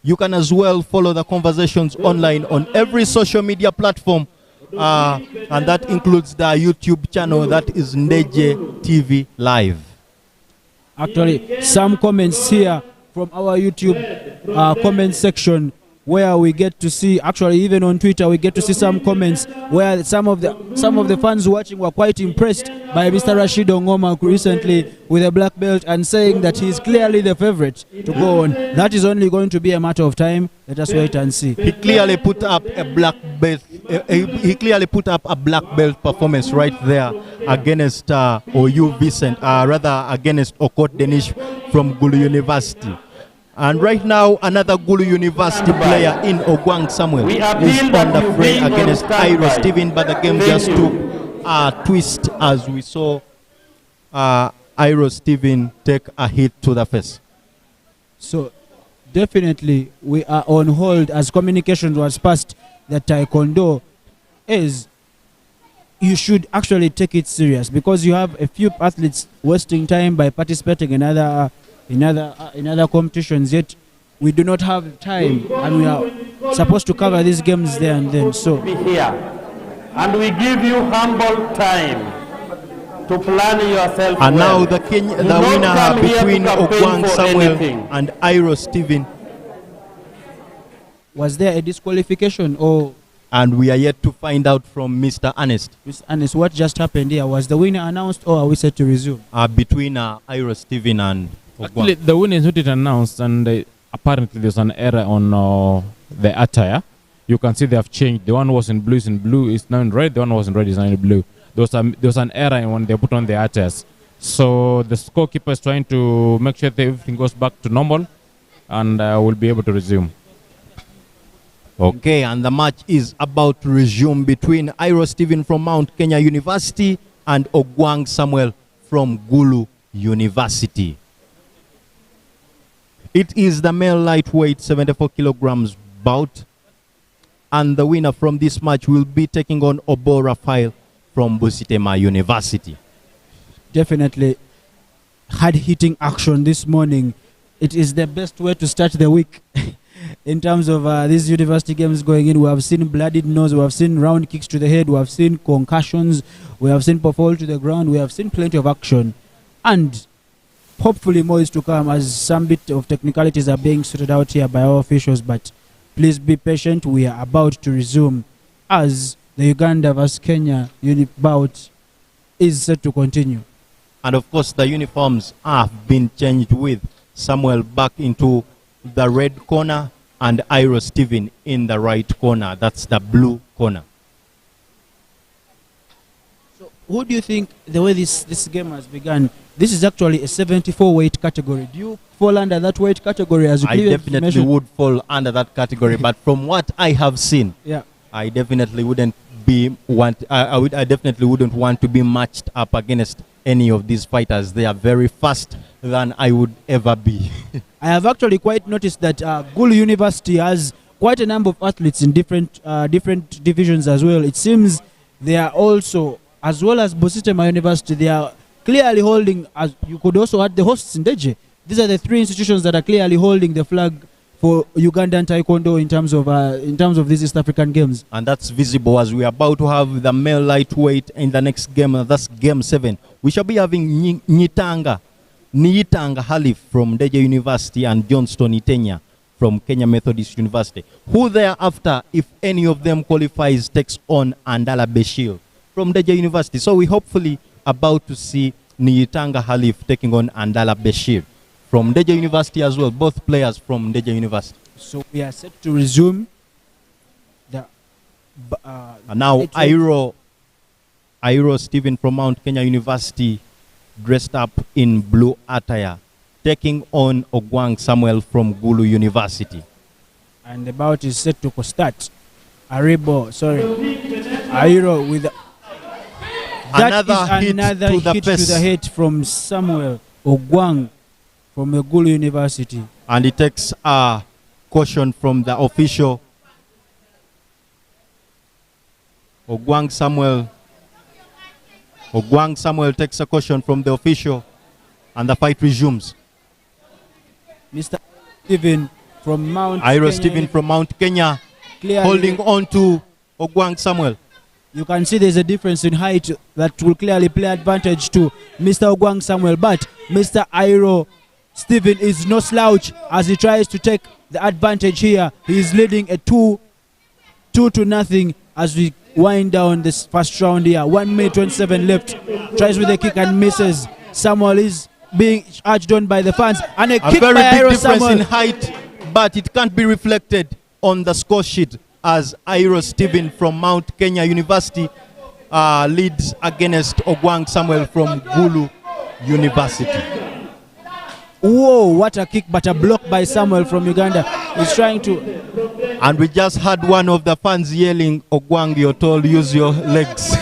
You can as well follow the conversations online on every social media platform, and that includes the YouTube channel that is Ndeje TV Live. Actually, some comments here from our YouTube comment section where we get to see, actually even on Twitter, we get to see some comments where some of the fans watching were quite impressed by Mr. Rashid Ongoma recently with a black belt and saying that he is clearly the favorite to go on. That is only going to be a matter of time. Let us wait and see. He clearly put up a black belt. He clearly put up a black belt performance right there against Oyu Vincent, rather against Okot Denish from Gulu University. And right now, another Gulu University player in Ogwang Samuel is on the fray against Iro Stephen, but the game just took a twist as we saw Iro Stephen take a hit to the face. So definitely we are on hold as communication was passed that Taekwondo is, you should actually take it serious because you have a few athletes wasting time by participating in other competitions, yet we do not have time and we are supposed to cover these games there and then. So Be here, and we give you humble time to plan yourself. And well. now the winner between Ogwang Samuel and Iro Stephen. was there a disqualification or? And we are yet to find out from Mr. Ernest. Mr. Ernest, what just happened here? Was the winner announced or are we set to resume? Between Iro Stephen and Ogwang. Actually, the winner is not yet announced, and apparently there's an error on the attire. You can see they have changed. The one who was in blue is in blue, is now in red. The one who was in red is now in blue. There was an error in when they put on the attires. So the scorekeeper is trying to make sure that everything goes back to normal, and we'll be able to resume. Okay, and the match is about to resume between Iro Stephen from Mount Kenya University and Ogwang Samuel from Gulu University. It is the male lightweight 74 kilograms bout, and the winner from this match will be taking on Obo Raphael from Busitema University. Definitely hard-hitting action this morning. It is the best way to start the week. In terms of these university games going in, we have seen bloodied nose, we have seen round kicks to the head, we have seen concussions, we have seen fall to the ground, we have seen plenty of action. And hopefully more is to come as some bit of technicalities are being sorted out here by our officials. But please be patient, we are about to resume as the Uganda vs Kenya bout is set to continue. And of course, the uniforms have been changed with Samuel back into the red corner and Iro Stephen in the right corner. That's the blue corner. So who do you think, the way this game has begun, this is actually a 74 weight category. Do you fall under that weight category as you I definitely would fall under that category, but from what I have seen, yeah, I definitely wouldn't I definitely wouldn't want to be matched up against any of these fighters. They are very fast than I would ever be. I have actually quite noticed that Gulu University has quite a number of athletes in different divisions as well. It seems they are also, as well as Busitema University, they are clearly holding, as you could also add the hosts in Deje. These are the three institutions that are clearly holding the flag for Ugandan Taekwondo in terms of these East African games. And that's visible as we are about to have the male lightweight in the next game. That's game 7. We shall be having Niyitanga Halif from Deje University and Johnston Itenya from Kenya Methodist University, who thereafter, if any of them qualifies, takes on Andala Beshir from Deje University. So we hopefully about to see Niyitanga Halif taking on Andala Beshir from Deje University as well, both players from Deje University. So we are set to resume the and now Iro Stephen from Mount Kenya University, dressed up in blue attire, taking on Ogwang Samuel from Gulu University. And the bout is set to start. Iro with another hit to the head from Samuel Ogwang from the Gulu University. And it takes a caution from the official. Ogwang Samuel takes a caution from the official, and the fight resumes. Mr. Stephen from Mount Iro Kenya, Stephen from Mount Kenya clearly holding on to Ogwang Samuel. You can see there's a difference in height that will clearly play advantage to Mr. Ogwang Samuel, but Mr. Iro Stephen is no slouch as he tries to take the advantage here. He is leading a 2-0 as we wind down this first round here. 1 minute 27 left. Tries with a kick and misses. Samuel is being urged on by the fans, and a kick very by big Iro difference Samuel. in height, but it can't be reflected on the score sheet as Iro Stephen from Mount Kenya University leads against Ogwang Samuel from Gulu University. Whoa, what a kick, but a block by Samuel from Uganda. He's trying to... And we just had one of the fans yelling, Ogwang, you're told, use your legs.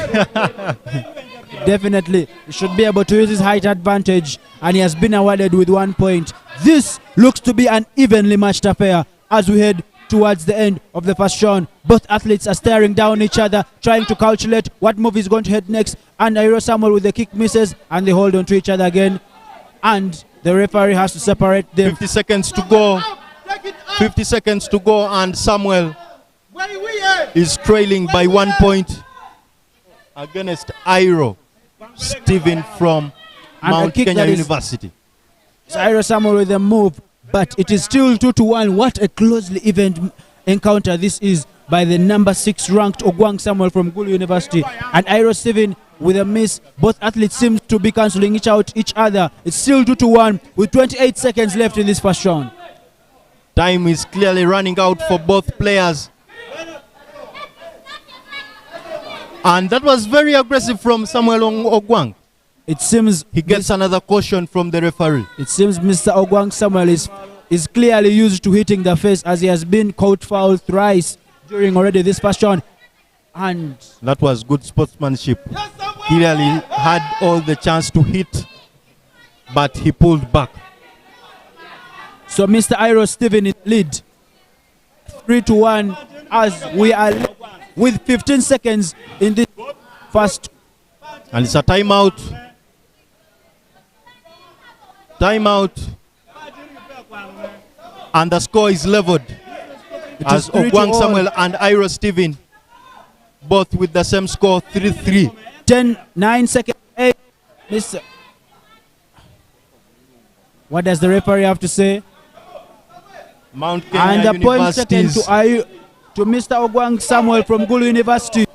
Definitely, he should be able to use his height advantage, and he has been awarded with 1 point. This looks to be an evenly matched affair as we head towards the end of the first round. Both athletes are staring down each other, trying to calculate what move is going to head next, and Iro Samuel with the kick misses, and they hold on to each other again, and the referee has to separate them. 50 seconds to go. 50 seconds to go, and Samuel is trailing by 1 point against Iro Stephen from And Mount Kenya University. Iro Samuel with a move, but it is still 2-1. What a closely even encounter this is by the number 6 ranked Ogwang Samuel from Gulu University and Iro Stephen with a miss. Both athletes seem to be cancelling each other. It's still 2-1 with 28 seconds left in this first round. Time is clearly running out for both players. And that was very aggressive from Samuel Ogwang. It seems he gets another caution from the referee. It seems Mr. Ogwang Samuel is clearly used to hitting the face, as he has been caught foul thrice during already this first round. And that was good sportsmanship. Clearly had all the chance to hit, but he pulled back. So Mr. Iro Stephen in lead 3-1 as we are with 15 seconds in this first. And it's a timeout. Timeout. And the score is leveled as Ogwang Samuel and Iro Stephen both with the same score, 3-3. 9 seconds. 8. Mr. What does the referee have to say? Mount Kenya and the point second Universities. to Mr. Ogwang Samuel from Gulu University.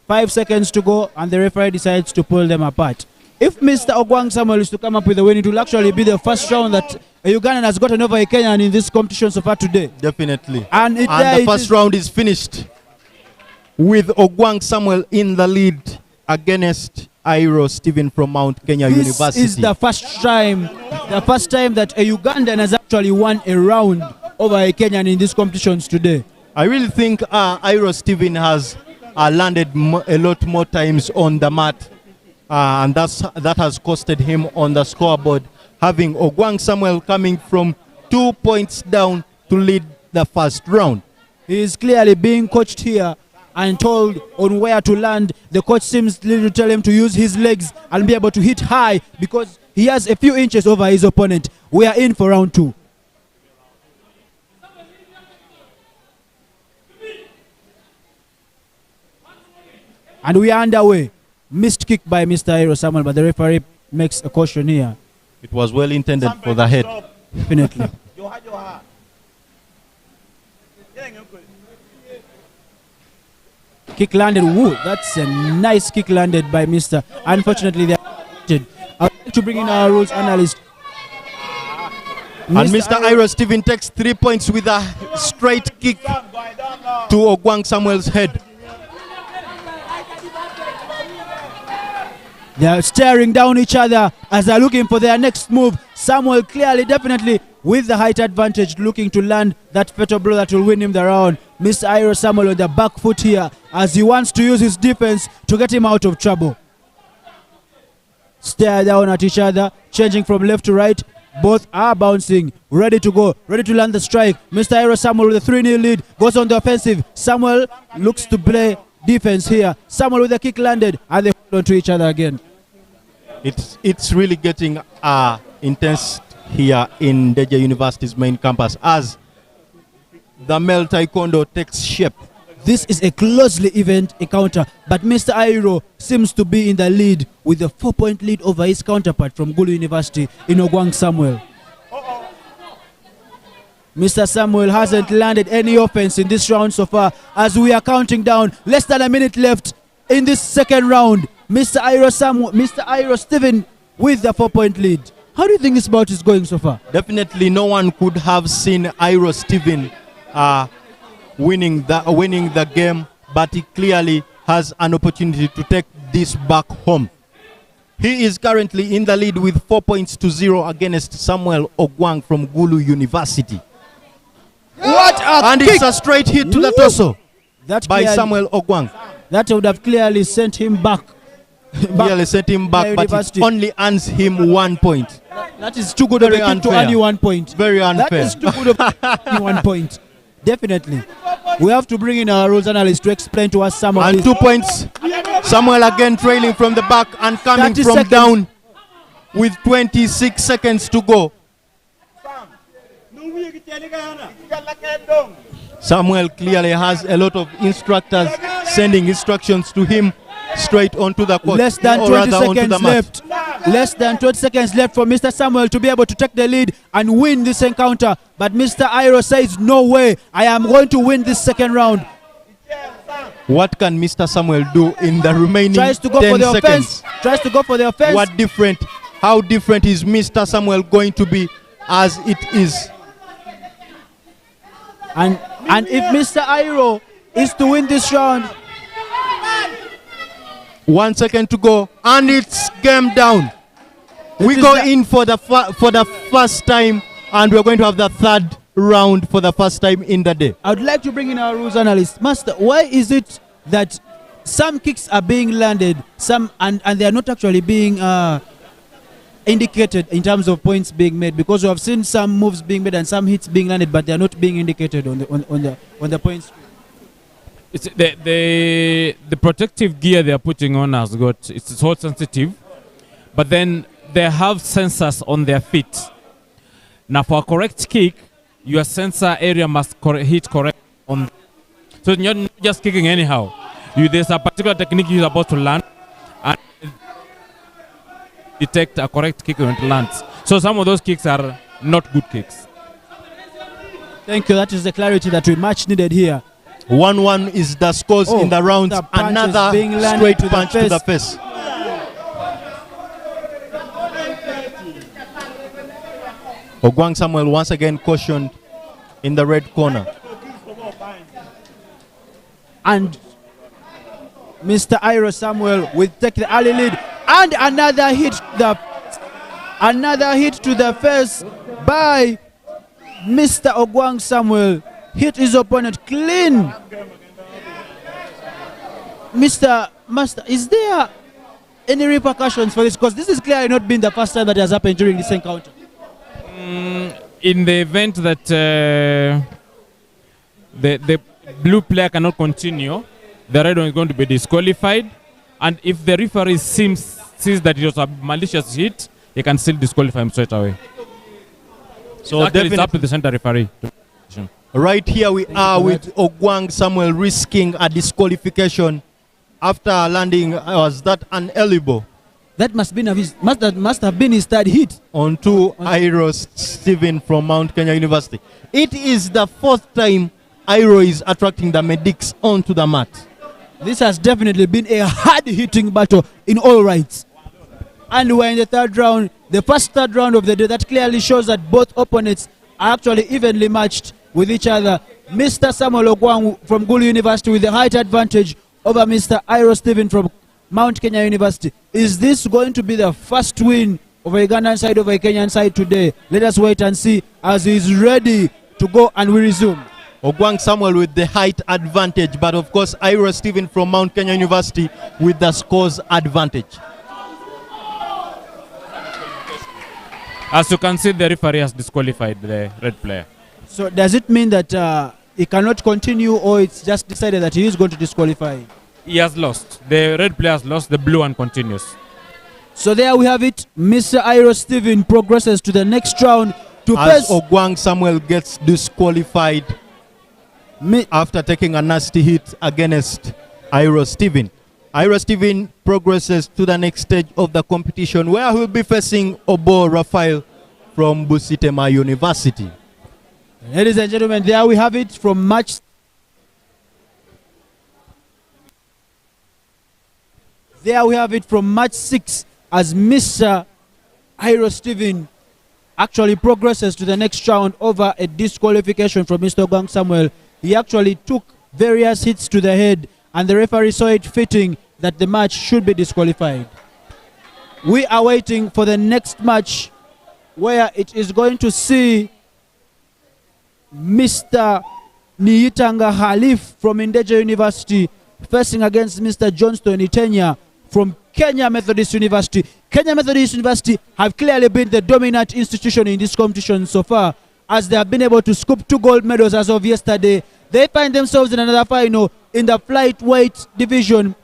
5 seconds to go, and the referee decides to pull them apart. If Mr. Ogwang Samuel is to come up with a win, it will actually be the first round that a Ugandan has gotten over a Kenyan in this competition so far today. Definitely. And the first round is finished with Ogwang Samuel in the lead against Iro Stephen from Mount Kenya University. This is the first time that a Ugandan has actually won a round over a Kenyan in these competitions today. I really think Iro Stephen has landed a lot more times on the mat, and that has costed him on the scoreboard, having Ogwang Samuel coming from 2 points down to lead the first round. He is clearly being coached here and told on where to land. The coach seems to tell him to use his legs and be able to hit high because he has a few inches over his opponent. We are in for round 2. And we are underway. Missed kick by Mr. Iro Samuel, but the referee makes a caution here. It was well intended for the head. Definitely. Kick landed. Woo, that's a nice kick landed by Mr. Unfortunately, they are. I would like to bring in our rules analyst. And Mr. Iro Stephen takes 3 points with a straight kick to Ogwang Samuel's head. They are staring down each other as they're looking for their next move. Samuel clearly, definitely, with the height advantage, looking to land that fatal blow that will win him the round. Mr. Iro Samuel on the back foot here as he wants to use his defense to get him out of trouble. Stare down at each other, changing from left to right. Both are bouncing, ready to go, ready to land the strike. Mr. Iro Samuel with a 3-0 lead goes on the offensive. Samuel looks to play defense here. Samuel with a kick landed, and they hold on to each other again. It's really getting intense here in Deja University's main campus as the male taekwondo takes shape. This is a closely event encounter, but Mr. Iro seems to be in the lead with a 4-point lead over his counterpart from Gulu University in Ogwang Samuel. Mr. Samuel hasn't landed any offense in this round so far as we are counting down. Less than a minute left in this second round. Mr. Iro Stephen with the 4-point lead. How do you think this bout is going so far? Definitely no one could have seen Iro Stephen winning the game, but he clearly has an opportunity to take this back home. He is currently in the lead with 4-0 against Samuel Ogwang from Gulu University. What a And kick! it's a straight hit to the torso That by clearly- Samuel Ogwang. That would have clearly sent him back. Clearly sent him back, but it University. only earns him 1 point. That is too good of a Very kick to unfair. only 1 point. Very unfair. That is too good of only 1 point. Definitely. We have to bring in our rules analyst to explain to us some of And this. 2 points. Samuel again trailing from the back and coming 30 from seconds. down with 26 seconds to go. Samuel clearly has a lot of instructors sending instructions to him straight onto the court. Less than or 20 rather onto the seconds mat. left. Less than 20 seconds left for Mr. Samuel to be able to take the lead and win this encounter. But Mr. Iro says, no way, I am going to win this second round. What can Mr. Samuel do in the remaining Tries to go 10 for the seconds? offense. Tries to go for the offense. How different is Mr. Samuel going to be as it is? And if Mr. Iro is to win this round, 1 second to go, and it's game down. We is go the- in for the first time, and we're going to have the third round for the first time in the day. I would like to bring in our rules analyst. Master, why is it that some kicks are being landed, some and they are not actually being indicated in terms of points being made? Because we have seen some moves being made and some hits being landed, but they are not being indicated on the points. It's the protective gear they are putting on has got, it's so sensitive, but then they have sensors on their feet. Now for a correct kick, your sensor area must hit correct on. So you're not just kicking anyhow. There's a particular technique you're supposed to learn and detect a correct kick when it lands. So some of those kicks are not good kicks. Thank you. That is the clarity that we much needed here. 1-1 is the scores in the rounds. the punches Another being landed straight to the punch to the face. Ogwang Samuel once again cautioned in the red corner. And Mr. Iro Samuel will take the early lead. And another hit to the face by Mr. Ogwang Samuel. Hit his opponent clean. Mr. Master, is there any repercussions for this? Because this is clearly not been the first time that has happened during this encounter. In the event that the blue player cannot continue, the red one is going to be disqualified. And if the referee sees that it was a malicious hit, he can still disqualify him straight away. So actually it's up to the center referee. Right here we are with Ogwang Samuel risking a disqualification after landing, was that an elbow? That must have been his third hit. Onto Iro Stephen from Mount Kenya University. It is the fourth time Iro is attracting the medics onto the mat. This has definitely been a hard-hitting battle in all rights. And we're in the third round, the first third round of the day. That clearly shows that both opponents are actually evenly matched with each other. Mr. Samuel Ogwang from Gulu University with the height advantage over Mr. Iro Stephen from Mount Kenya University. Is this going to be the first win of a Ugandan side over a Kenyan side today? Let us wait and see as he is ready to go, and we resume. Ogwang Samuel with the height advantage, but of course Iro Stephen from Mount Kenya University with the scores advantage. As you can see, the referee has disqualified the red player. So does it mean that he cannot continue, or it's just decided that he is going to disqualify? He has lost. The red player has lost. The blue one continues. So there we have it. Mr. Iro Stephen progresses to the next round to As face Ogwang Samuel gets disqualified after taking a nasty hit against Iro Stephen. Iro Stephen progresses to the next stage of the competition, where he'll be facing Obo Raphael from Busitema University. Ladies and gentlemen, there we have it from match. There we have it from match 6 as Mr. Iro Stephen actually progresses to the next round over a disqualification from Mr. Gang Samuel. He actually took various hits to the head and the referee saw it fitting that the match should be disqualified. We are waiting for the next match where it is going to see Mr. Niitanga Halif from Indeja University facing against Mr. Johnston Itenya from Kenya Methodist University. Kenya Methodist University have clearly been the dominant institution in this competition so far, as they have been able to scoop 2 gold medals as of yesterday. They find themselves in another final in the flyweight division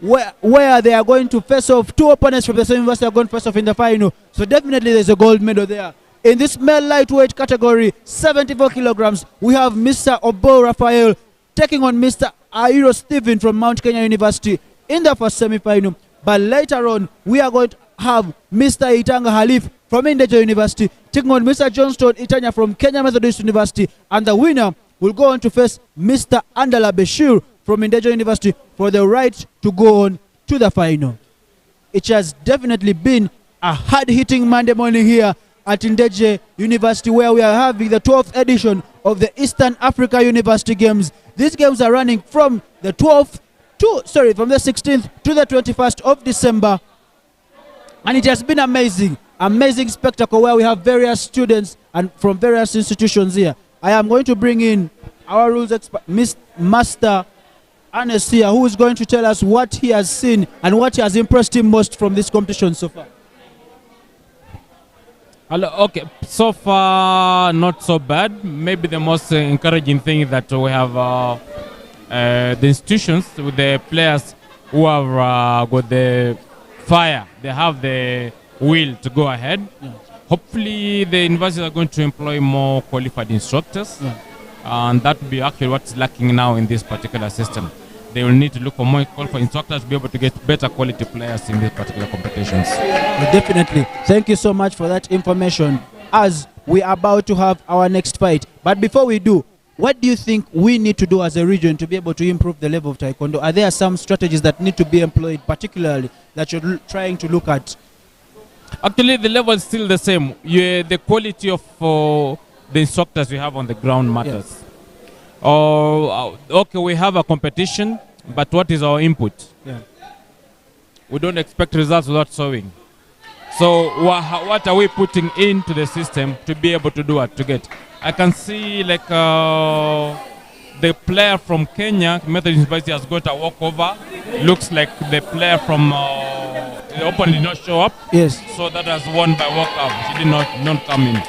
where they are going to face off 2 opponents from the same university are going to face off in the final. So definitely there's a gold medal there. In this male lightweight category, 74 kilograms, we have Mr. Obo Raphael taking on Mr. Airo Stephen from Mount Kenya University in the first semi-final. But later on, we are going to have Mr. Itanga Halif from Indeja University taking on Mr. Johnston Itanya from Kenya Methodist University. And the winner will go on to face Mr. Andala Bashir from Indeja University for the right to go on to the final. It has definitely been a hard-hitting Monday morning here at Indeja University, where we are having the 12th edition of the Eastern Africa University Games. These games are running from the 16th to the 21st of December. And it has been amazing spectacle where we have various students and from various institutions here. I am going to bring in our rules expert, Master Ernest here, who is going to tell us what he has seen and what has impressed him most from this competition so far. Hello, okay, so far not so bad. Maybe the most encouraging thing is that we have the institutions with the players who have got the fire. They have the will to go ahead. Yeah. Hopefully the universities are going to employ more qualified instructors. Yeah. And that will be actually what's lacking now in this particular system. They will need to look for more qualified instructors to be able to get better quality players in these particular competitions. Definitely. Thank you so much for that information, as we are about to have our next fight. But before we do, what do you think we need to do as a region to be able to improve the level of Taekwondo? Are there some strategies that need to be employed, particularly that you're trying to look at? Actually, the level is still the same. The quality of the instructors we have on the ground matters. Yes. Okay, we have a competition, but what is our input? Yeah. We don't expect results without sowing. So what are we putting into the system to be able to do what to get? I can see like the player from Kenya Methodist University has got a walkover. Looks like the player from the opponent did not show up. Yes. So that has won by walkout. She did not come in.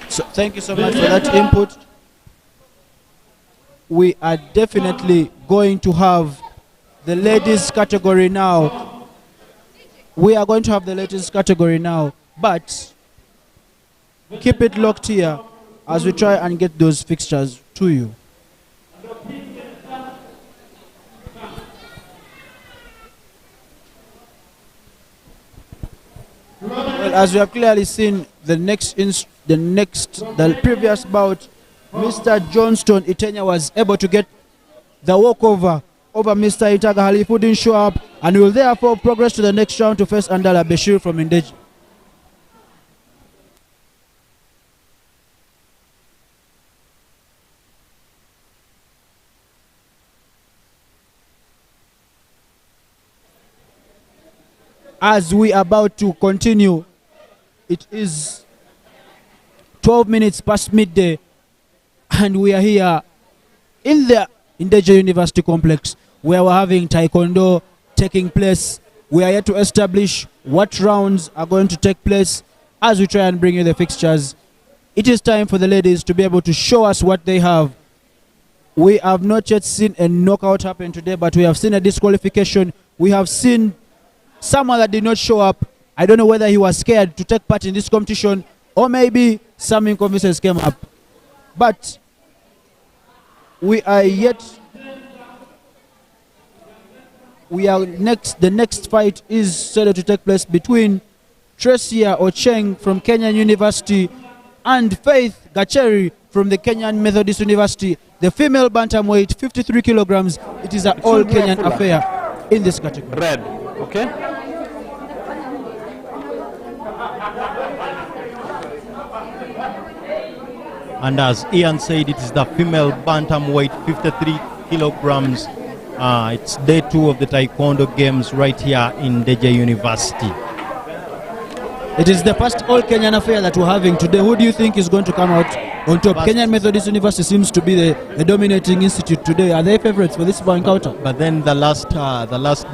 So thank you so much for that input. We are definitely going to have the ladies category now. We are going to have the ladies category now, but keep it locked here as we try and get those fixtures to you. Well, as we have clearly seen, the previous bout, Mr. Johnston Itenya was able to get the walkover over Mr. Itaga Halif, who didn't show up, and will therefore progress to the next round to face Andala Bashir from Indeji. As we are about to continue, it is 12 minutes past midday, and we are here in the Indeja University complex where we're having Taekwondo taking place. We are here to establish what rounds are going to take place as we try and bring you the fixtures. It is time for the ladies to be able to show us what they have. We have not yet seen a knockout happen today, but we have seen a disqualification. We have seen someone that did not show up. I don't know whether he was scared to take part in this competition or maybe some inconveniences came up. But we are the next fight is scheduled to take place between Tresia Ocheng from Kenyan University and Faith Gacheri from the Kenyan Methodist University. The female bantamweight, 53 kilograms. It is an all Kenyan affair in this category. Red. Okay. And as Ian said, it is the female bantamweight, 53 kilograms. It's day 2 of the Taekwondo games right here in Deje University. It is the first all Kenyan affair that we're having today. Who do you think is going to come out on top? Kenyan Methodist University seems to be the dominating institute today. Are they favorites for this encounter? But then the last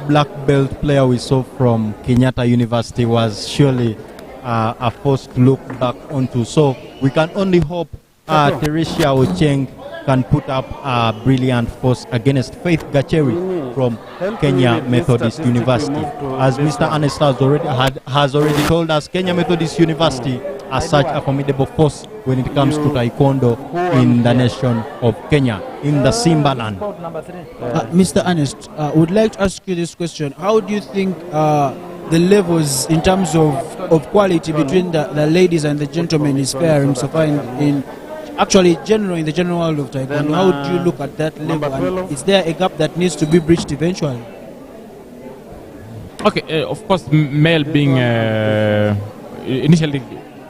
black belt player we saw from Kenyatta University was surely a force to look back onto. So we can only hope Teresia Ocheng can put up a brilliant force against Faith Gacheri from Kenya Methodist University. As Mr. Ernest has already told us, Kenya Methodist University as such a formidable force when it comes to Taekwondo in the nation of Kenya, in the Simba land. Mr. Ernest, I would like to ask you this question. How do you think the levels in terms of quality between the ladies and the gentlemen is faring so far in actually in the general world of Taekwondo? How do you look at that level? And is there a gap that needs to be bridged eventually? Okay, of course, male being initially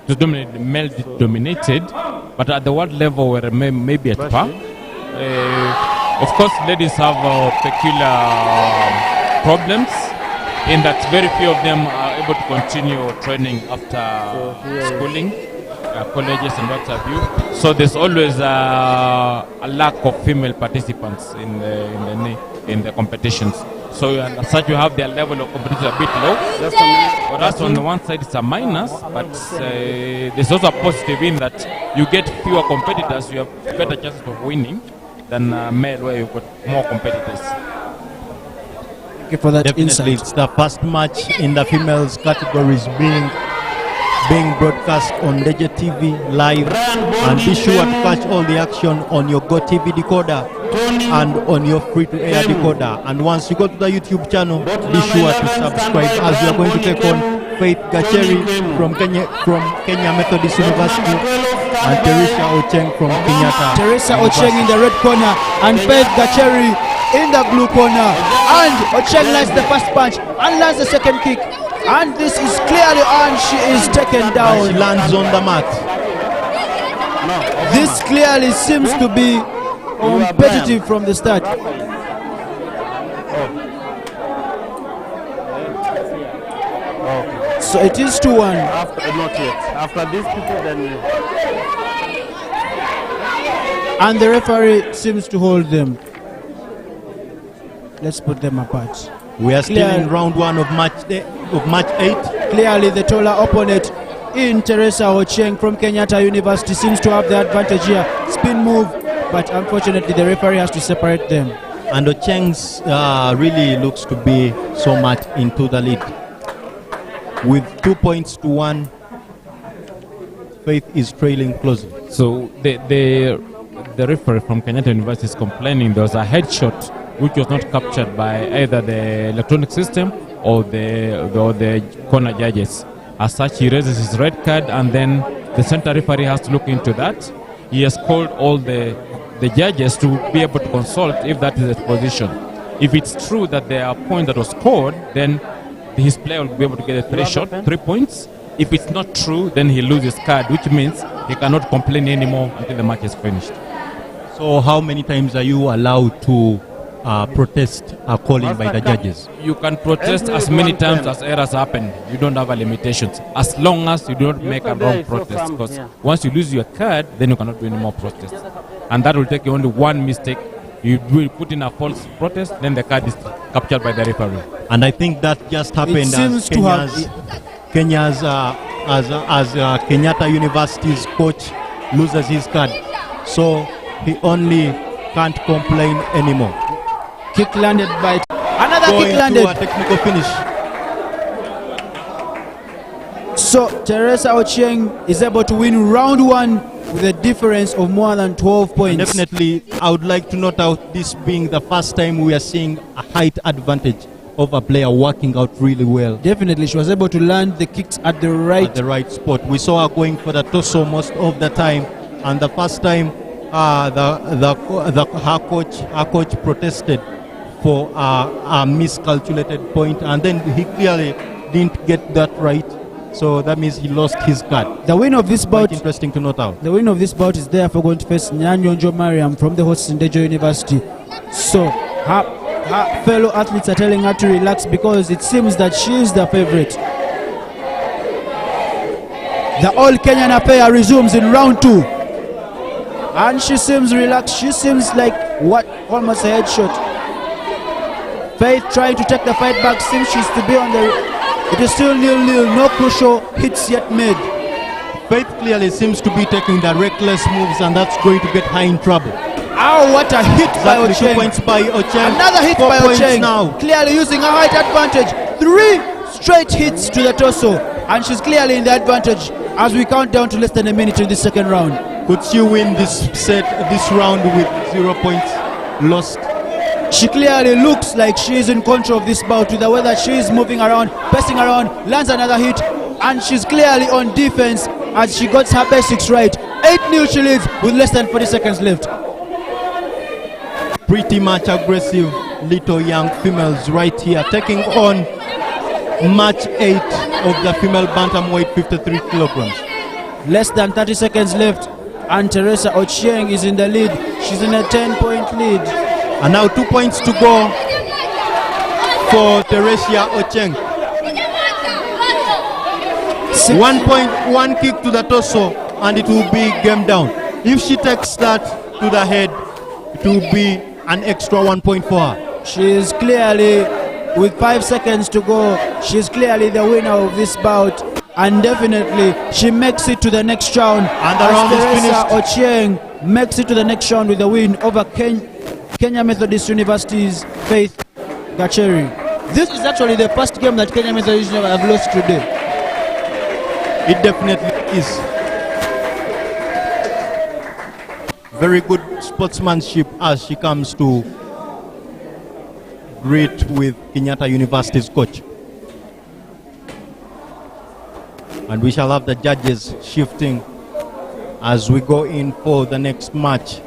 male dominated, but at the world level we're maybe at par. Of course, ladies have peculiar problems in that very few of them are able to continue training after schooling, colleges and what have you. So there's always a lack of female participants in the competitions. So as such, you have their level of competition a bit low. But that's on the one side, it's a minus, but there's also a positive in that you get fewer competitors, you have better chances of winning than male where you've got more competitors. Thank you for that Definitely, insight. it's the first match in the females categories being broadcast on Deje TV live, and be sure to catch all the action on your Go TV decoder and on your free-to-air decoder. And once you go to the YouTube channel, be sure to subscribe, as we are going to take on Faith Gacheri from Kenya Methodist University and Teresa Ocheng from Kenyatta. Teresa Ocheng in the red corner and Faith Gacheri in the blue corner. And Ocheng lands the first punch and lands the second kick. And this is clearly on. She is taken down. And she lands on the mat. This clearly seems to be competitive from the start. So it is 2-1. Not yet. After these people, then. And the referee seems to hold them. Let's put them apart. We are still in round 1 of match 8. Clearly the taller opponent in Teresa Ocheng from Kenyatta University seems to have the advantage here. Spin move, but unfortunately the referee has to separate them. And Ocheng's really looks to be so much into the lead. With 2 points to 1, Faith is trailing closely. So the referee from Kenyatta University is complaining there was a headshot which was not captured by either the electronic system or the corner judges. As such, he raises his red card, and then the center referee has to look into that. He has called all the judges to be able to consult if that is the position. If it's true that there are points that was scored, then his player will be able to get a 3 points. If it's not true, then he loses card, which means he cannot complain anymore until the match is finished. So how many times are you allowed to protest calling by the judges? You can protest as many times as errors happen. You don't have a limitations. As long as you do not make a wrong protest. Because once you lose your card, then you cannot do any more protests. And that will take you only one mistake. You will put in a false protest, then the card is captured by the referee. And I think that just happened as Kenya's Kenyatta University's coach loses his card. So he only can't complain anymore. Kick landed by another Going kick landed. to a technical finish. So Teresa Ocheng is able to win round 1 with a difference of more than 12 points. Definitely, I would like to note out this being the first time we are seeing a height advantage of a player working out really well Definitely, she was able to land the kicks at the at the right spot. We saw her going for the torso most of the time, and the first time her coach protested for a miscalculated point, and then he clearly didn't get that right. So that means he lost his guard. The winner of this bout, Quite interesting to note out. the winner of this bout is therefore going to face Nyanyonjo Mariam from the host Ndejo University. So her fellow athletes are telling her to relax because it seems that she is the favorite. The All Kenyan affair resumes in round 2. And she seems relaxed. She seems like almost a headshot. Faith trying to take the fight back, seems she's to be on the... It is still 0-0, no crucial hits yet made. Faith clearly seems to be taking the reckless moves, and that's going to get her in trouble. Ow, what a hit by Exactly, 2 Ocheng. points by Ocheng. Another hit 4 by points Ocheng. now. Clearly using a height advantage. 3 straight hits to the torso. And she's clearly in the advantage as we count down to less than a minute in the second round. Could she win this round with 0 points lost? She clearly looks like she is in control of this bout with the way that she is moving around, pressing around, lands another hit, and she's clearly on defense as she got her basics right. 8-0 she leads with less than 40 seconds left. Pretty much aggressive little young females right here, taking on match 8 of the female bantamweight 53 kilograms. Less than 30 seconds left, and Teresa Ochieng is in the lead. She's in a 10-point lead. And now 2 points to go for Teresia Ocheng. 1 point, 1 kick to the torso, and it will be game down. If she takes that to the head, it will be an extra 1 point for her. She is clearly, with 5 seconds to go, she's clearly the winner of this bout. And definitely, she makes it to the next round. And the round is Teresa finished. Ochieng makes it to the next round with a win over Kenya Methodist University's Faith Gacheri. This is actually the first game that Kenya Methodist University have lost today. It definitely is. Very good sportsmanship as she comes to greet with Kenyatta University's coach. And we shall have the judges shifting as we go in for the next match.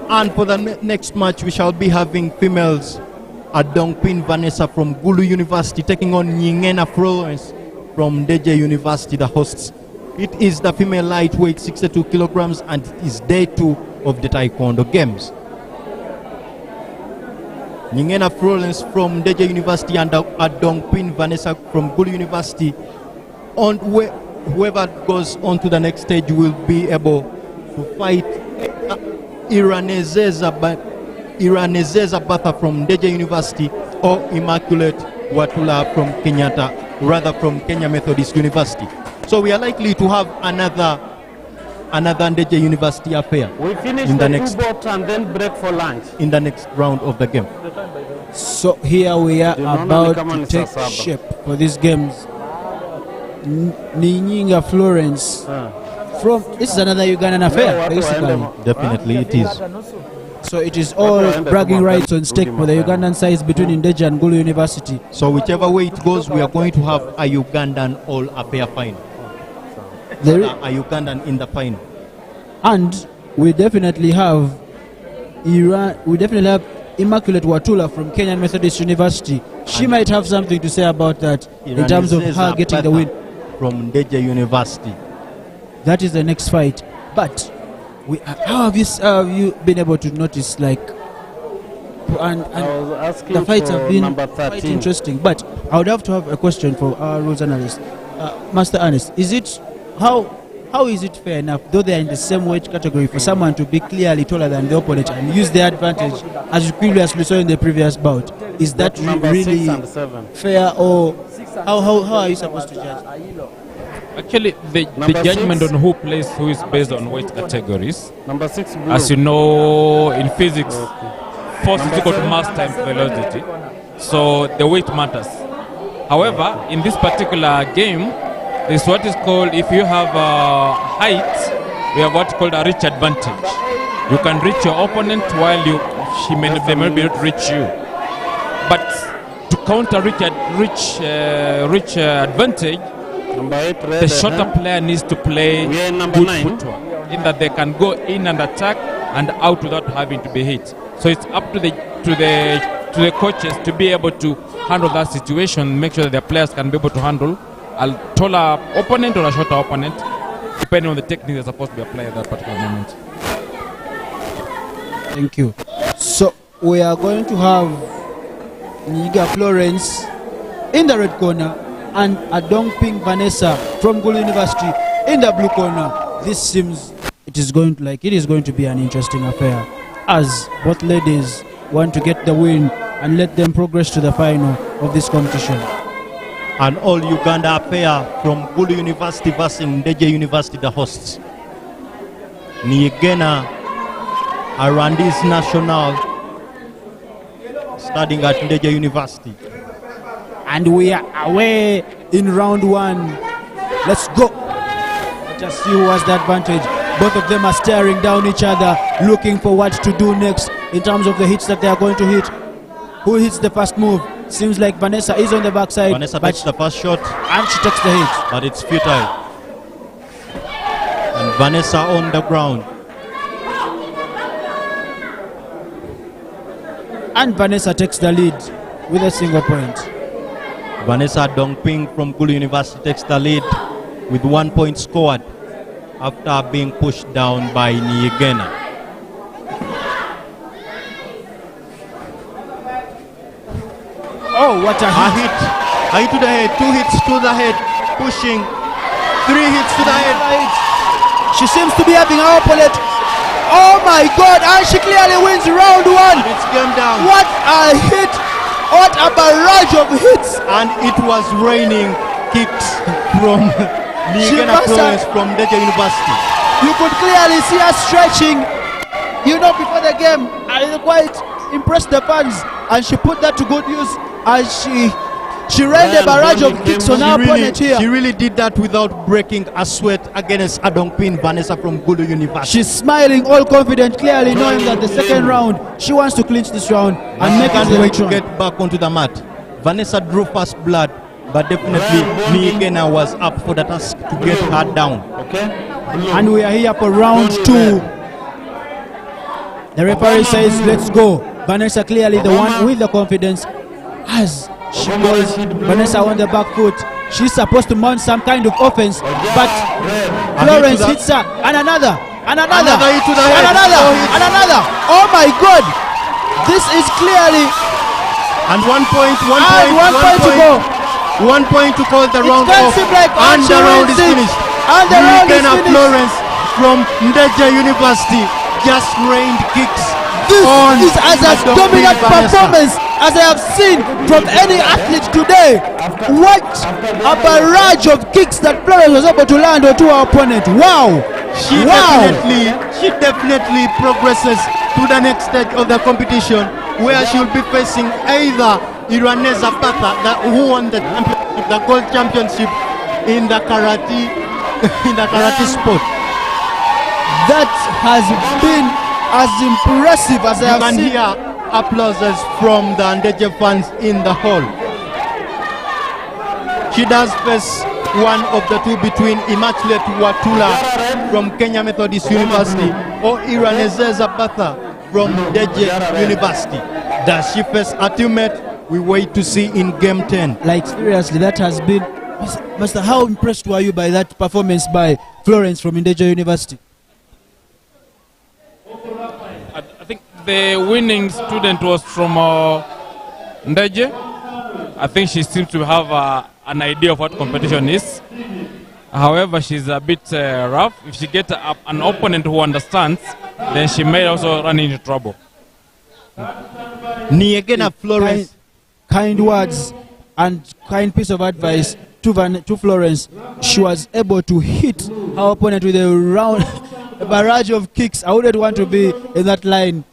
And for the next match, we shall be having females Adongpin Vanessa from Gulu University taking on Nyingena Florence from Deje University, the hosts. It is the female lightweight 62 kilograms, and it is day 2 of the Taekwondo Games. Nyingena Florence from Deje University and Adongpin Vanessa from Gulu University. On whoever goes on to the next stage will be able to fight Iranezeza Batha from Deje University or Immaculate Watula from Kenya Methodist University. So we are likely to have another Deje University affair. We finish in the next two-boat and then break for lunch. in the next round of the game. So here we are Tunaona about ni kama to ni take saa saba. shape for these games. Ninyinga Florence from this is another Ugandan affair watu basically. waende Definitely it is. So it is all bragging rights on stake for the Ugandan sides between Ndeja and Gulu University. So whichever way it goes, we are going to have a Ugandan all affair final. There A Ugandan in the final. And we definitely have Immaculate Watula from Kenya Methodist University. She might have something to say about that in terms of her getting the win. From Deje University. That is the next fight. But how have you been able to notice and I was asking the fights for have been number quite 13. interesting. But I would have to have a question for our rules analyst, Master Ernest. How is it fair enough, though they are in the same weight category, for someone to be clearly taller than the opponent and use their advantage, as you previously saw in the previous bout? Is that Number really 6 and 7. fair, or how are you supposed to judge? Actually, the Number judgment 6. on who plays who is based on weight categories. Number 6 blue. As you know, in physics, force is equal to mass times velocity. so the weight matters. However, in this particular game, there's what is called, if you have height, we have what's called a reach advantage. You can reach your opponent while they may not be able to reach you. But to counter reach advantage, the shorter player needs to play good footwork, in that they can go in and attack and out without having to be hit. So it's up to the coaches to be able to handle that situation, make sure that their players can be able to handle a taller opponent or a shorter opponent, depending on the technique they're supposed to be applied at that particular moment. Thank you. So we are going to have Niga Florence in the red corner and Adongping Vanessa from Gulu University in the blue corner. This seems it is going to be an interesting affair, as both ladies want to get the win and let them progress to the final of this competition. An all Uganda affair from Gulu University versus Ndeje University, the hosts. Niegena, Arandis National, studying at Ndeje University. And we are away in round one. Let's go. Let us see who has the advantage. Both of them are staring down each other, looking for what to do next in terms of the hits that they are going to hit. Who hits the first move? Seems like Vanessa is on the backside. Vanessa takes the first shot. And she takes the hit. But it's futile. And Vanessa on the ground. And Vanessa takes the lead with a single point. Vanessa Dongping from Gulu University takes the lead with 1 point scored after being pushed down by Niegena. Oh, what a hit. A hit to the head, 2 hits to the head, pushing, 3 hits to the head. She seems to be having her opponent. Oh my God, and she clearly wins round one. It's game down. What a hit. What a barrage of hits. And it was raining kicks from Niegena Florence from Ndeje University. You could clearly see her stretching, before the game. I quite impressed the fans, and she put that to good use as she ran the barrage of kicks on her opponent here. She really did that without breaking a sweat against Adongping Vanessa from Gulu University. She's smiling, all confident, clearly knowing that the second round, she wants to clinch this round and make it the to get back onto the mat. Vanessa drew first blood, but definitely Niegena was up for the task to get her down. And we are here for round 2. The referee says, let's go. Vanessa clearly the one with the confidence, as she goes. Vanessa on the back foot. She's supposed to mount some kind of offense, but Florence hits her, and another. Oh my God! This is clearly. And 1 point to go. 1 point to call the round off. Like and the round is finished. And the round is finished. Florence from Ndeje University just rained kicks. This is as a dominant performance as I have seen from any athlete today. What a barrage of kicks that Florence was able to land onto her opponent. Wow! She definitely progresses to the next stage of the competition, where she will be facing either Iraneza Batha, who won the gold championship in the karate sport. That has been as impressive as I have seen. You can hear applauses from the Ndeje fans in the hall. She does face one of the two between Immaculate Watula from Kenya Methodist University or Iranezeza Batha from Ndeje University. Does she face a teammate? We wait to see in game 10. Like seriously, that has been... Master, how impressed were you by that performance by Florence from Ndeje University? I think the winning student was from Ndeje. I think she seems to have an idea of what competition is. However, she's a bit rough. If she gets an opponent who understands, then she may also run into trouble. Niegena Florence. Kind words and kind piece of advice to Florence. She was able to hit her opponent with a barrage of kicks. I wouldn't want to be in that line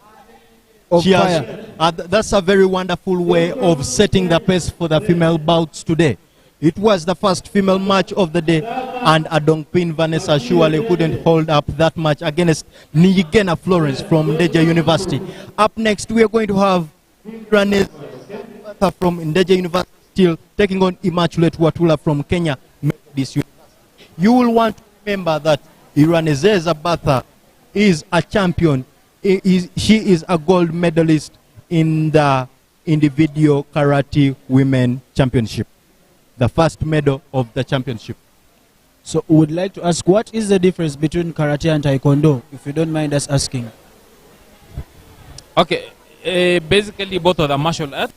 of fire. That's a very wonderful way of setting the pace for the female bouts today. It was the first female match of the day, and Adongpin Vanessa surely couldn't hold up that match against Niyigena Florence from Ndeje University. Up next, we are going to have Ranez from Ndeje University still taking on Immaculate Watula from Kenya Methodist University. You will want to remember that Iranezeza Batha is a champion. She is a gold medalist in the individual karate women championship, the first medal of the championship. So we would like to ask, what is the difference between karate and taekwondo, if you don't mind us asking? Okay, basically both are the martial art,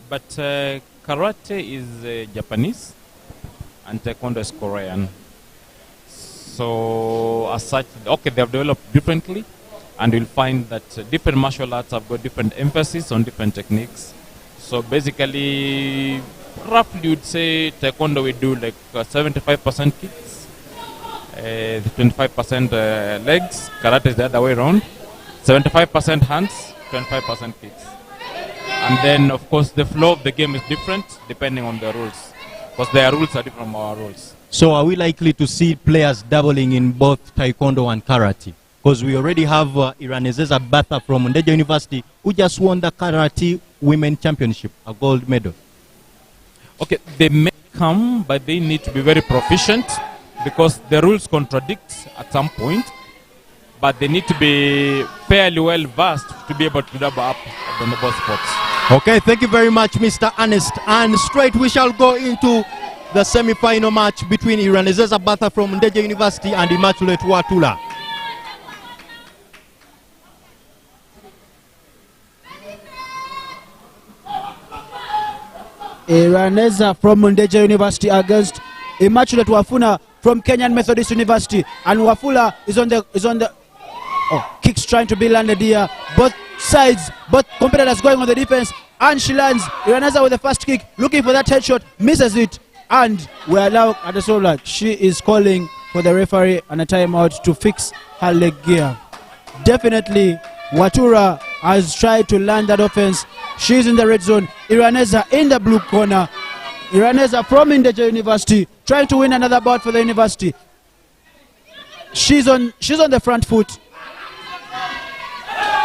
but karate is Japanese and taekwondo is Korean. So as such, okay, they have developed differently, and you'll find that different martial arts have got different emphasis on different techniques. So basically, roughly you'd say taekwondo we do like 75% kicks, 25% legs. Karate is the other way around, 75% hands, 25% kicks. And then of course the flow of the game is different depending on the rules, because their rules are different from our rules. So are we likely to see players dabbling in both taekwondo and karate? Because we already have Iranezeza Batha from Ndeje University, who just won the karate women championship, a gold medal. Okay, they may come, but they need to be very proficient, because the rules contradict at some point, but they need to be fairly well versed to be able to double up on the both sports. Okay, thank you very much, Mr. Ernest. And straight we shall go into the semi-final match between Iranezeza Batha from Ndeje University and Immaculate Watula. Iraneza from Ndeje University against Immaculate Wafula from Kenyan Methodist University, and Wafula is on the kicks trying to be landed here. Both sides, both competitors going on the defense, and she lands. Iraneza with the first kick, looking for that headshot, misses it, and we are now at the shoulder. She is calling for the referee and a timeout to fix her leg gear. Definitely, Watura has tried to land that offense. She's in the red zone. Iraneza in the blue corner. Iraneza from Ndeje University trying to win another bout for the university. She's on the front foot.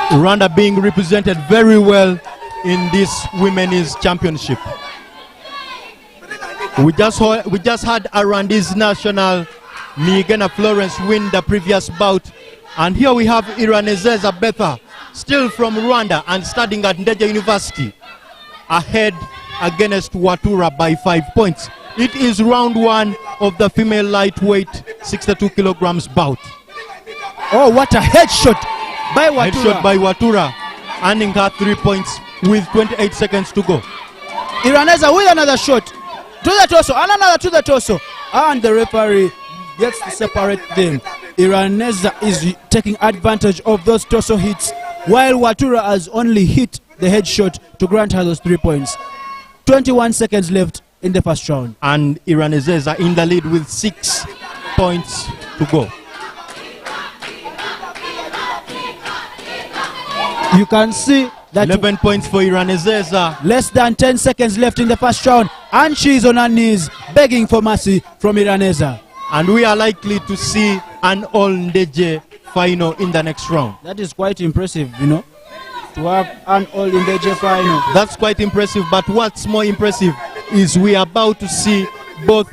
Rwanda being represented very well in this women's championship. We just had Rwanda's national Niyigena Florence win the previous bout, and here we have Iranezeza Batha, still from Rwanda and studying at Ndeje University, ahead against Watura by 5 points. It is round one of the female lightweight 62 kilograms bout. Oh, what a headshot by Watura. Headshot by Watura, earning her 3 points with 28 seconds to go. Iraneza with another shot to the torso, and another to the torso, and the referee gets to separate them. Iraneza is taking advantage of those torso hits, while Watura has only hit the headshot to grant her those 3 points. 21 seconds left in the first round. And Iranezeza in the lead with 6 points to go. You can see that 11 points for Iranezeza. Less than 10 seconds left in the first round, and she's on her knees begging for mercy from Iraneza. And we are likely to see an all Ndeje final in the next round. That is quite impressive, you know, to have an all Ndeje final. That's quite impressive, but what's more impressive is we are about to see both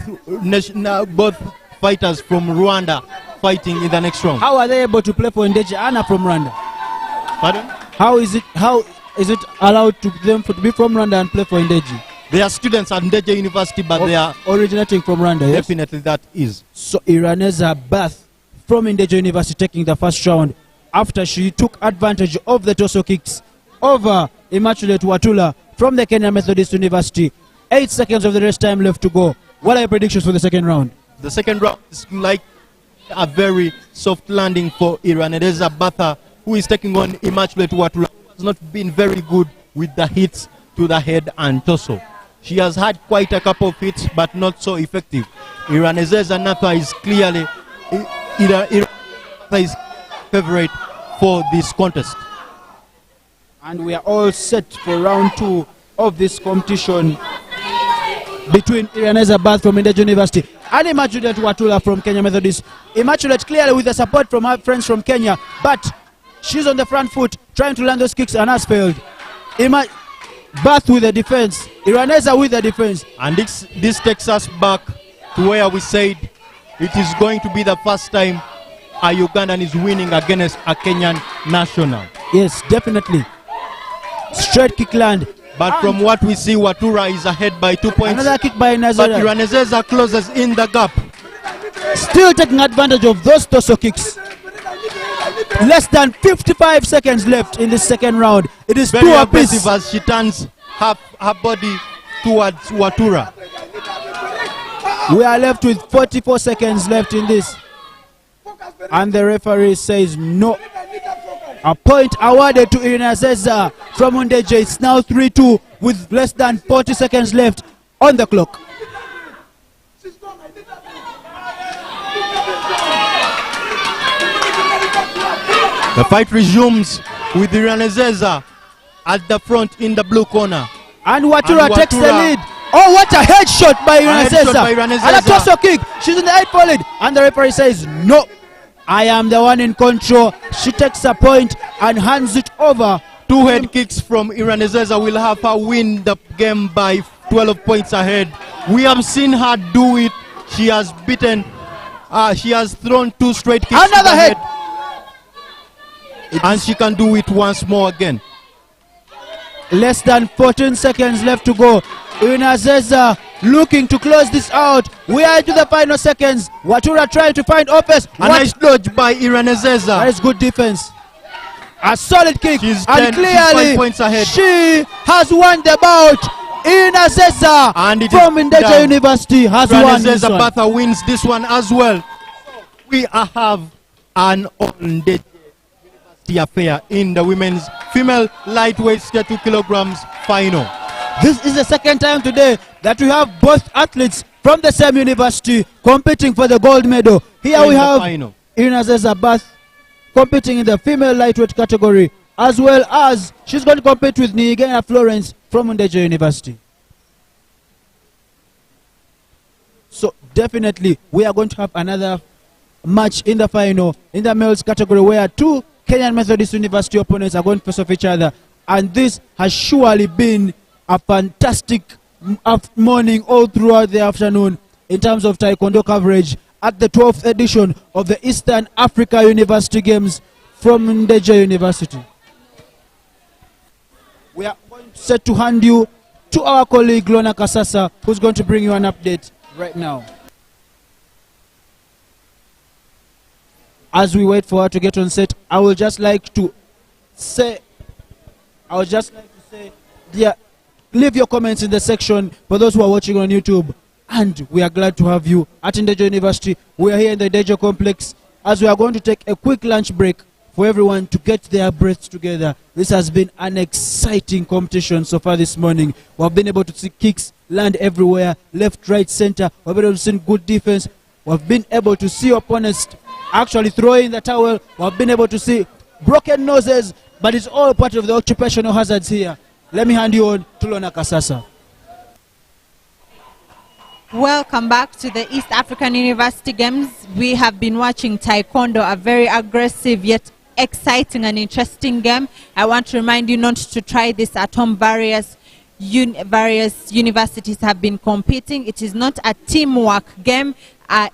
fighters from Rwanda fighting in the next round. How are they able to play for Ndeje Anna from Rwanda? Pardon? How is it allowed to them to be from Rwanda and play for Ndeje? They are students at Ndeje University, but they are originating from Rwanda. Yes? Definitely that is. So Iraneza Batha from Ndeje University taking the first round after she took advantage of the torso kicks over Immaculate Watula from the Kenya Methodist University. 8 seconds of the rest time left to go. What are your predictions for the second round? The second round is like a very soft landing for Iraneza Batha, who is taking on Immaculate Watula, who has not been very good with the hits to the head and torso. She has had quite a couple of hits, but not so effective. Iranezeza Batha is clearly Iraneza is favorite for this contest. And we are all set for round 2 of this competition between Iraneza Bath from Indeja University and Immaculate Watula from Kenya Methodist. Immaculate clearly with the support from her friends from Kenya, but she's on the front foot trying to land those kicks and has failed. Bath with the defense, Iraneza with the defense. And this takes us back to where we said it is going to be the first time a Ugandan is winning against a Kenyan national. Yes, definitely. Straight kick land. But from what we see, Watura is ahead by 2 points. Another kick by But Nazara. Iraneza closes in the gap. Still taking advantage of those torso kicks. Less than 55 seconds left in the second round. It is Very 2 aggressive apiece. as she turns her body towards Watura. We are left with 44 seconds left in this. And the referee says no. A point awarded to Iraneza from Undeje. It's now 3-2 with less than 40 seconds left on the clock. The fight resumes with Iraneza at the front in the blue corner. And Watura takes the Watura- lead. Oh, what a headshot by headshot by Iraneza. Iraneza. And a torso kick. She's in the head for lead. And the referee says no. I am the one in control. She takes a point and hands it over. 2 head kicks from Iraneza will have her win the game by 12 points ahead. We have seen her do it. She has beaten, she has thrown 2 straight kicks. to Another the head. And she can do it once more again. Less than 14 seconds left to go. Iraneza looking to close this out. We are into the final seconds. Watura trying to find offense. A nice dodge by That Iraneza. is good defense. A solid kick. She's And 5 clearly points ahead. she has won the bout. Iraneza And it from is Indeja down. University has won this Iraneza one. Batha wins this one as well. We have an on-day affair in the women's female lightweight 32 kilograms final. This is the second time today that we have both athletes from the same university competing for the gold medal. Here In we the have final. Iraneza Bath competing in the female lightweight category, as well as she's going to compete with Nigena Florence from Indeja University. So definitely we are going to have another match in the final in the males category where 2 Kenyan Methodist University opponents are going to face off each other, and this has surely been a fantastic morning all throughout the afternoon in terms of Taekwondo coverage at the 12th edition of the Eastern Africa University Games from Indeja University. We are set to hand you to our colleague Lona Kasasa, who's going to bring you an update right now. As we wait for her to get on set, I would just like to say, yeah, leave your comments in the section for those who are watching on YouTube. And we are glad to have you at Indeja University. We are here in the Indeja complex as we are going to take a quick lunch break for everyone to get their breaths together. This has been an exciting competition so far this morning. We have been able to see kicks land everywhere, left, right, center. We have been able to see good defense. We have been able to see opponents actually throwing the towel. We have been able to see broken noses, but it's all part of the occupational hazards here. Let me hand you on to Lona Kasasa. Welcome back to the East African University Games. We have been watching Taekwondo, a very aggressive yet exciting and interesting game. I want to remind you not to try this at home. Various universities have been competing. It is not a teamwork game.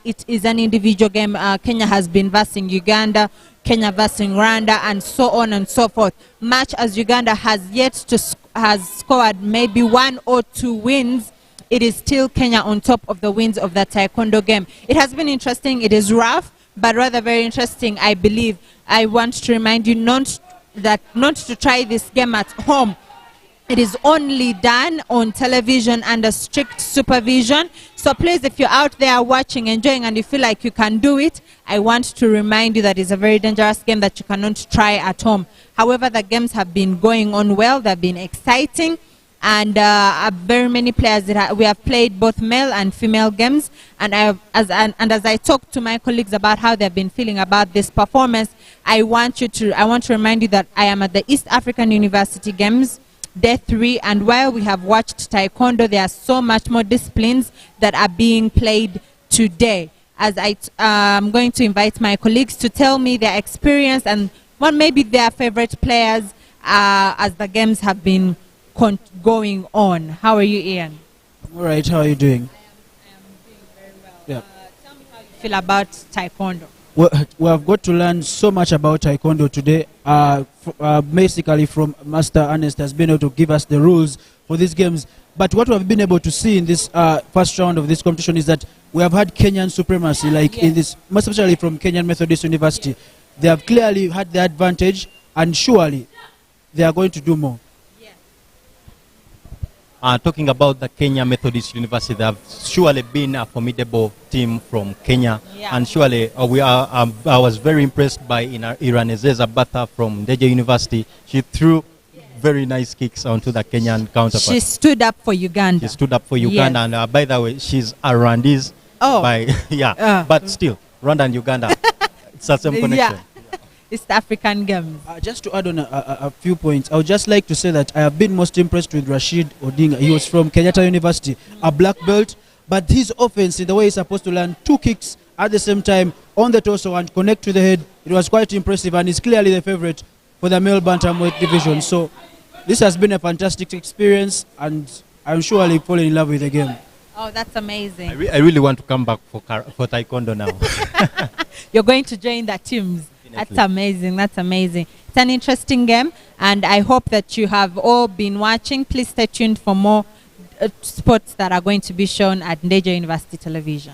It is an individual game. Kenya has been versing Uganda, Kenya versing Rwanda, and so on and so forth. Much as Uganda has yet to has scored maybe 1 or 2 wins, it is still Kenya on top of the wins of the Taekwondo game. It has been interesting. It is rough, but rather very interesting, I believe. I want to remind you not to try this game at home. It is only done on television under strict supervision. So please, if you're out there watching, enjoying, and you feel like you can do it, I want to remind you that it's a very dangerous game that you cannot try at home. However, the games have been going on well. They've been exciting. and very many players that we have played both male and female games. And as I talk to my colleagues about how they've been feeling about this performance, I want to remind you that I am at the East African University Games, Day 3, and while we have watched Taekwondo, there are so much more disciplines that are being played today. As I'm going to invite my colleagues to tell me their experience and what maybe their favorite players as the games have been going on. How are you, Ian? All right, how are you doing? I am doing very well. Yeah. Tell me how you feel about Taekwondo. Well, we have got to learn so much about Taekwondo today. Basically, from Master Ernest has been able to give us the rules for these games. But what we have been able to see in this first round of this competition is that we have had Kenyan supremacy, like in this, most especially from Kenyan Methodist University. They have clearly had the advantage, and surely they are going to do more. Talking about the Kenya Methodist University, they have surely been a formidable team from Kenya. Yeah. And surely I was very impressed by Iranezeza Batha from Ndeje University. She threw very nice kicks onto the Kenyan counterpart. She stood up for Uganda. She stood up for Uganda. Yes. And by the way, she's a Rwandese. Oh. But still, Rwanda and Uganda, it's the same connection. Yeah. East African Games. Just to add on a few points, I would just like to say that I have been most impressed with Rashid Odinga. He was from Kenyatta University, a black belt, but his offense, in the way he's supposed to land 2 kicks at the same time on the torso and connect to the head, it was quite impressive, and he's clearly the favorite for the male bantamweight division. So this has been a fantastic experience, and I'm sure I'll fall in love with the game. Oh, that's amazing. I really want to come back for Taekwondo now. You're going to join the teams. That's amazing. That's amazing. It's an interesting game, and I hope that you have all been watching. Please stay tuned for more sports that are going to be shown at Ndeje University Television.